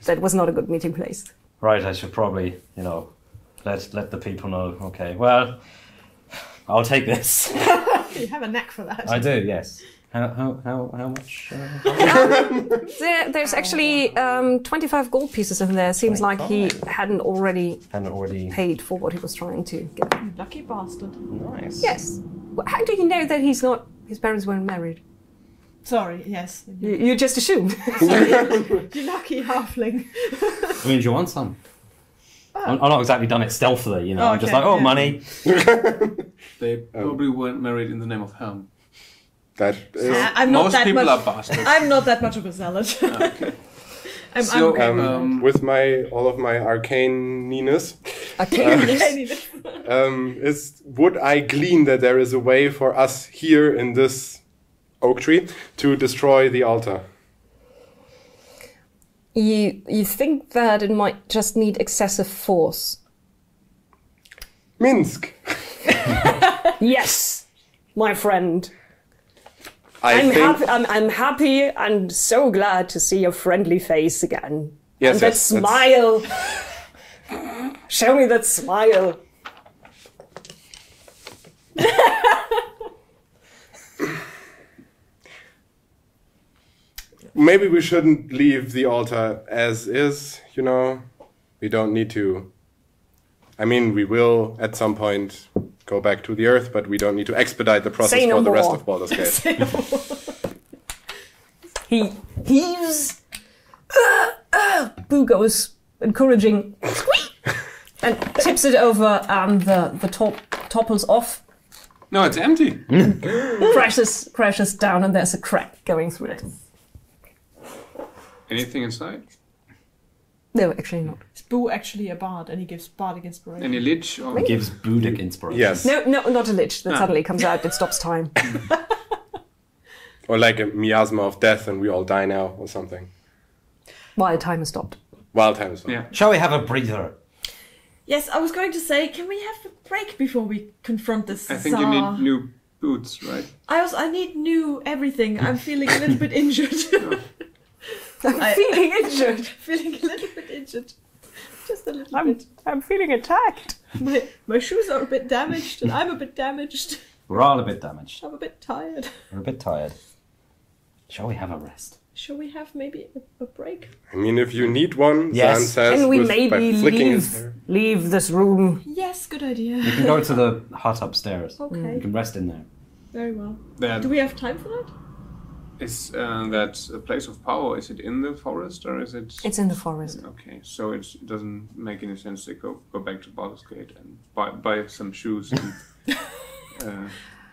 [SPEAKER 1] that was not a good meeting place.
[SPEAKER 7] Right, I should probably, let the people know. Okay, well, I'll take this.
[SPEAKER 5] You have a knack for that.
[SPEAKER 7] I do, yes. How much?
[SPEAKER 1] There's actually 25 gold pieces in there. Seems like he hadn't already paid for what he was trying to get.
[SPEAKER 5] You lucky bastard.
[SPEAKER 7] Nice.
[SPEAKER 1] Yes. How do you know that his parents weren't married?
[SPEAKER 5] Sorry, yes.
[SPEAKER 1] You just assumed.
[SPEAKER 5] You lucky halfling.
[SPEAKER 7] I mean, do you want some? I've not exactly done it stealthily,
[SPEAKER 5] Oh,
[SPEAKER 7] I'm just like, money.
[SPEAKER 3] They probably weren't married in the name of Helm.
[SPEAKER 4] That is...
[SPEAKER 5] I'm not
[SPEAKER 3] Most
[SPEAKER 5] that
[SPEAKER 3] people
[SPEAKER 5] much.
[SPEAKER 3] are bastards.
[SPEAKER 5] I'm not that much of a zealot.
[SPEAKER 3] Okay.
[SPEAKER 5] I'm
[SPEAKER 4] with all of my arcaniness, would I glean that there is a way for us here in this oak tree to destroy the altar?
[SPEAKER 1] You think that it might just need excessive force?
[SPEAKER 4] Minsk.
[SPEAKER 1] Yes, my friend.
[SPEAKER 4] I'm
[SPEAKER 1] I'm happy and so glad to see your friendly face again.
[SPEAKER 4] Yes,
[SPEAKER 1] and that smile. Show me that smile.
[SPEAKER 4] Maybe we shouldn't leave the altar as is, We don't need to. I mean, we will at some point go back to the earth, but we don't need to expedite the process for the rest of Baldur's Gate.
[SPEAKER 1] He heaves. Boo goes encouraging, squeak, and tips it over, and the top topples off.
[SPEAKER 3] No, it's empty.
[SPEAKER 1] crashes down, and there's a crack going through it.
[SPEAKER 3] Anything inside?
[SPEAKER 1] No, actually not.
[SPEAKER 5] Is Boo actually a bard and he gives bardic inspiration?
[SPEAKER 3] Any lich? Or...
[SPEAKER 7] Gives Budic inspiration.
[SPEAKER 4] Yes.
[SPEAKER 1] No, not a lich that suddenly comes out that stops time.
[SPEAKER 4] Or like a miasma of death and we all die now or something.
[SPEAKER 1] While time has stopped.
[SPEAKER 4] Wild time is
[SPEAKER 3] Yeah.
[SPEAKER 7] Shall we have a breather?
[SPEAKER 5] Yes, I was going to say, can we have a break before we confront this
[SPEAKER 3] I think
[SPEAKER 5] Tsar?
[SPEAKER 3] you need new boots, right?
[SPEAKER 5] I need new everything. I'm feeling a little bit injured.
[SPEAKER 1] I'm feeling injured.
[SPEAKER 5] Feeling a little bit injured. Just a little bit.
[SPEAKER 1] I'm feeling attacked.
[SPEAKER 5] My shoes are a bit damaged and I'm a bit damaged.
[SPEAKER 7] We're all a bit damaged.
[SPEAKER 5] I'm a bit tired.
[SPEAKER 7] We're a bit tired. Shall we have a rest?
[SPEAKER 5] Shall we have maybe a break?
[SPEAKER 4] I mean, if you need one,
[SPEAKER 7] Yes.
[SPEAKER 4] Zan says,
[SPEAKER 1] Can we
[SPEAKER 4] by
[SPEAKER 1] maybe
[SPEAKER 4] flicking his hair.
[SPEAKER 1] leave this room?
[SPEAKER 5] Yes, good idea.
[SPEAKER 7] You can go to the hut upstairs.
[SPEAKER 5] Okay,
[SPEAKER 7] You can rest in there.
[SPEAKER 5] very well.
[SPEAKER 3] That
[SPEAKER 5] Do we have time for that?
[SPEAKER 3] is that a place of power. Is it in the forest or is it?
[SPEAKER 1] It's in the forest.
[SPEAKER 3] Okay, so it doesn't make any sense to go back to Baldur's Gate and buy some shoes and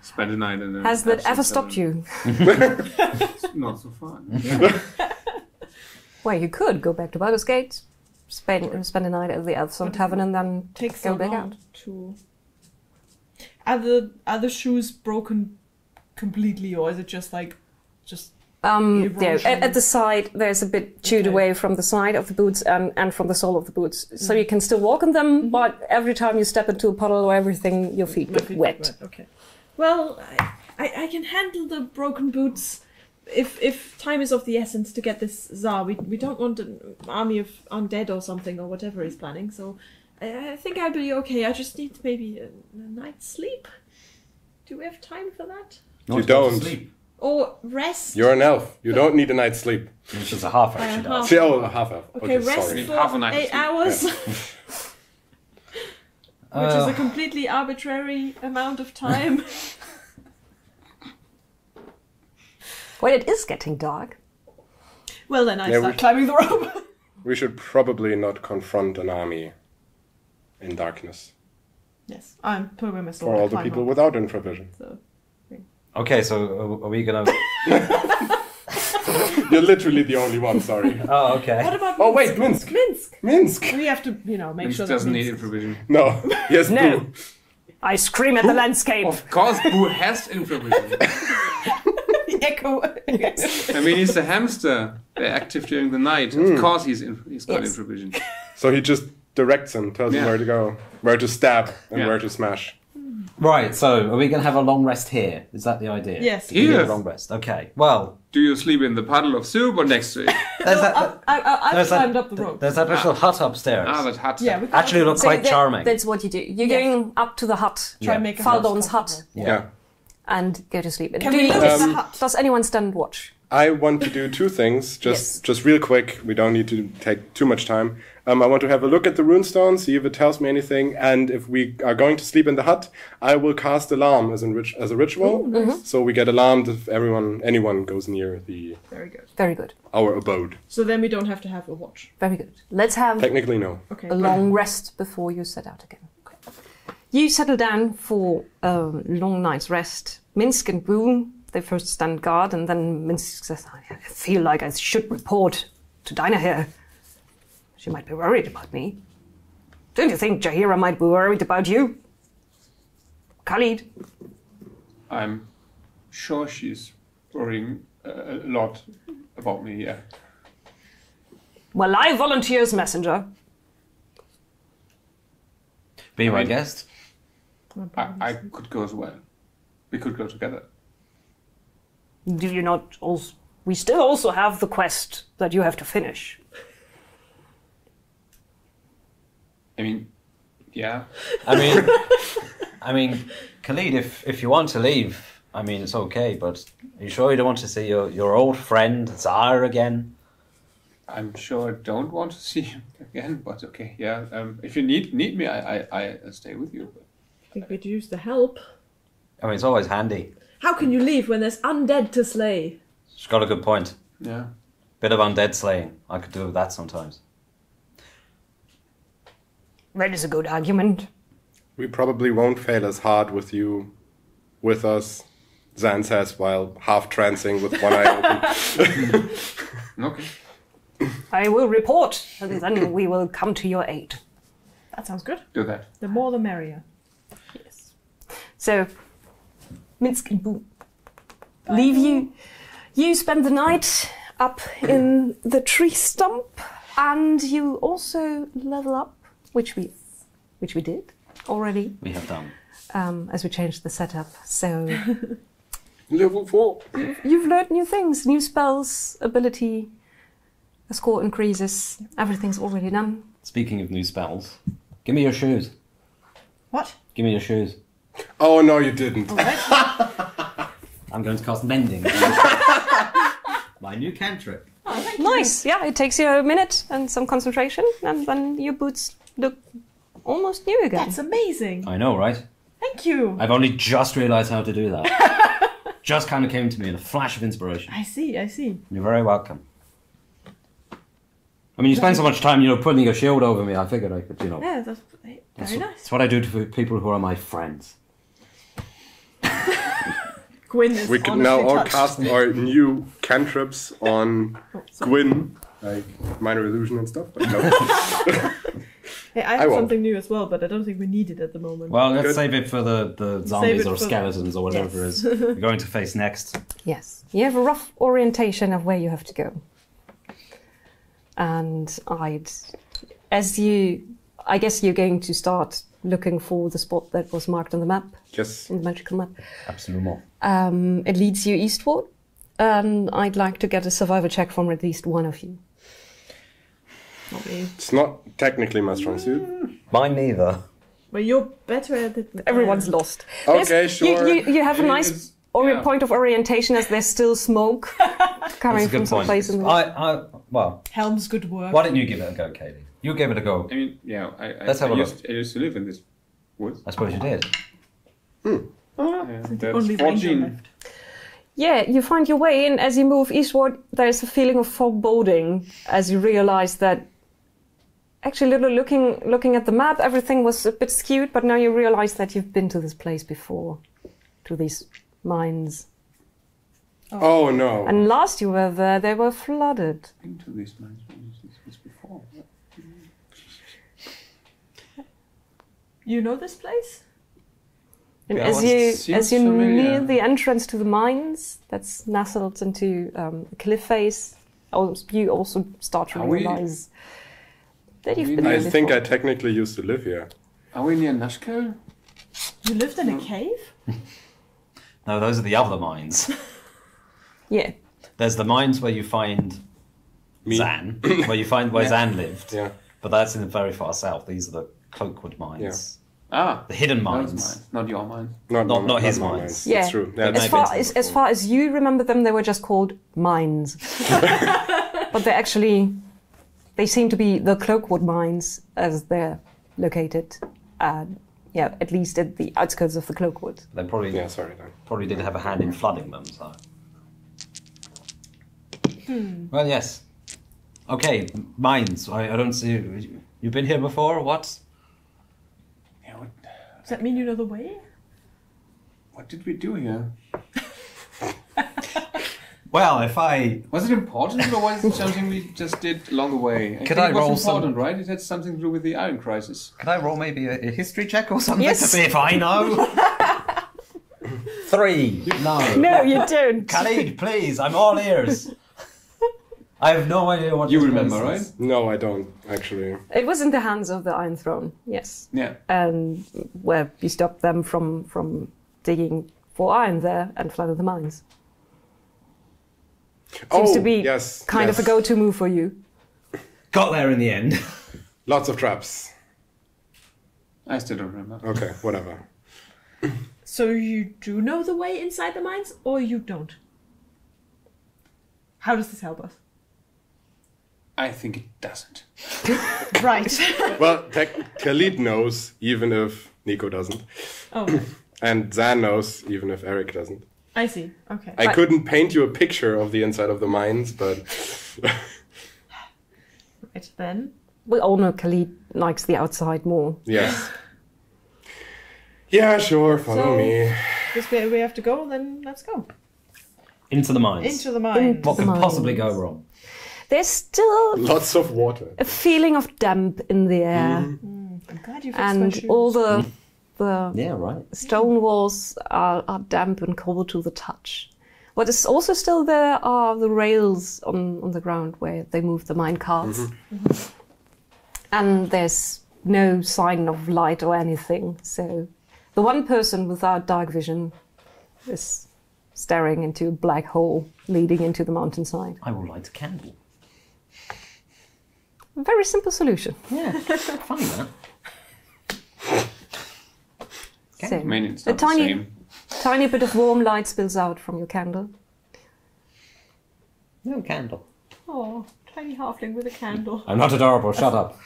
[SPEAKER 3] spend a night in.
[SPEAKER 1] Has that ever stopped you?
[SPEAKER 3] Not so far.
[SPEAKER 1] Well, you could go back to Baldur's Gate, spend a night at the Elfstone Tavern, and then
[SPEAKER 5] Takes
[SPEAKER 1] go
[SPEAKER 5] so
[SPEAKER 1] back
[SPEAKER 5] long
[SPEAKER 1] out.
[SPEAKER 5] to. Are the shoes broken completely, or is it just like
[SPEAKER 1] Yeah,
[SPEAKER 5] erosion?
[SPEAKER 1] at the side, there's a bit chewed
[SPEAKER 5] Okay.
[SPEAKER 1] away from the side of the boots and from the sole of the boots. So you can still walk in them, but every time you step into a puddle or everything, your feet
[SPEAKER 5] My
[SPEAKER 1] get
[SPEAKER 5] feet
[SPEAKER 1] wet.
[SPEAKER 5] get Okay. Well, I can handle the broken boots if time is of the essence to get this Tsar. We don't want an army of undead or something or whatever he's planning. So I think I'll be okay. I just need maybe a night's sleep. Do we have time for that?
[SPEAKER 4] You don't.
[SPEAKER 7] Sleep.
[SPEAKER 5] Or rest?
[SPEAKER 4] You're an elf. You don't need a night's sleep.
[SPEAKER 7] Which is a half
[SPEAKER 5] By a
[SPEAKER 7] actually.
[SPEAKER 5] half.
[SPEAKER 7] does.
[SPEAKER 4] See, oh, a half elf.
[SPEAKER 5] Okay, rest
[SPEAKER 4] sorry.
[SPEAKER 5] for
[SPEAKER 3] Half a night
[SPEAKER 5] 8
[SPEAKER 3] sleep.
[SPEAKER 5] hours, which is a
[SPEAKER 7] Uh,
[SPEAKER 5] completely arbitrary amount of time.
[SPEAKER 1] Well, it is getting dark.
[SPEAKER 5] Well, then I
[SPEAKER 4] Yeah,
[SPEAKER 5] start climbing the rope.
[SPEAKER 4] We should probably not confront an army in darkness
[SPEAKER 5] Yes, I'm putting away my sword.
[SPEAKER 4] for all
[SPEAKER 5] and
[SPEAKER 4] the
[SPEAKER 5] climb
[SPEAKER 4] people
[SPEAKER 5] up,
[SPEAKER 4] without infravision.
[SPEAKER 5] so.
[SPEAKER 7] Okay, so are we gonna?
[SPEAKER 4] You're literally the only one, sorry.
[SPEAKER 7] Oh, okay.
[SPEAKER 5] What about
[SPEAKER 4] Oh, wait, Minsk!
[SPEAKER 5] Minsk?
[SPEAKER 4] Minsk!
[SPEAKER 5] We have to, make
[SPEAKER 3] Minsk
[SPEAKER 5] sure that
[SPEAKER 3] doesn't need
[SPEAKER 5] Minsk-
[SPEAKER 3] infravision.
[SPEAKER 4] No, yes,
[SPEAKER 1] No.
[SPEAKER 4] Boo.
[SPEAKER 1] I scream at the landscape.
[SPEAKER 3] Of course, Boo has infravision.
[SPEAKER 5] the echo.
[SPEAKER 3] I mean, he's a hamster. They're active during the night. Of course, he's got
[SPEAKER 1] Yes.
[SPEAKER 3] infravision.
[SPEAKER 4] So he just directs him, tells him
[SPEAKER 3] Yeah.
[SPEAKER 4] where to go, where to stab, and
[SPEAKER 3] Yeah.
[SPEAKER 4] where to smash.
[SPEAKER 7] Right. So are we gonna have a long rest here? Is that the idea?
[SPEAKER 5] Yes.
[SPEAKER 7] We get
[SPEAKER 3] Here.
[SPEAKER 7] a long rest. Okay. Well,
[SPEAKER 3] Do you sleep in the puddle of soup or next to it?
[SPEAKER 7] there's that.
[SPEAKER 5] I've
[SPEAKER 7] There's
[SPEAKER 5] climbed
[SPEAKER 7] that,
[SPEAKER 5] up the rope.
[SPEAKER 7] There's that little hut upstairs.
[SPEAKER 3] That hut.
[SPEAKER 5] Yeah, we can
[SPEAKER 7] Actually, look
[SPEAKER 1] So
[SPEAKER 7] quite charming.
[SPEAKER 1] That's what you do. You're going up to the hut,
[SPEAKER 5] try and make a
[SPEAKER 1] Faldon's
[SPEAKER 5] house
[SPEAKER 1] hut,
[SPEAKER 4] Yeah.
[SPEAKER 1] and go to sleep.
[SPEAKER 5] Can
[SPEAKER 1] Do
[SPEAKER 5] we
[SPEAKER 1] you-
[SPEAKER 5] look at the hut?
[SPEAKER 1] Does anyone stand watch?
[SPEAKER 4] I want to do two things, just real quick. We don't need to take too much time. I want to have a look at the runestone, see if it tells me anything, and if we are going to sleep in the hut, I will cast alarm as a ritual. So we get alarmed if anyone goes near
[SPEAKER 5] Very good.
[SPEAKER 1] Very good.
[SPEAKER 4] our abode.
[SPEAKER 5] So then we don't have to have a watch.
[SPEAKER 1] Very good. Let's have
[SPEAKER 4] Technically, no.
[SPEAKER 5] Okay.
[SPEAKER 1] a long rest before you set out again. You settle down for a long night's rest. Minsk and Boone, they first stand guard, and then Minsk says, I feel like I should report to Dinah here. She might be worried about me. Don't you think Jahira might be worried about you? Khalid?
[SPEAKER 3] I'm sure she's worrying a lot about me, yeah.
[SPEAKER 1] Well, I volunteer as messenger.
[SPEAKER 7] Be my guest.
[SPEAKER 3] I could go as well. We could go together.
[SPEAKER 1] Do you not also... We still also have the quest that you have to finish.
[SPEAKER 3] I mean, yeah.
[SPEAKER 7] I mean, Khalid, if you want to leave, I mean, it's okay. But are you sure you don't want to see your old friend Zara again?
[SPEAKER 3] I'm sure I don't want to see him again, but okay, yeah. If you need me, I stay with you.
[SPEAKER 5] I think we'd use the help.
[SPEAKER 7] I mean, it's always handy.
[SPEAKER 5] How can you leave when there's undead to slay?
[SPEAKER 7] She's got a good point.
[SPEAKER 3] Yeah.
[SPEAKER 7] Bit of undead slaying. I could do that sometimes.
[SPEAKER 1] That is a good argument.
[SPEAKER 4] We probably won't fail as hard with you, with us, Zan says while half trancing with one eye open.
[SPEAKER 3] Okay.
[SPEAKER 1] I will report, and then we will come to your aid.
[SPEAKER 5] That sounds good.
[SPEAKER 3] Do that.
[SPEAKER 5] The more the merrier.
[SPEAKER 1] Yes. So, Minsk and Boone leave you. You spend the night up in the tree stump, and you also level up, which we did already,
[SPEAKER 7] We have done.
[SPEAKER 1] as we changed the setup. So
[SPEAKER 4] Level 4.
[SPEAKER 1] you've learned new things, new spells, ability, a score increases. Everything's already done.
[SPEAKER 7] Speaking of new spells, give me your shoes.
[SPEAKER 5] What?
[SPEAKER 7] Give me your shoes.
[SPEAKER 4] Oh, no, you didn't.
[SPEAKER 7] I'm going to cast mending. My new cantrip.
[SPEAKER 1] Nice. Yeah, it takes you a minute and some concentration, and then your boots look almost new again.
[SPEAKER 5] That's amazing.
[SPEAKER 7] I know, right?
[SPEAKER 5] Thank you.
[SPEAKER 7] I've only just realised how to do that. Just kind of came to me in a flash of inspiration.
[SPEAKER 5] I see.
[SPEAKER 7] You're very welcome. I mean, you spend so much time, putting your shield over me. I figured I could,
[SPEAKER 5] Yeah, that's very nice.
[SPEAKER 7] It's what I do to people who are my friends.
[SPEAKER 5] Gwyn is
[SPEAKER 4] We could
[SPEAKER 5] honestly
[SPEAKER 4] now all
[SPEAKER 5] touched.
[SPEAKER 4] cast our new cantrips on
[SPEAKER 5] Oh, sorry.
[SPEAKER 4] Gwyn, like minor illusion and stuff. But no.
[SPEAKER 5] Hey, I
[SPEAKER 4] I
[SPEAKER 5] have
[SPEAKER 4] won't.
[SPEAKER 5] something new as well, but I don't think we need it at the moment.
[SPEAKER 7] Well, let's
[SPEAKER 4] Good.
[SPEAKER 7] save it for the
[SPEAKER 5] Save
[SPEAKER 7] zombies
[SPEAKER 5] it
[SPEAKER 7] or
[SPEAKER 5] for-
[SPEAKER 7] skeletons or whatever
[SPEAKER 5] Yes.
[SPEAKER 7] it is we're going to face next.
[SPEAKER 1] Yes, you have a rough orientation of where you have to go. And I guess you're going to start looking for the spot that was marked on the map,
[SPEAKER 4] Yes.
[SPEAKER 1] on the magical map.
[SPEAKER 7] Absolutely.
[SPEAKER 1] It leads you eastward, and I'd like to get a survival check from at least one of you.
[SPEAKER 5] Not me.
[SPEAKER 4] It's not technically my strong suit.
[SPEAKER 7] Mine neither.
[SPEAKER 5] Well, you're better at it.
[SPEAKER 1] Everyone's lost.
[SPEAKER 4] Okay,
[SPEAKER 1] There's-
[SPEAKER 4] sure.
[SPEAKER 1] You have a nice
[SPEAKER 3] It's- yeah.
[SPEAKER 1] point of orientation as there's still smoke coming
[SPEAKER 7] That's a
[SPEAKER 1] from
[SPEAKER 7] good
[SPEAKER 1] some
[SPEAKER 7] point.
[SPEAKER 1] place in the
[SPEAKER 7] Well,
[SPEAKER 5] Helm's good work.
[SPEAKER 7] why don't you give it a go, Katie? You give it a go.
[SPEAKER 3] I mean, yeah.
[SPEAKER 7] Let's have a look.
[SPEAKER 3] I used to live in this woods.
[SPEAKER 7] I suppose you did.
[SPEAKER 5] the
[SPEAKER 3] That's
[SPEAKER 5] only ranger
[SPEAKER 3] 14.
[SPEAKER 5] left.
[SPEAKER 1] Yeah, you find your way in. As you move eastward, there's a feeling of foreboding as you realize that actually looking at the map, everything was a bit skewed, but now you realize that you've been to this place before, to these mines.
[SPEAKER 4] Oh no.
[SPEAKER 1] And last you were there, they were flooded.
[SPEAKER 3] Into these mines this before.
[SPEAKER 5] You know this place?
[SPEAKER 1] And
[SPEAKER 3] Yeah,
[SPEAKER 1] as
[SPEAKER 3] seems
[SPEAKER 1] you
[SPEAKER 3] familiar.
[SPEAKER 1] near the entrance to the mines, that's nestled into a cliff face, you also start to
[SPEAKER 3] Are we-
[SPEAKER 1] realize that you've
[SPEAKER 3] we-
[SPEAKER 1] been there
[SPEAKER 4] I think I
[SPEAKER 1] before.
[SPEAKER 4] technically used to live here.
[SPEAKER 3] Are we near Nashkel?
[SPEAKER 5] You lived in a cave?
[SPEAKER 7] No, those are the other mines.
[SPEAKER 1] Yeah.
[SPEAKER 7] There's the mines where you find
[SPEAKER 4] Me.
[SPEAKER 7] Zan, where you find where
[SPEAKER 3] Yeah.
[SPEAKER 7] Zan lived.
[SPEAKER 4] Yeah.
[SPEAKER 7] But that's in the very far south. These are the Cloakwood mines.
[SPEAKER 3] Ah,
[SPEAKER 7] The hidden
[SPEAKER 3] those
[SPEAKER 7] mines.
[SPEAKER 3] mines, not your mine.
[SPEAKER 7] Not his
[SPEAKER 4] my
[SPEAKER 7] mines.
[SPEAKER 1] Yeah.
[SPEAKER 4] That's true. Yeah,
[SPEAKER 7] It
[SPEAKER 4] that's
[SPEAKER 7] might
[SPEAKER 1] As
[SPEAKER 7] be-
[SPEAKER 1] far as you remember them, they were just called mines. But they seem to be the Cloakwood mines as they're located, at least at the outskirts of the Cloakwood.
[SPEAKER 7] They probably
[SPEAKER 4] Yeah, sorry. Dan.
[SPEAKER 7] probably did have a hand in flooding them. So. Well, yes. Okay, mines. I don't see. You've been here before? Or what?
[SPEAKER 3] Yeah,
[SPEAKER 5] Does that mean you know the way?
[SPEAKER 3] what did we do here?
[SPEAKER 7] Well, if I
[SPEAKER 3] Was it important or was it something we just did along the way?
[SPEAKER 7] Could
[SPEAKER 3] think
[SPEAKER 7] I
[SPEAKER 3] it was
[SPEAKER 7] roll some-
[SPEAKER 3] important, right? It had something to do with the Iron Crisis.
[SPEAKER 7] could I roll maybe a history check or something
[SPEAKER 1] Yes.
[SPEAKER 7] to see if I know? 3. No.
[SPEAKER 1] No, you don't.
[SPEAKER 7] Khalid, please. I'm all ears. I have no idea what
[SPEAKER 3] You
[SPEAKER 7] this
[SPEAKER 3] remember,
[SPEAKER 7] place
[SPEAKER 3] right?
[SPEAKER 7] is.
[SPEAKER 4] No, I don't actually.
[SPEAKER 1] It was in the hands of the Iron Throne, yes.
[SPEAKER 3] Yeah.
[SPEAKER 1] And where you stopped them from digging for iron there and flooded the mines. Seems to be
[SPEAKER 4] yes,
[SPEAKER 1] kind
[SPEAKER 4] yes.
[SPEAKER 1] of a go-to move for you.
[SPEAKER 7] Got there in the end.
[SPEAKER 4] Lots of traps.
[SPEAKER 3] I still don't remember.
[SPEAKER 4] Okay, whatever.
[SPEAKER 5] So you do know the way inside the mines, or you don't? How does this help us?
[SPEAKER 3] I think it doesn't.
[SPEAKER 5] Right.
[SPEAKER 4] Well, Khalid knows, even if Nico doesn't.
[SPEAKER 5] Oh, right.
[SPEAKER 4] And Zan knows, even if Eric doesn't.
[SPEAKER 5] I see. Okay.
[SPEAKER 4] I couldn't paint you a picture of the inside of the mines, but
[SPEAKER 5] Right then.
[SPEAKER 1] We all know Khalid likes the outside more.
[SPEAKER 4] yes. Yeah, sure, follow
[SPEAKER 5] So-
[SPEAKER 4] me.
[SPEAKER 5] This way we have to go, then let's go.
[SPEAKER 7] Into the mines.
[SPEAKER 5] Into the mine.
[SPEAKER 7] What could
[SPEAKER 1] mines.
[SPEAKER 7] possibly go wrong?
[SPEAKER 1] There's still
[SPEAKER 4] Lots of water.
[SPEAKER 1] a feeling of damp in the air,
[SPEAKER 5] I'm glad you fixed my
[SPEAKER 1] and
[SPEAKER 5] shoes.
[SPEAKER 1] all the
[SPEAKER 7] Yeah, right.
[SPEAKER 1] stone walls are damp and cold to the touch. What is also still there are the rails on the ground where they move the mine carts. And there's no sign of light or anything. So the one person without dark vision is staring into a black hole leading into the mountainside.
[SPEAKER 7] I will light a candle.
[SPEAKER 1] A very simple solution.
[SPEAKER 7] Yeah, funny that.
[SPEAKER 1] So,
[SPEAKER 3] I mean, it's
[SPEAKER 1] a
[SPEAKER 3] not the
[SPEAKER 1] tiny,
[SPEAKER 3] same.
[SPEAKER 1] tiny bit of warm light spills out from your candle.
[SPEAKER 7] No candle.
[SPEAKER 5] Oh, tiny halfling with a candle.
[SPEAKER 7] I'm not adorable. Shut up.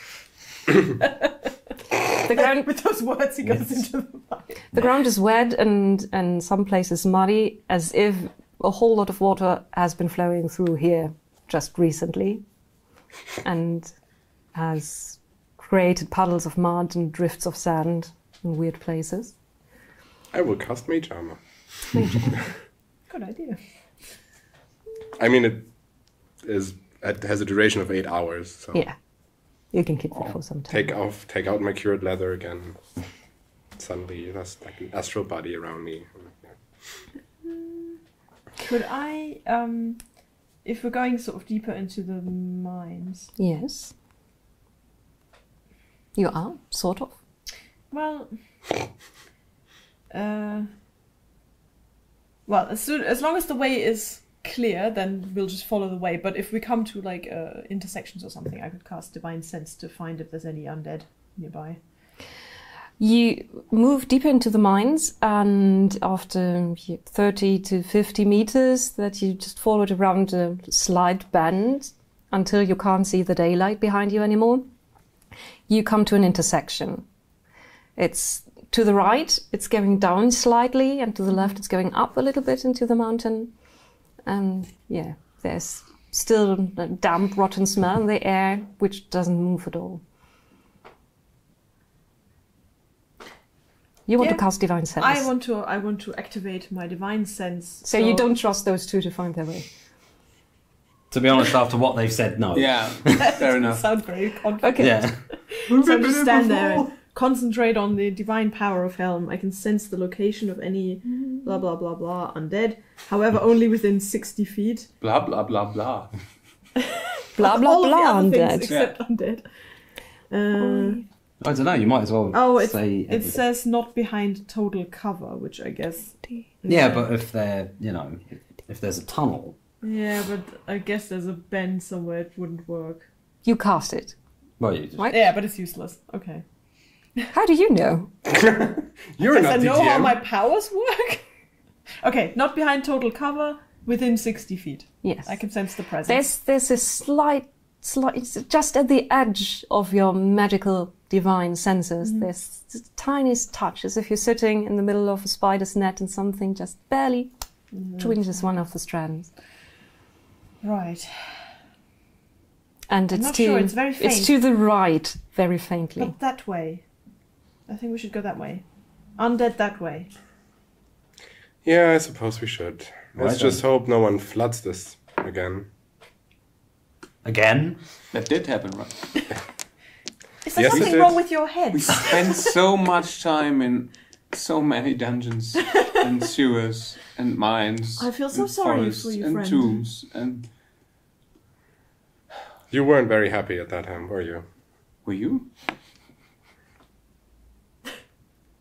[SPEAKER 1] The ground,
[SPEAKER 5] With those words, he goes into the mine.
[SPEAKER 1] the ground is wet and some places muddy, as if a whole lot of water has been flowing through here just recently, and has created puddles of mud and drifts of sand in weird places.
[SPEAKER 4] I will cast Mage Armor.
[SPEAKER 5] Good idea.
[SPEAKER 4] I mean, it has a duration of 8 hours, so
[SPEAKER 1] Yeah, you can keep it for some time.
[SPEAKER 4] take out my cured leather again. Suddenly, there's like an astral body around me.
[SPEAKER 5] Could I, if we're going sort of deeper into the mines,
[SPEAKER 1] Yes. You are, sort of.
[SPEAKER 5] well, as long as the way is clear, then we'll just follow the way. But if we come to like intersections or something, I could cast Divine Sense to find if there's any undead nearby.
[SPEAKER 1] You move deeper into the mines, and after 30 to 50 meters that you just followed around a slight bend until you can't see the daylight behind you anymore, you come to an intersection. It's to the right, it's going down slightly, and to the left, it's going up a little bit into the mountain. and yeah, there's still a damp, rotten smell in the air, which doesn't move at all. You want to cast Divine Sense.
[SPEAKER 5] I want to activate my Divine Sense.
[SPEAKER 1] So you don't trust those two to find their way.
[SPEAKER 7] To be honest, after what they've said, no.
[SPEAKER 3] Yeah, fair enough.
[SPEAKER 5] Sound very confident.
[SPEAKER 1] Okay.
[SPEAKER 7] Yeah.
[SPEAKER 5] So I just stand there and concentrate on the divine power of Helm. I can sense the location of any blah blah blah blah undead. However, only within 60 feet.
[SPEAKER 3] Blah blah blah blah.
[SPEAKER 1] Blah blah
[SPEAKER 5] All of the
[SPEAKER 1] blah
[SPEAKER 5] other things
[SPEAKER 1] undead.
[SPEAKER 5] except undead.
[SPEAKER 7] I don't know, you might as well say...
[SPEAKER 5] It says not behind total cover, which I guess...
[SPEAKER 7] Yeah, but if they're, if there's a tunnel...
[SPEAKER 5] Yeah, but I guess there's a bend somewhere it wouldn't work.
[SPEAKER 1] You cast it.
[SPEAKER 7] Well, you just...
[SPEAKER 1] Right?
[SPEAKER 5] Yeah, but it's useless. Okay.
[SPEAKER 1] How do you know?
[SPEAKER 4] You're
[SPEAKER 5] Because
[SPEAKER 4] not
[SPEAKER 5] I
[SPEAKER 4] the
[SPEAKER 5] know how
[SPEAKER 4] DM.
[SPEAKER 5] my powers work. Okay, not behind total cover, within 60 feet.
[SPEAKER 1] Yes.
[SPEAKER 5] I can sense the presence.
[SPEAKER 1] There's a slight, it's just at the edge of your magical divine senses. There's the tiniest touch, as if you're sitting in the middle of a spider's net and something just barely twinges one of the strands.
[SPEAKER 5] Right.
[SPEAKER 1] And
[SPEAKER 5] I'm
[SPEAKER 1] it's
[SPEAKER 5] not
[SPEAKER 1] to
[SPEAKER 5] sure, it's very faint.
[SPEAKER 1] it's to the right, very faintly.
[SPEAKER 5] But that way. I think we should go that way. Undead that way.
[SPEAKER 4] Yeah, I suppose we should. Let's
[SPEAKER 7] Right
[SPEAKER 4] just hope no one floods this again.
[SPEAKER 7] Again?
[SPEAKER 3] That did happen, right?
[SPEAKER 5] Is there
[SPEAKER 4] Yes, it
[SPEAKER 5] something
[SPEAKER 4] did.
[SPEAKER 5] wrong with your head?
[SPEAKER 3] We spent so much time in so many dungeons and sewers and mines.
[SPEAKER 5] I feel so
[SPEAKER 3] and
[SPEAKER 5] sorry
[SPEAKER 3] forests
[SPEAKER 5] for you,
[SPEAKER 3] and
[SPEAKER 5] friend.
[SPEAKER 3] tombs and
[SPEAKER 4] You weren't very happy at that time, were you?
[SPEAKER 3] were you?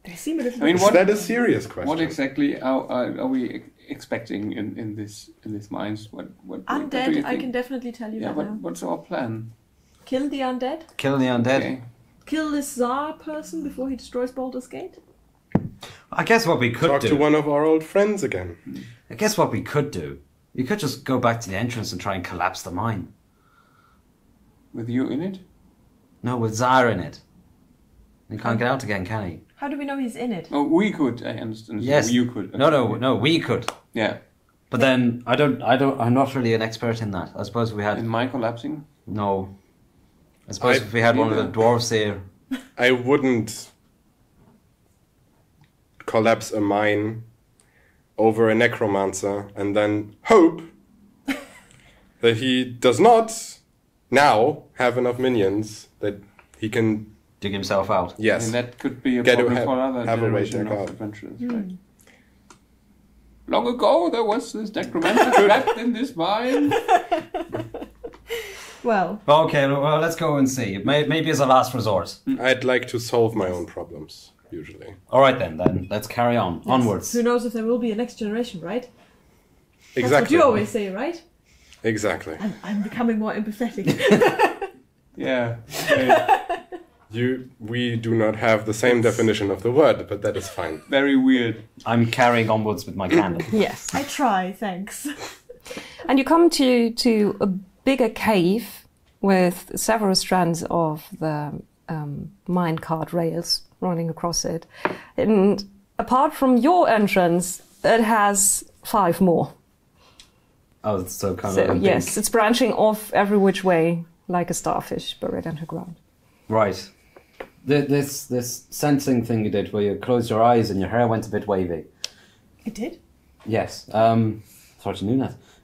[SPEAKER 5] They seem a little
[SPEAKER 3] I mean,
[SPEAKER 4] Is
[SPEAKER 3] what
[SPEAKER 4] that a serious question?
[SPEAKER 3] what exactly are we expecting in this mines? What do you
[SPEAKER 5] undead. I
[SPEAKER 3] think?
[SPEAKER 5] can definitely tell you
[SPEAKER 3] Yeah,
[SPEAKER 5] that
[SPEAKER 3] but
[SPEAKER 5] now.
[SPEAKER 3] what's our plan?
[SPEAKER 5] Kill the undead.
[SPEAKER 7] Kill the undead?
[SPEAKER 3] Okay.
[SPEAKER 5] Kill this Tsar person before he destroys Baldur's Gate.
[SPEAKER 7] I guess what we could
[SPEAKER 4] Talk
[SPEAKER 7] do...
[SPEAKER 4] to one of our old friends again.
[SPEAKER 7] I guess what we could do... You could just go back to the entrance and try and collapse the mine.
[SPEAKER 3] With you in it?
[SPEAKER 7] No, with Zara in it. He can't get out again, can he?
[SPEAKER 5] How do we know he's in it?
[SPEAKER 3] Oh, we could. I understand.
[SPEAKER 7] Yes.
[SPEAKER 3] You could.
[SPEAKER 7] No, we could.
[SPEAKER 3] Yeah.
[SPEAKER 7] But then, I'm not really an expert in that. I suppose if we had...
[SPEAKER 3] In mine collapsing?
[SPEAKER 7] No. I suppose
[SPEAKER 4] I-
[SPEAKER 7] if we had one of the dwarves here...
[SPEAKER 4] I wouldn't collapse a mine over a necromancer and then hope that he does not now have enough minions that he can,
[SPEAKER 7] Dig himself out.
[SPEAKER 4] yes.
[SPEAKER 3] And that could be a
[SPEAKER 4] Get to
[SPEAKER 3] problem
[SPEAKER 4] have-
[SPEAKER 3] for other
[SPEAKER 4] have a way
[SPEAKER 3] generation
[SPEAKER 4] back
[SPEAKER 3] of
[SPEAKER 4] out.
[SPEAKER 3] adventurers, right? Long ago, there was this necromancer trapped in this mine.
[SPEAKER 5] Well,
[SPEAKER 7] Okay, well, let's go and see. Maybe as a last resort.
[SPEAKER 4] I'd like to solve my own problems, usually.
[SPEAKER 7] All right, then. Let's carry on. Onwards.
[SPEAKER 5] who knows if there will be a next generation, right? That's
[SPEAKER 4] Exactly.
[SPEAKER 5] what you always say, right?
[SPEAKER 4] Exactly.
[SPEAKER 5] I'm becoming more empathetic.
[SPEAKER 3] Yeah.
[SPEAKER 4] We do not have the same definition of the word, but that is fine.
[SPEAKER 3] Very weird.
[SPEAKER 7] I'm carrying onwards with my candle.
[SPEAKER 1] Yes.
[SPEAKER 5] I try, thanks.
[SPEAKER 1] And you come to a bigger cave with several strands of the minecart rails running across it. And apart from your entrance, it has 5 more.
[SPEAKER 7] Oh, it's so kind
[SPEAKER 1] So
[SPEAKER 7] of...
[SPEAKER 1] yes, it's branching off every which way like a starfish buried underground.
[SPEAKER 7] Right. This sensing thing you did where you closed your eyes and your hair went a bit wavy.
[SPEAKER 5] It did?
[SPEAKER 7] Yes. Thought you knew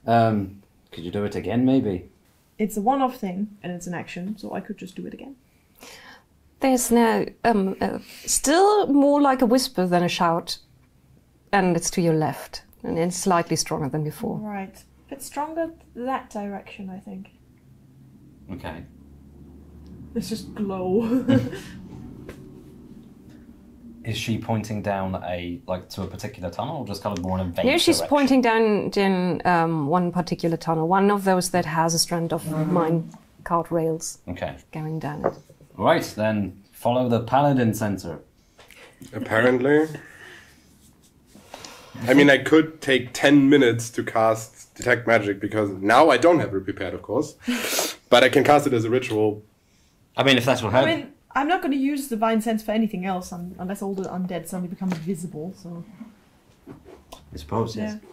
[SPEAKER 7] that. Could you do it again, maybe?
[SPEAKER 5] It's a one-off thing, and it's an action, so I could just do it again.
[SPEAKER 1] There's now still more like a whisper than a shout, and it's to your left, and it's slightly stronger than before.
[SPEAKER 5] Right. A bit stronger that direction, I think.
[SPEAKER 7] Okay.
[SPEAKER 5] It's just glow.
[SPEAKER 7] Is she pointing down to a particular tunnel, or just kind of more in a vague
[SPEAKER 1] Here she's
[SPEAKER 7] direction?
[SPEAKER 1] pointing down in one particular tunnel, one of those that has a strand of mine cart rails
[SPEAKER 7] Okay.
[SPEAKER 1] going down it.
[SPEAKER 7] Right, then follow the paladin sensor.
[SPEAKER 4] Apparently. I mean, I could take 10 minutes to cast Detect Magic because now I don't have it prepared, of course. But I can cast it as a ritual.
[SPEAKER 7] I mean, if that will help.
[SPEAKER 5] I mean, I'm not going to use Divine Sense for anything else unless all the undead suddenly become invisible, so...
[SPEAKER 7] I suppose, yes.
[SPEAKER 5] Yeah.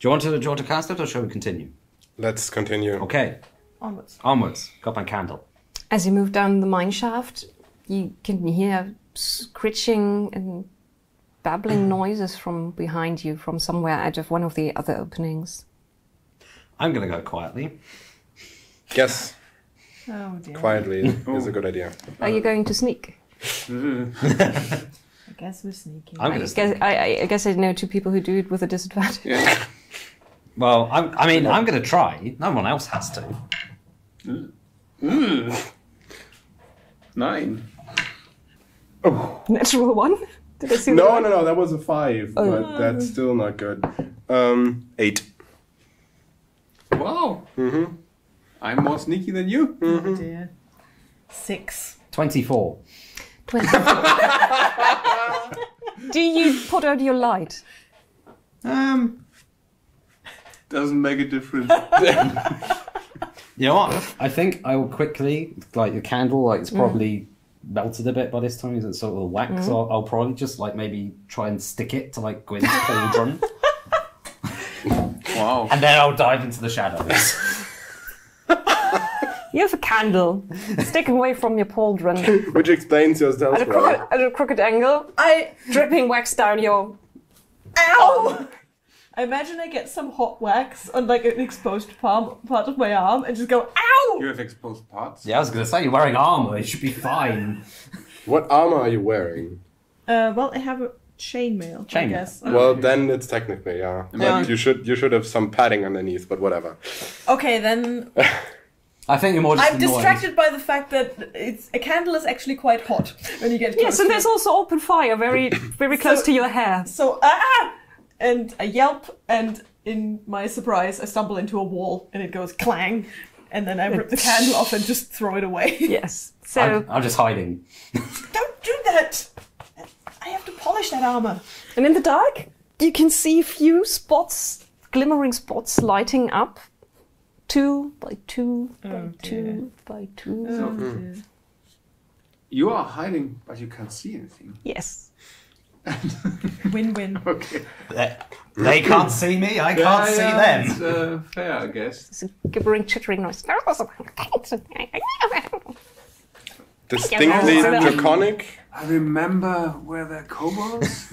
[SPEAKER 7] you want to cast it, or shall we continue?
[SPEAKER 4] Let's continue.
[SPEAKER 7] Okay,
[SPEAKER 5] Onwards.
[SPEAKER 7] onwards. Got my candle.
[SPEAKER 1] As you move down the mine shaft, you can hear screeching and babbling noises from behind you, from somewhere out of one of the other openings.
[SPEAKER 7] I'm going to go quietly.
[SPEAKER 4] Yes,
[SPEAKER 5] Oh dear.
[SPEAKER 4] quietly is a good idea.
[SPEAKER 1] Are you going to sneak?
[SPEAKER 5] I guess we're sneaking.
[SPEAKER 7] I'm going to.
[SPEAKER 1] I guess I know two people who do it with a disadvantage.
[SPEAKER 3] Yeah.
[SPEAKER 7] Well, I'm going to try. No one else has to.
[SPEAKER 3] 9.
[SPEAKER 1] Natural one? Did I see that?
[SPEAKER 4] No, that was a 5, but that's still not good. 8.
[SPEAKER 3] Wow. I'm more sneaky than you.
[SPEAKER 5] Oh dear. 6.
[SPEAKER 7] 24.
[SPEAKER 1] 24. Do you put out your light?
[SPEAKER 3] Doesn't make a difference.
[SPEAKER 7] You know what? I think I will quickly, like the candle, like it's probably melted a bit by this time. It's sort of wax. So I'll probably just like maybe try and stick it to like Gwyn's cauldron,
[SPEAKER 3] Wow.
[SPEAKER 7] and then I'll dive into the shadows.
[SPEAKER 1] You have a candle. Stick away from your pauldron.
[SPEAKER 4] Which explains your stealth roll.
[SPEAKER 1] At a crooked angle, dripping wax down your...
[SPEAKER 5] Ow! I imagine I get some hot wax on like an exposed part of my arm and just go, ow!
[SPEAKER 3] You have exposed parts.
[SPEAKER 7] Yeah, I was gonna say you're wearing armor. It should be fine.
[SPEAKER 4] What armor are you wearing?
[SPEAKER 5] Well, I have a chainmail, I
[SPEAKER 7] Chainmail.
[SPEAKER 5] guess.
[SPEAKER 4] Well, then it's technically, yeah. But you should have some padding underneath, but whatever.
[SPEAKER 5] Okay, then
[SPEAKER 7] I think you're more just
[SPEAKER 5] I'm
[SPEAKER 7] annoyed.
[SPEAKER 5] distracted by the fact that a candle is actually quite hot when you get close
[SPEAKER 1] Yes, and
[SPEAKER 5] to
[SPEAKER 1] there's
[SPEAKER 5] it.
[SPEAKER 1] also open fire very close to your hair.
[SPEAKER 5] So, and I yelp, and in my surprise, I stumble into a wall, and it goes clang, and then I rip the candle off and just throw it away.
[SPEAKER 1] Yes. So,
[SPEAKER 7] I'm just hiding.
[SPEAKER 5] Don't do that! I have to polish that armor.
[SPEAKER 1] and in the dark, you can see a few spots, glimmering spots lighting up. 2 by 2 by 2 by 2.
[SPEAKER 3] You are hiding, but you can't see anything.
[SPEAKER 1] Yes.
[SPEAKER 5] Win-win.
[SPEAKER 3] Okay.
[SPEAKER 7] They can't see me. I can't see them.
[SPEAKER 3] It's fair, I guess.
[SPEAKER 1] It's a gibbering, chittering noise.
[SPEAKER 4] Distinctly draconic.
[SPEAKER 3] I remember where the kobolds.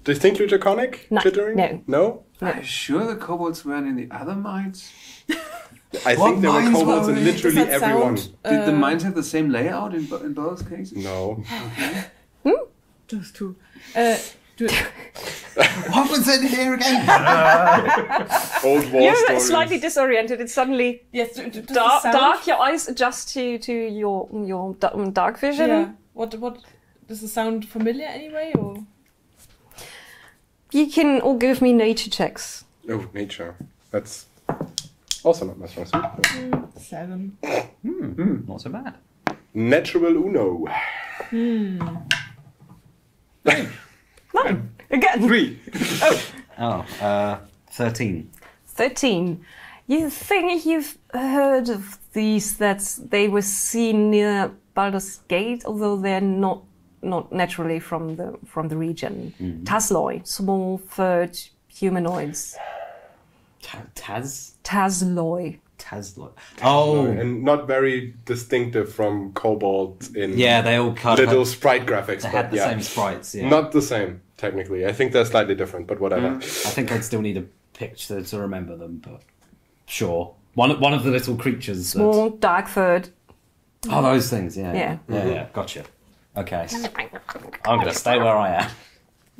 [SPEAKER 4] Distinctly draconic?
[SPEAKER 1] No,
[SPEAKER 4] Chittering?
[SPEAKER 1] no.
[SPEAKER 4] No?
[SPEAKER 3] Are you sure the kobolds weren't in the other mines?
[SPEAKER 4] I think there were
[SPEAKER 7] mines
[SPEAKER 4] kobolds
[SPEAKER 7] were
[SPEAKER 4] in
[SPEAKER 7] it?
[SPEAKER 4] literally
[SPEAKER 5] Does that
[SPEAKER 4] everyone.
[SPEAKER 5] sound,
[SPEAKER 3] Did the mines have the same layout in both cases?
[SPEAKER 4] No.
[SPEAKER 5] Those two.
[SPEAKER 7] What was in here again?
[SPEAKER 4] Old war
[SPEAKER 1] You're
[SPEAKER 4] stories.
[SPEAKER 1] slightly disoriented. It's suddenly
[SPEAKER 5] Yes, does the
[SPEAKER 1] dark.
[SPEAKER 5] sound-
[SPEAKER 1] Your eyes adjust to your dark vision.
[SPEAKER 5] Yeah. What does the sound familiar anyway, or?
[SPEAKER 1] You can all give me nature checks.
[SPEAKER 4] Oh, nature. That's also not my strong suit.
[SPEAKER 5] 7.
[SPEAKER 7] Not so bad.
[SPEAKER 4] Natural Uno.
[SPEAKER 1] Nine. Again.
[SPEAKER 4] 3.
[SPEAKER 7] Oh, 13.
[SPEAKER 1] 13. You think you've heard of these, that they were seen near Baldur's Gate, although they're not naturally from the region. Tasloi, small furred humanoids. Tasloi.
[SPEAKER 7] Tasloi. Oh,
[SPEAKER 4] And not very distinctive from kobolds in
[SPEAKER 7] yeah, they all kind
[SPEAKER 4] little
[SPEAKER 7] of
[SPEAKER 4] sprite graphics.
[SPEAKER 7] they
[SPEAKER 4] but
[SPEAKER 7] had the
[SPEAKER 4] yeah.
[SPEAKER 7] same sprites. Yeah.
[SPEAKER 4] Not the same, technically. I think they're slightly different, but whatever.
[SPEAKER 7] I think I'd still need a picture to remember them, but sure. One of the little creatures. that-
[SPEAKER 1] Small, dark furred.
[SPEAKER 7] Oh, those things. Yeah.
[SPEAKER 1] Yeah.
[SPEAKER 7] Yeah. Gotcha. Okay. I'm gonna stay where I am.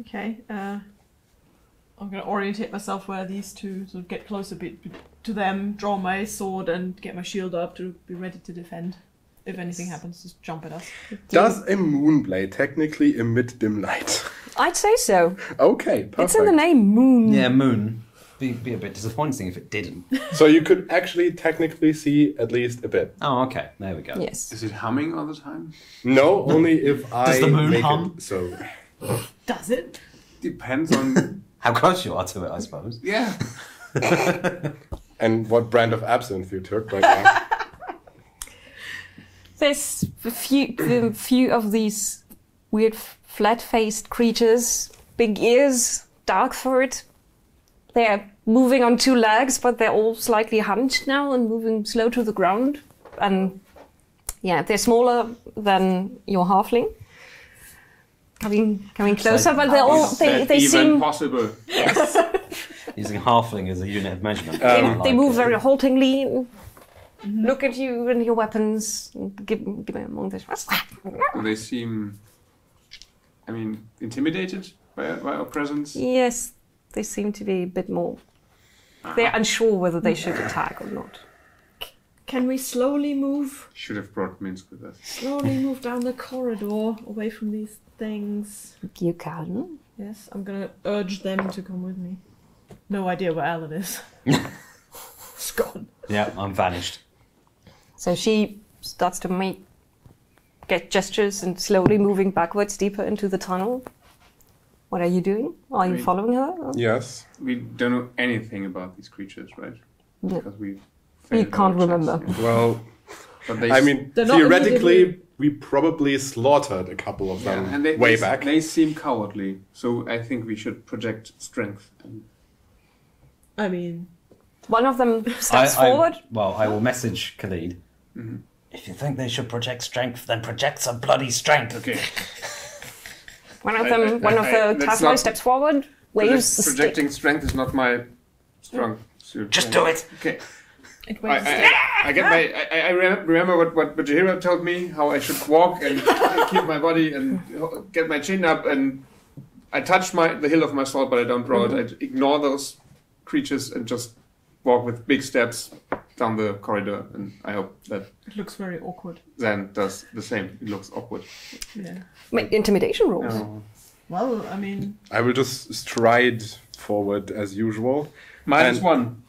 [SPEAKER 5] Okay. I'm gonna orientate myself where these two sort of get close a bit to them, draw my sword, and get my shield up to be ready to defend. If anything happens, just jump at us.
[SPEAKER 4] Does a moonblade technically emit dim light?
[SPEAKER 1] I'd say so.
[SPEAKER 4] Okay, perfect.
[SPEAKER 1] It's in the name Moon.
[SPEAKER 7] Yeah, moon. Be a bit disappointing if it didn't.
[SPEAKER 4] So you could actually technically see at least a bit.
[SPEAKER 7] Oh, okay. There we go.
[SPEAKER 1] Yes.
[SPEAKER 3] Is it humming all the time?
[SPEAKER 4] No, only if I
[SPEAKER 7] the moon
[SPEAKER 4] make
[SPEAKER 7] hum?
[SPEAKER 4] it so.
[SPEAKER 5] Does it?
[SPEAKER 3] Depends on.
[SPEAKER 7] How close you are to it, I suppose.
[SPEAKER 3] Yeah.
[SPEAKER 4] And what brand of absinthe you took right now.
[SPEAKER 1] There's a few of these weird flat-faced creatures, big ears, dark furred, they're moving on two legs, but they're all slightly hunched now and moving slow to the ground. And yeah, they're smaller than your halfling. Coming closer, but they're all they
[SPEAKER 3] even
[SPEAKER 1] seem
[SPEAKER 3] possible.
[SPEAKER 7] Using halfling as a unit of measurement.
[SPEAKER 1] they move very haltingly. Look at you and your weapons. Give me among this.
[SPEAKER 3] Do they seem, intimidated by our presence?
[SPEAKER 1] Yes, they seem to be a bit more. They're unsure whether they should attack or not.
[SPEAKER 5] Can we slowly move?
[SPEAKER 3] Should have brought Minsk with us.
[SPEAKER 5] Slowly move down the corridor away from these things.
[SPEAKER 1] You can.
[SPEAKER 5] Yes, I'm gonna urge them to come with me. No idea where Alan is. It's gone.
[SPEAKER 7] Yeah, I'm vanished.
[SPEAKER 1] So she starts to get gestures and slowly moving backwards deeper into the tunnel. What are you doing? Are you following her? Or?
[SPEAKER 4] Yes.
[SPEAKER 3] We don't know anything about these creatures, right?
[SPEAKER 1] No.
[SPEAKER 3] Because we.
[SPEAKER 1] You can't remember.
[SPEAKER 4] Well,
[SPEAKER 3] But they,
[SPEAKER 5] They're not
[SPEAKER 4] theoretically,
[SPEAKER 5] immediately-
[SPEAKER 4] we probably slaughtered a couple of them
[SPEAKER 3] and
[SPEAKER 4] way back.
[SPEAKER 3] They seem cowardly, so I think we should project strength.
[SPEAKER 5] I mean,
[SPEAKER 1] One of them steps forward.
[SPEAKER 7] I will message Khalid.
[SPEAKER 3] Mm-hmm.
[SPEAKER 7] If you think they should project strength, then project some bloody strength.
[SPEAKER 3] Okay.
[SPEAKER 1] One of the
[SPEAKER 3] that's
[SPEAKER 1] Tasmai
[SPEAKER 3] not-
[SPEAKER 1] steps forward, waves the stick.
[SPEAKER 3] Projecting strength is not my strong suit.
[SPEAKER 7] Just do it.
[SPEAKER 3] Okay.
[SPEAKER 5] it waves.
[SPEAKER 3] I remember what Jahira told me, how I should walk and keep my body and get my chin up, and I touch the hill of my sword, but I don't draw it. I ignore those creatures and just walk with big steps down the corridor, and I hope that
[SPEAKER 5] It looks very awkward.
[SPEAKER 3] Zan does the same. It looks awkward.
[SPEAKER 5] Yeah.
[SPEAKER 1] Make intimidation rolls.
[SPEAKER 5] Well, I mean,
[SPEAKER 4] I will just stride forward as usual.
[SPEAKER 3] Minus
[SPEAKER 4] And-
[SPEAKER 3] 1.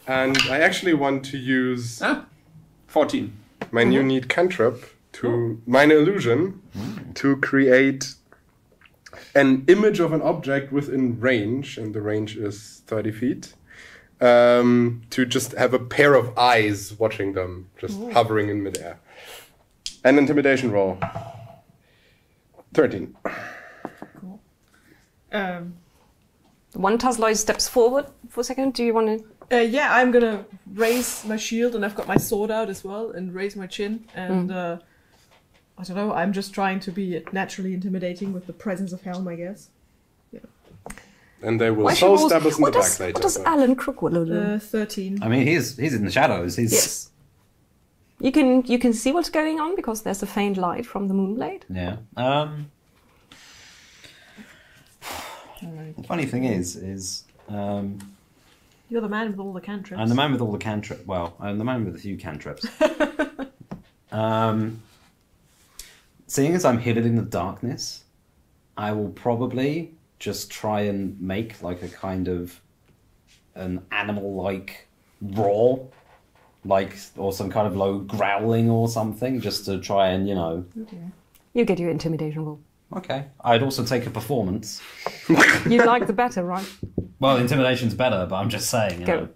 [SPEAKER 4] And I actually want to use
[SPEAKER 3] 14.
[SPEAKER 4] my new neat cantrip to minor illusion to create an image of an object within range, and the range is 30 feet. To just have a pair of eyes watching them, just hovering in midair. An intimidation roll. 13.
[SPEAKER 1] One Tasloi steps forward for a second. Do you want to?
[SPEAKER 5] yeah, I'm gonna raise my shield, and I've got my sword out as well, and raise my chin, and I don't know. I'm just trying to be naturally intimidating with the presence of helm, I guess.
[SPEAKER 4] And they will
[SPEAKER 1] Why
[SPEAKER 4] so
[SPEAKER 1] she rolls-
[SPEAKER 4] stab us in the
[SPEAKER 1] what
[SPEAKER 4] back
[SPEAKER 1] does,
[SPEAKER 4] later.
[SPEAKER 1] What does
[SPEAKER 4] but-
[SPEAKER 1] Alan Crookwillow do?
[SPEAKER 5] 13.
[SPEAKER 7] I mean, he's in the shadows. He's
[SPEAKER 1] Yes. You can see what's going on because there's a faint light from the moonblade.
[SPEAKER 7] Yeah. The funny thing is
[SPEAKER 5] You're the man with all the cantrips.
[SPEAKER 7] I'm the man with all the cantrips. Well, I'm the man with a few cantrips. Seeing as I'm hidden in the darkness, I will probably just try and make like a kind of an animal-like roar, or some kind of low growling or something, just to try and,
[SPEAKER 1] You get your intimidation roll.
[SPEAKER 7] Okay. I'd also take a performance.
[SPEAKER 1] You like the better, right?
[SPEAKER 7] Well, intimidation's better, but I'm just saying.
[SPEAKER 1] Go.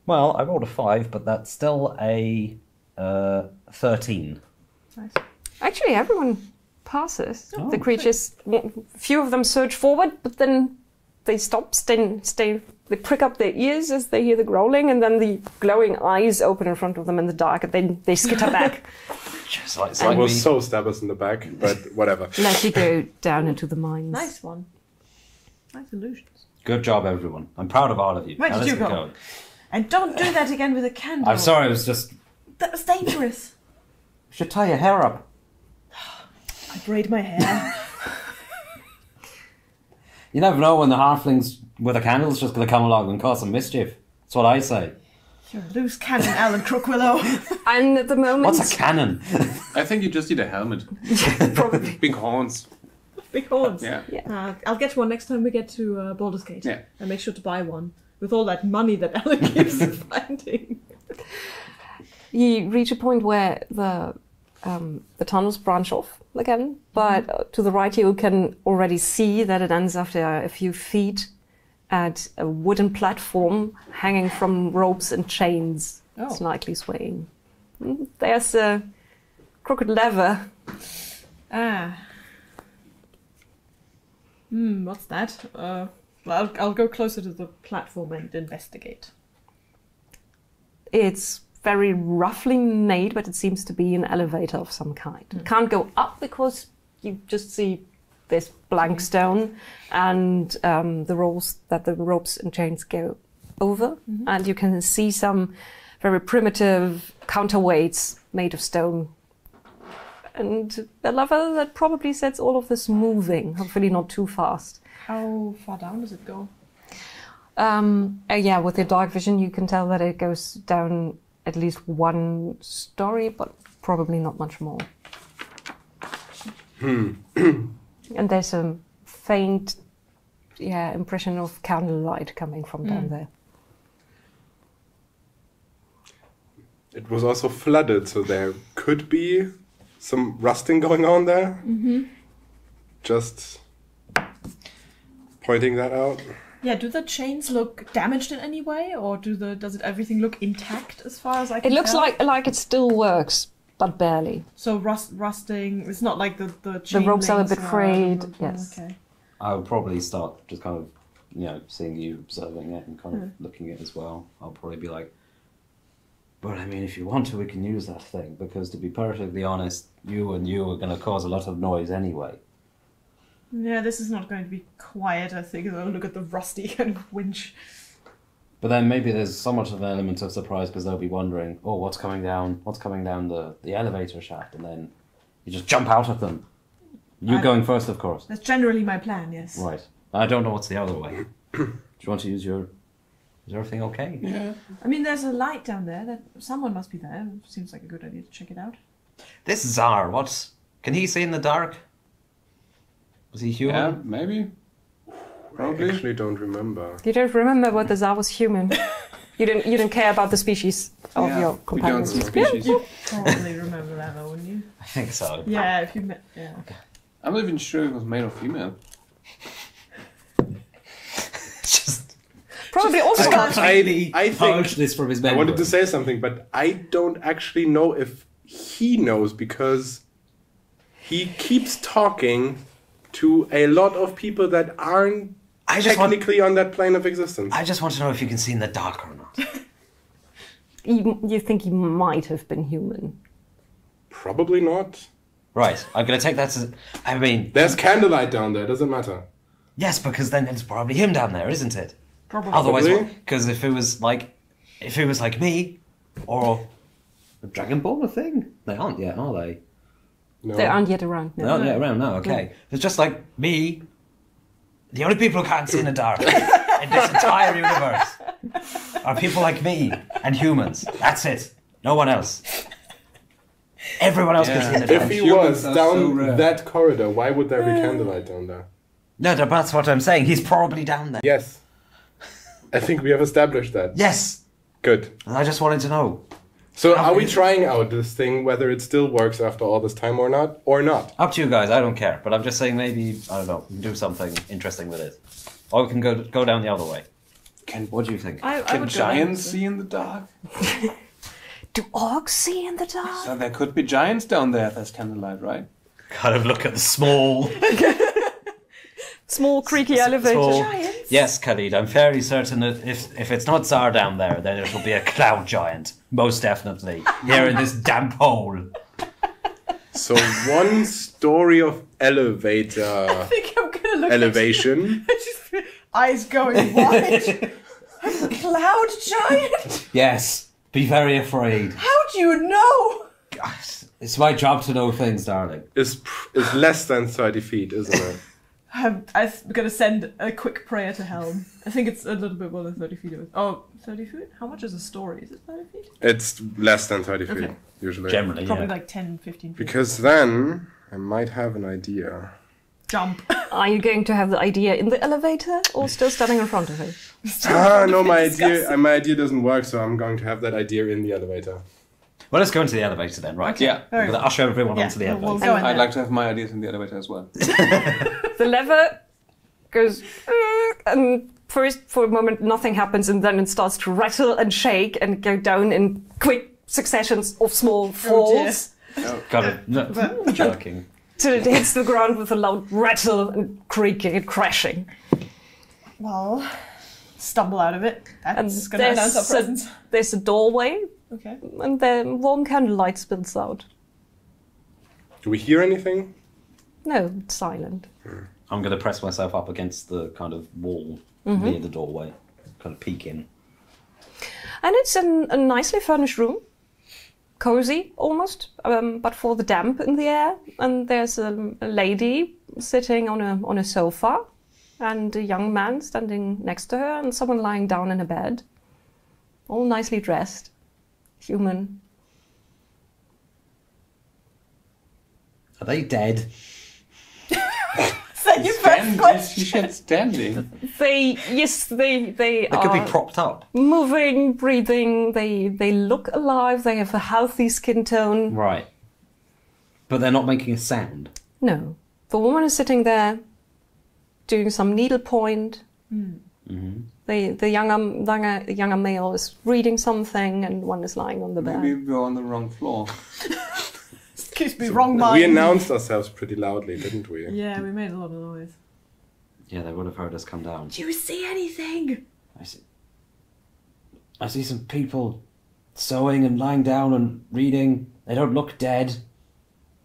[SPEAKER 7] Well, I rolled a 5, but that's still a 13.
[SPEAKER 5] Nice.
[SPEAKER 1] Actually, everyone passes.
[SPEAKER 7] Oh,
[SPEAKER 1] The creatures, few of them surge forward, but then they stop, stay. They prick up their ears as they hear the growling, and then the glowing eyes open in front of them in the dark, and then they skitter back.
[SPEAKER 7] Just like,
[SPEAKER 4] It will so stab us in the back, but whatever.
[SPEAKER 1] Let you go down into the mines.
[SPEAKER 5] Nice one. Nice illusions.
[SPEAKER 7] Good job, everyone. I'm proud of all of you.
[SPEAKER 5] Where
[SPEAKER 7] Now
[SPEAKER 5] did
[SPEAKER 7] let's
[SPEAKER 5] you
[SPEAKER 7] get
[SPEAKER 5] go?
[SPEAKER 7] going.
[SPEAKER 5] And don't do that again with a candle.
[SPEAKER 7] I'm sorry, it was just...
[SPEAKER 5] That was dangerous.
[SPEAKER 7] You should tie your hair up.
[SPEAKER 5] I braid my hair.
[SPEAKER 7] You never know when the halflings with a candle's just going to come along and cause some mischief. That's what I say.
[SPEAKER 5] You're a loose cannon, Alan Crookwillow.
[SPEAKER 1] And at the moment,
[SPEAKER 7] What's a cannon?
[SPEAKER 3] I think you just need a helmet.
[SPEAKER 1] probably.
[SPEAKER 3] Big horns.
[SPEAKER 5] Big horns.
[SPEAKER 3] Yeah.
[SPEAKER 5] I'll get one next time we get to Baldur's Gate.
[SPEAKER 3] Yeah.
[SPEAKER 5] And make sure to buy one. With all that money that Alan keeps finding.
[SPEAKER 1] You reach a point where the tunnels branch off again, but to the right you can already see that it ends after a few feet at a wooden platform hanging from ropes and chains, slightly swaying. There's a crooked lever.
[SPEAKER 5] Ah. What's that? I'll go closer to the platform and investigate.
[SPEAKER 1] It's very roughly made, but it seems to be an elevator of some kind. It can't go up because you just see this blank stone and the ropes and chains go over, and you can see some very primitive counterweights made of stone and a lever that probably sets all of this moving, hopefully not too fast.
[SPEAKER 5] How far down does it go?
[SPEAKER 1] Yeah, with your dark vision you can tell that it goes down at least 1 story, but probably not much more. And there's a faint impression of candlelight coming from down there.
[SPEAKER 4] It was also flooded, so there could be some rusting going on there. Just pointing that out.
[SPEAKER 5] Yeah, do the chains look damaged in any way, or does it everything look intact as far as I can
[SPEAKER 1] It looks
[SPEAKER 5] tell?
[SPEAKER 1] like it still works, but barely.
[SPEAKER 5] So rusting. It's not like the chain
[SPEAKER 1] ropes are a
[SPEAKER 5] links
[SPEAKER 1] bit frayed,
[SPEAKER 5] are-
[SPEAKER 1] yes.
[SPEAKER 5] Okay.
[SPEAKER 7] I would probably start just kind of, seeing you observing it and kind of looking at it as well. I'll probably be like, but I mean, if you want to, we can use that thing, because to be perfectly honest, you are going to cause a lot of noise anyway.
[SPEAKER 5] Yeah, this is not going to be quiet, I think. I'll look at the rusty kind of winch.
[SPEAKER 7] But then maybe there's somewhat of an element of surprise, because they'll be wondering, oh, what's coming down the elevator shaft, and then you just jump out of them. You going first, of course.
[SPEAKER 5] That's generally my plan, yes.
[SPEAKER 7] Right. I don't know what's the other way. Do you want to use your... Is everything okay?
[SPEAKER 3] Yeah.
[SPEAKER 5] I mean, there's a light down there. That someone must be there. Seems like a good idea to check it out.
[SPEAKER 2] This Tsar, what? Can he see in the dark? Was he human?
[SPEAKER 3] Yeah, maybe.
[SPEAKER 4] I
[SPEAKER 3] Probably.
[SPEAKER 4] actually don't remember.
[SPEAKER 1] You don't remember what the Tsar was human. You didn't care about the species of
[SPEAKER 3] Yeah,
[SPEAKER 1] your
[SPEAKER 3] we don't
[SPEAKER 1] companions.
[SPEAKER 3] see species.
[SPEAKER 5] Probably remember that, though, wouldn't you?
[SPEAKER 2] I think so.
[SPEAKER 5] Yeah, if you met... Yeah.
[SPEAKER 3] I'm not even sure it was male or female.
[SPEAKER 2] Just
[SPEAKER 1] Probably also got
[SPEAKER 4] I think
[SPEAKER 7] this from his
[SPEAKER 4] I
[SPEAKER 7] memory.
[SPEAKER 4] wanted to say something, but I don't actually know if he knows, because he keeps talking to a lot of people that aren't technically on that plane of existence.
[SPEAKER 2] I just want to know if you can see in the dark or not.
[SPEAKER 1] you think he might have been human.
[SPEAKER 4] Probably not.
[SPEAKER 2] Right, I'm going to take that as... I mean...
[SPEAKER 4] There's candlelight down there, doesn't matter.
[SPEAKER 2] Yes, because then it's probably him down there, isn't it?
[SPEAKER 5] Probably.
[SPEAKER 2] Otherwise,
[SPEAKER 4] Probably.
[SPEAKER 2] because if it was like me, or
[SPEAKER 7] A Dragonborn a thing? They aren't yet, are they?
[SPEAKER 4] No.
[SPEAKER 1] They aren't yet around.
[SPEAKER 7] They
[SPEAKER 1] No.
[SPEAKER 7] aren't yet around now, okay.
[SPEAKER 2] if it's just like me, the only people who can't see in the dark in this entire universe are people like me and humans. That's it. No one else. Everyone else can see in the dark.
[SPEAKER 4] If he
[SPEAKER 3] Humans
[SPEAKER 4] was
[SPEAKER 3] are
[SPEAKER 4] down
[SPEAKER 3] so rare.
[SPEAKER 4] that corridor, why would there be candlelight down there?
[SPEAKER 2] No, that's what I'm saying. He's probably down there.
[SPEAKER 4] Yes. I think we have established that.
[SPEAKER 2] Yes.
[SPEAKER 4] Good.
[SPEAKER 2] And I just wanted to know.
[SPEAKER 4] So are we trying out this thing, whether it still works after all this time or not? Or not?
[SPEAKER 2] Up to you guys. I don't care. But I'm just saying maybe, I don't know, do something interesting with it. Or we can go down the other way. What do you think?
[SPEAKER 5] I
[SPEAKER 3] Can
[SPEAKER 5] would
[SPEAKER 3] giants
[SPEAKER 5] go
[SPEAKER 3] see in the dark?
[SPEAKER 1] Do orcs see in the dark?
[SPEAKER 3] So there could be giants down there. There's candlelight, right?
[SPEAKER 2] Kind of look at the small...
[SPEAKER 1] Small creaky elevator.
[SPEAKER 2] small- Yes, Khalid, I'm fairly certain that if it's not Tsar down there, then it will be a cloud giant. Most definitely. Here in this damp hole.
[SPEAKER 4] So 1 story of elevator
[SPEAKER 5] I think I'm gonna look
[SPEAKER 4] elevation.
[SPEAKER 5] at just eyes going wide. A cloud giant?
[SPEAKER 7] Yes, be very afraid.
[SPEAKER 5] How do you know?
[SPEAKER 7] It's my job to know things, darling.
[SPEAKER 4] is less than 30 feet, isn't it?
[SPEAKER 5] I'm gonna send a quick prayer to Helm. I think it's a little bit more than 30 feet. 30 feet? How much is a story? Is it 30 feet?
[SPEAKER 4] It's less than 30 feet,
[SPEAKER 5] Okay.
[SPEAKER 4] usually.
[SPEAKER 2] Generally,
[SPEAKER 5] Probably
[SPEAKER 2] yeah.
[SPEAKER 5] like 10, 15 feet.
[SPEAKER 4] Because then I might have an idea.
[SPEAKER 5] Jump.
[SPEAKER 1] Are you going to have the idea in the elevator or still standing in front of it?
[SPEAKER 4] No, my idea doesn't work, so I'm going to have that idea in the elevator.
[SPEAKER 2] Well, let's go into the elevator then, right?
[SPEAKER 3] Yeah.
[SPEAKER 2] We're going to usher everyone onto the
[SPEAKER 5] we'll
[SPEAKER 2] elevator.
[SPEAKER 5] go in
[SPEAKER 3] I'd
[SPEAKER 5] there.
[SPEAKER 3] like to have my ideas in the elevator as well.
[SPEAKER 1] The lever goes, and first for a moment nothing happens, and then it starts to rattle and shake and go down in quick successions of small falls.
[SPEAKER 2] Got it. No, joking.
[SPEAKER 1] till it hits the ground with a loud rattle and creaking and crashing.
[SPEAKER 5] Well, stumble out of it. That's going to announce our presence.
[SPEAKER 1] There's a doorway,
[SPEAKER 5] Okay.
[SPEAKER 1] and the warm candlelight spills out.
[SPEAKER 4] Do we hear anything?
[SPEAKER 1] No, it's silent.
[SPEAKER 7] I'm going to press myself up against the kind of wall near the doorway, kind of peek in.
[SPEAKER 1] And it's a nicely furnished room. Cozy, almost, but for the damp in the air. And there's a lady sitting on a sofa, and a young man standing next to her, and someone lying down in a bed. All nicely dressed. Human.
[SPEAKER 7] Are they dead?
[SPEAKER 5] Is that your first question?
[SPEAKER 3] She said standing.
[SPEAKER 1] They
[SPEAKER 7] They could be propped up.
[SPEAKER 1] moving, breathing. They look alive. They have a healthy skin tone.
[SPEAKER 7] Right. But they're not making a sound.
[SPEAKER 1] No, the woman is sitting there, doing some needlepoint. The younger male is reading something, and one is lying on the bed.
[SPEAKER 3] Maybe we're on the wrong floor.
[SPEAKER 5] Excuse me, wrong mind.
[SPEAKER 4] We announced ourselves pretty loudly, didn't we?
[SPEAKER 5] Yeah, we made a lot of noise.
[SPEAKER 7] Yeah, they would have heard us come down.
[SPEAKER 5] Do you see anything?
[SPEAKER 7] I see some people sewing and lying down and reading. They don't look dead,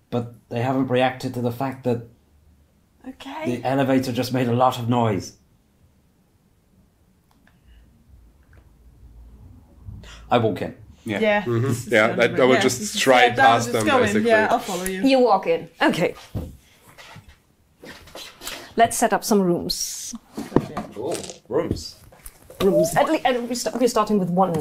[SPEAKER 7] but they haven't reacted to the fact that
[SPEAKER 5] Okay.
[SPEAKER 7] the elevator just made a lot of noise. I walk in.
[SPEAKER 3] Yeah.
[SPEAKER 5] Yeah.
[SPEAKER 4] Yeah, I will just stride past them, basically.
[SPEAKER 5] Yeah, I'll follow you.
[SPEAKER 1] You walk in. Okay. Let's set up some rooms.
[SPEAKER 7] Oh, rooms.
[SPEAKER 1] Rooms. We're starting with one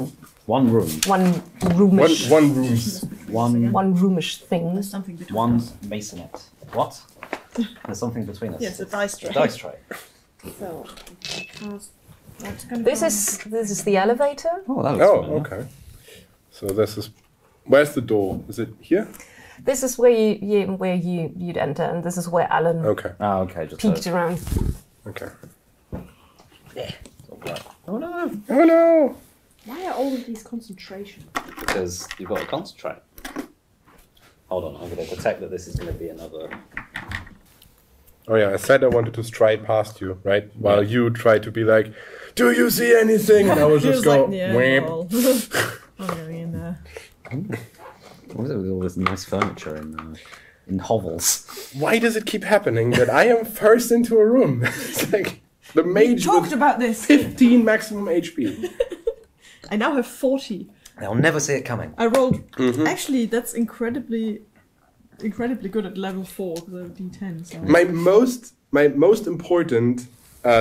[SPEAKER 7] One room.
[SPEAKER 1] roomish.
[SPEAKER 4] One rooms.
[SPEAKER 1] One roomish thing.
[SPEAKER 5] There's something between
[SPEAKER 7] One
[SPEAKER 5] us.
[SPEAKER 7] masonette. What? There's something between us.
[SPEAKER 5] Yes, a dice tray.
[SPEAKER 7] Dice tray.
[SPEAKER 5] So, that's gonna
[SPEAKER 1] This
[SPEAKER 5] go
[SPEAKER 1] is the elevator.
[SPEAKER 7] Oh, that looks
[SPEAKER 4] Oh,
[SPEAKER 7] familiar.
[SPEAKER 4] okay. So this is... Where's the door? Is it here?
[SPEAKER 1] This is where you'd enter, and this is where Alan
[SPEAKER 4] Okay.
[SPEAKER 7] Oh, okay. Just
[SPEAKER 1] peeked around.
[SPEAKER 4] Okay.
[SPEAKER 7] Oh no!
[SPEAKER 4] Oh no!
[SPEAKER 5] Why are all of these concentration?
[SPEAKER 7] Because you've got to concentrate. Hold on, I'm going to detect that this is going to be another.
[SPEAKER 4] Oh yeah, I said I wanted to stride past you, right? While you try to be like, do you see anything? And I will just go, wham.
[SPEAKER 5] I'm going in there.
[SPEAKER 7] What is it with all this nice furniture in hovels?
[SPEAKER 4] Why does it keep happening that I am first into a room? It's like the mage
[SPEAKER 5] Talked
[SPEAKER 4] with
[SPEAKER 5] about this.
[SPEAKER 4] 15 maximum HP.
[SPEAKER 5] I now have 40.
[SPEAKER 7] They'll never see it coming.
[SPEAKER 5] I rolled. Actually, that's incredibly good at level 4 because I have D10. So.
[SPEAKER 4] My most important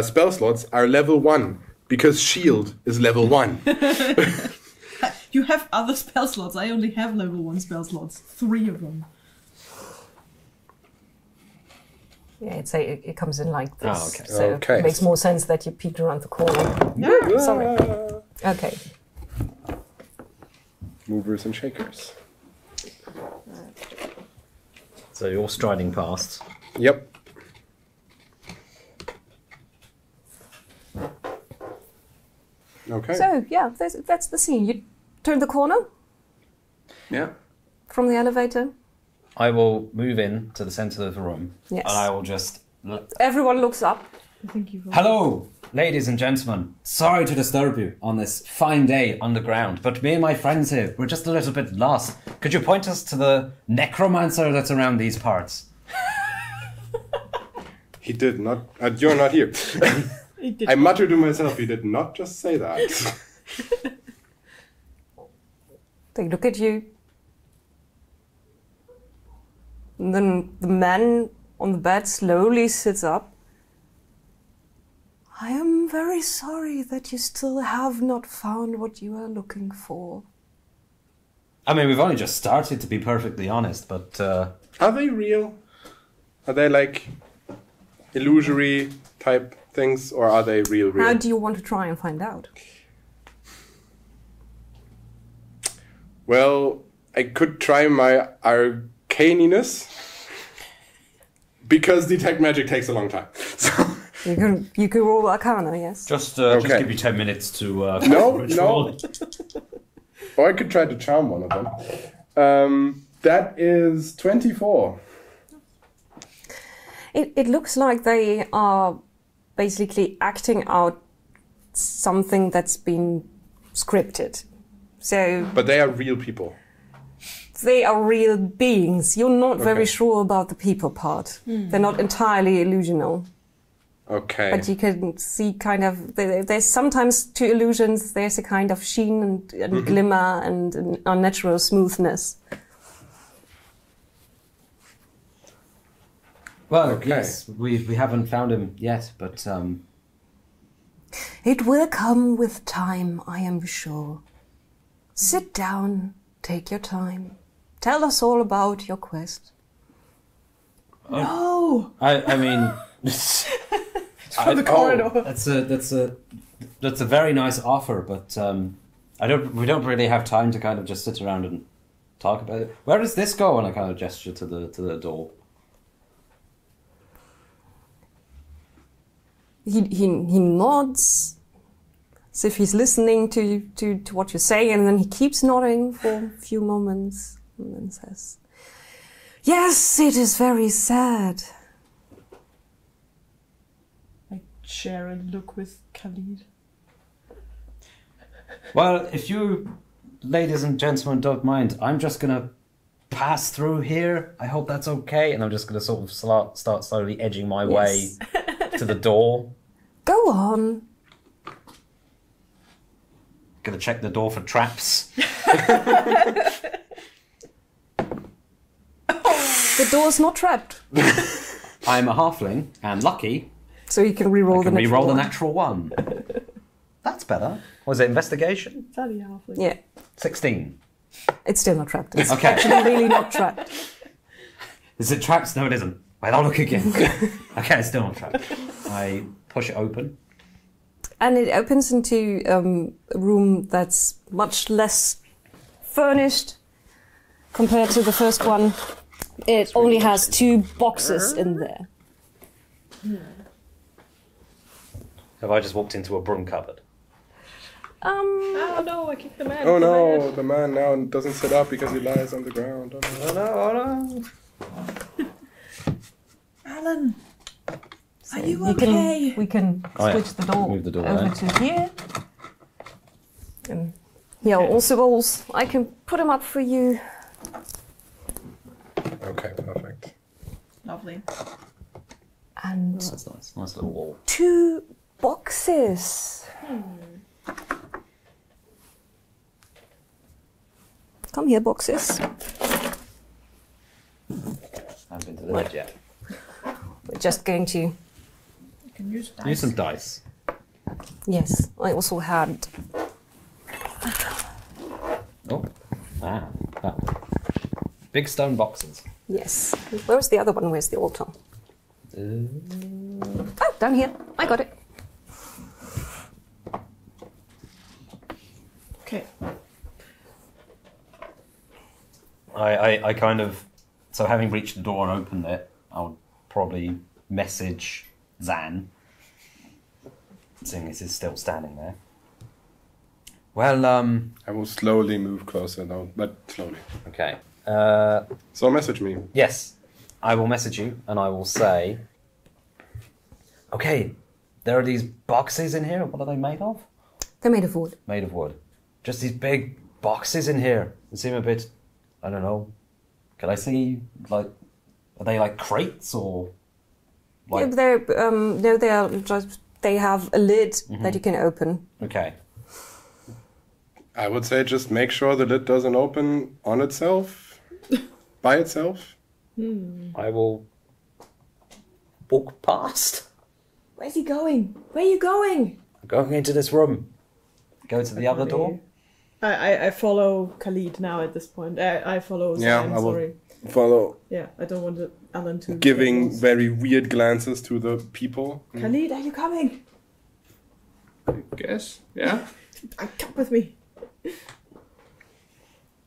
[SPEAKER 4] spell slots are level 1 because shield is level 1.
[SPEAKER 5] You have other spell slots. I only have level 1 spell slots. 3 of them.
[SPEAKER 1] Yeah, it comes in like this.
[SPEAKER 7] Oh, okay.
[SPEAKER 1] So
[SPEAKER 4] Okay.
[SPEAKER 1] it makes more sense that you peeked around the corner.
[SPEAKER 5] Yeah.
[SPEAKER 1] Sorry. Okay.
[SPEAKER 4] Movers and shakers.
[SPEAKER 7] So you're striding past.
[SPEAKER 4] Yep. Okay.
[SPEAKER 1] So yeah, that's the scene. You turn the corner
[SPEAKER 3] Yeah.
[SPEAKER 1] from the elevator.
[SPEAKER 7] I will move in to the centre of the room.
[SPEAKER 1] Yes.
[SPEAKER 7] And I will just.
[SPEAKER 1] Everyone looks up.
[SPEAKER 5] Thank you for
[SPEAKER 7] Hello, ladies and gentlemen. Sorry to disturb you on this fine day underground, but me and my friends here, we're just a little bit lost. Could you point us to the necromancer that's around these parts?
[SPEAKER 4] He did not. You're not here.
[SPEAKER 5] He did.
[SPEAKER 4] I muttered to myself, he did not just say that.
[SPEAKER 1] They look at you. And then the man on the bed slowly sits up. I am very sorry that you still have not found what you are looking for.
[SPEAKER 7] I mean, we've only just started, to be perfectly honest, but
[SPEAKER 4] Are they real? Are they like illusory type things, or are they real?
[SPEAKER 1] How do you want to try and find out?
[SPEAKER 4] Well, I could try my arcaniness, because detect magic takes a long time. So
[SPEAKER 1] You can roll Arcana, yes.
[SPEAKER 7] just
[SPEAKER 4] Okay.
[SPEAKER 7] give you 10 minutes to...
[SPEAKER 4] No. Or I could try to charm one of them. That is 24.
[SPEAKER 1] It looks like they are basically acting out something that's been scripted. So
[SPEAKER 4] But they are real people.
[SPEAKER 1] they are real beings. You're not very
[SPEAKER 4] Okay.
[SPEAKER 1] sure about the people part. They're not entirely illusional.
[SPEAKER 4] Okay.
[SPEAKER 1] But you can see kind of, there's sometimes to illusions, there's a kind of sheen and glimmer and an unnatural smoothness.
[SPEAKER 7] Well,
[SPEAKER 4] Okay.
[SPEAKER 7] yes, we haven't found him yet, but
[SPEAKER 1] It will come with time, I am sure. Sit down, take your time. Tell us all about your quest.
[SPEAKER 5] No!
[SPEAKER 7] I mean,
[SPEAKER 5] From the corridor.
[SPEAKER 7] that's a very nice offer, but we don't really have time to kind of just sit around and talk about it. Where does this go? And I kind of gesture to the door.
[SPEAKER 1] He nods as if he's listening to what you say, and then he keeps nodding for a few moments and then says, "Yes, it is very sad."
[SPEAKER 5] I share a look with Khalid.
[SPEAKER 7] Well, if you ladies and gentlemen don't mind, I'm just gonna pass through here. I hope that's okay, and I'm just gonna sort of start slowly edging my way to the door.
[SPEAKER 1] Go on.
[SPEAKER 7] Gonna check the door for traps.
[SPEAKER 1] The door's not trapped,
[SPEAKER 7] I'm a halfling and lucky.
[SPEAKER 1] so you can re-roll
[SPEAKER 7] I can
[SPEAKER 1] the natural
[SPEAKER 7] re-roll the
[SPEAKER 1] one.
[SPEAKER 7] natural one. That's better. Was it investigation?
[SPEAKER 5] Bloody halfling.
[SPEAKER 1] Yeah,
[SPEAKER 7] 16.
[SPEAKER 1] it's still not trapped. It's
[SPEAKER 7] Okay.
[SPEAKER 1] actually really not trapped.
[SPEAKER 7] Is it traps? No, it isn't. Wait, I'll look again. Okay, it's still not trapped. I push it open.
[SPEAKER 1] And it opens into a room that's much less furnished compared to the first one. It only has 2 boxes in there.
[SPEAKER 7] Have I just walked into a broom cupboard?
[SPEAKER 5] Oh no, I kicked the man.
[SPEAKER 4] Oh no, the man now doesn't sit up because he lies on the ground. Oh, no.
[SPEAKER 7] Oh no.
[SPEAKER 5] Alan! Are you
[SPEAKER 1] We
[SPEAKER 5] okay?
[SPEAKER 1] can
[SPEAKER 7] Oh, yeah.
[SPEAKER 1] switch the door,
[SPEAKER 7] Move the door
[SPEAKER 1] over
[SPEAKER 7] there.
[SPEAKER 1] to here. And yeah, also balls. I can put them up for you.
[SPEAKER 4] Okay, perfect.
[SPEAKER 5] Lovely.
[SPEAKER 1] And
[SPEAKER 7] That's nice. Nice little wall.
[SPEAKER 1] 2 boxes. Come here, boxes.
[SPEAKER 7] Haven't been delivered yet.
[SPEAKER 1] We're just going to...
[SPEAKER 5] You can use dice.
[SPEAKER 7] Use some dice.
[SPEAKER 1] Yes, I also had...
[SPEAKER 7] Oh. Ah. Big stone boxes.
[SPEAKER 1] Yes. Where's the other one? Where's the altar? Oh, down here. I got it.
[SPEAKER 5] Okay.
[SPEAKER 7] I kind of... So having reached the door and opened it, I'll probably message Zan, seeing as he's still standing there. Well,
[SPEAKER 4] I will slowly move closer now, but slowly.
[SPEAKER 7] okay.
[SPEAKER 4] So message me.
[SPEAKER 7] Yes, I will message you and I will say, okay, there are these boxes in here. What are they made of?
[SPEAKER 1] They're made of wood.
[SPEAKER 7] Made of wood. Just these big boxes in here. They seem a bit, I don't know. Can I see, like, are they like crates or like?
[SPEAKER 1] Yeah, they're no, they are just. They have a lid that you can open.
[SPEAKER 7] Okay.
[SPEAKER 4] I would say just make sure the lid doesn't open on itself, by itself.
[SPEAKER 7] I will walk past.
[SPEAKER 5] Where's he going? Where are you going?
[SPEAKER 7] I'm going into this room. Go to the other door.
[SPEAKER 5] I follow Khalid now at this point. I follow
[SPEAKER 4] Yeah,
[SPEAKER 5] Zan,
[SPEAKER 4] I will
[SPEAKER 5] sorry.
[SPEAKER 4] follow,
[SPEAKER 5] Yeah, I don't want Alan to...
[SPEAKER 4] giving
[SPEAKER 5] get
[SPEAKER 4] very weird glances to the people.
[SPEAKER 5] lost. Khalid, are you coming?
[SPEAKER 3] Guess, yeah.
[SPEAKER 5] Come with me.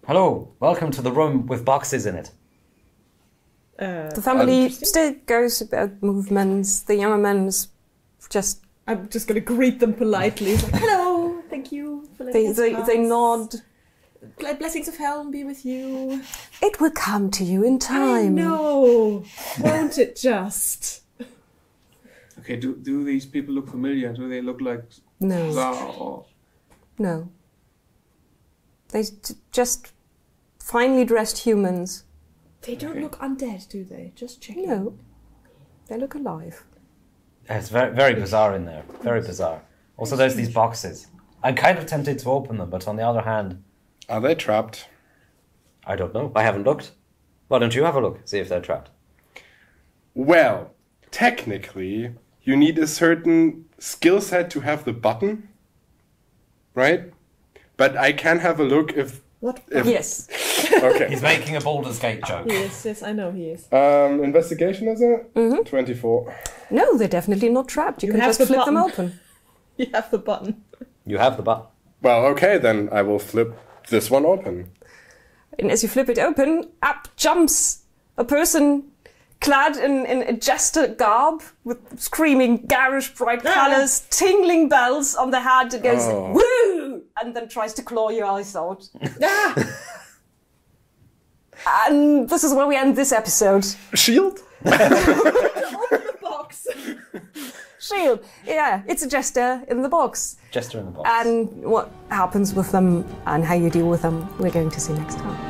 [SPEAKER 7] Hello, welcome to the room with boxes in it.
[SPEAKER 1] The family still goes about movements. The younger man's just
[SPEAKER 5] I'm just gonna greet them politely. Like, hello, thank you for letting us
[SPEAKER 1] they
[SPEAKER 5] pass.
[SPEAKER 1] nod.
[SPEAKER 5] Blessings of Helm be with you.
[SPEAKER 1] It will come to you in
[SPEAKER 5] I
[SPEAKER 1] time.
[SPEAKER 5] know, won't it just?
[SPEAKER 3] Okay, do these people look familiar? Do they look like
[SPEAKER 1] No.
[SPEAKER 3] Zar or...
[SPEAKER 1] No. They just finely dressed humans.
[SPEAKER 5] They don't look undead, do they? Just checking.
[SPEAKER 1] No. They look alive.
[SPEAKER 2] It's very, very bizarre in there. Very bizarre. Also, there's these boxes. I'm kind of tempted to open them, but on the other hand...
[SPEAKER 4] Are they trapped?
[SPEAKER 7] I don't know. I haven't looked. Why don't you have a look? See if they're trapped.
[SPEAKER 4] Well, technically, you need a certain skill set to have the button, right? But I can have a look if...
[SPEAKER 5] What?
[SPEAKER 1] Yes.
[SPEAKER 4] Okay.
[SPEAKER 2] He's making a Baldur's Gate joke.
[SPEAKER 5] Yes, I know he is.
[SPEAKER 4] Investigation is it? 24.
[SPEAKER 1] No, they're definitely not trapped. You can
[SPEAKER 5] have
[SPEAKER 1] just
[SPEAKER 5] the
[SPEAKER 1] flip them
[SPEAKER 5] button.
[SPEAKER 1] open.
[SPEAKER 5] You have the button.
[SPEAKER 7] You have the button.
[SPEAKER 4] Well, okay, then I will flip this one open.
[SPEAKER 1] And as you flip it open, up jumps a person clad in a jester garb with screaming garish bright colours, tingling bells on the head. It goes, woo! And then tries to claw your eyes out. And this is where we end this episode.
[SPEAKER 4] Shield?
[SPEAKER 5] Open the box.
[SPEAKER 1] Shield. Yeah, it's a jester in the box.
[SPEAKER 2] Jester in the box.
[SPEAKER 1] And what happens with them and how you deal with them, we're going to see next time.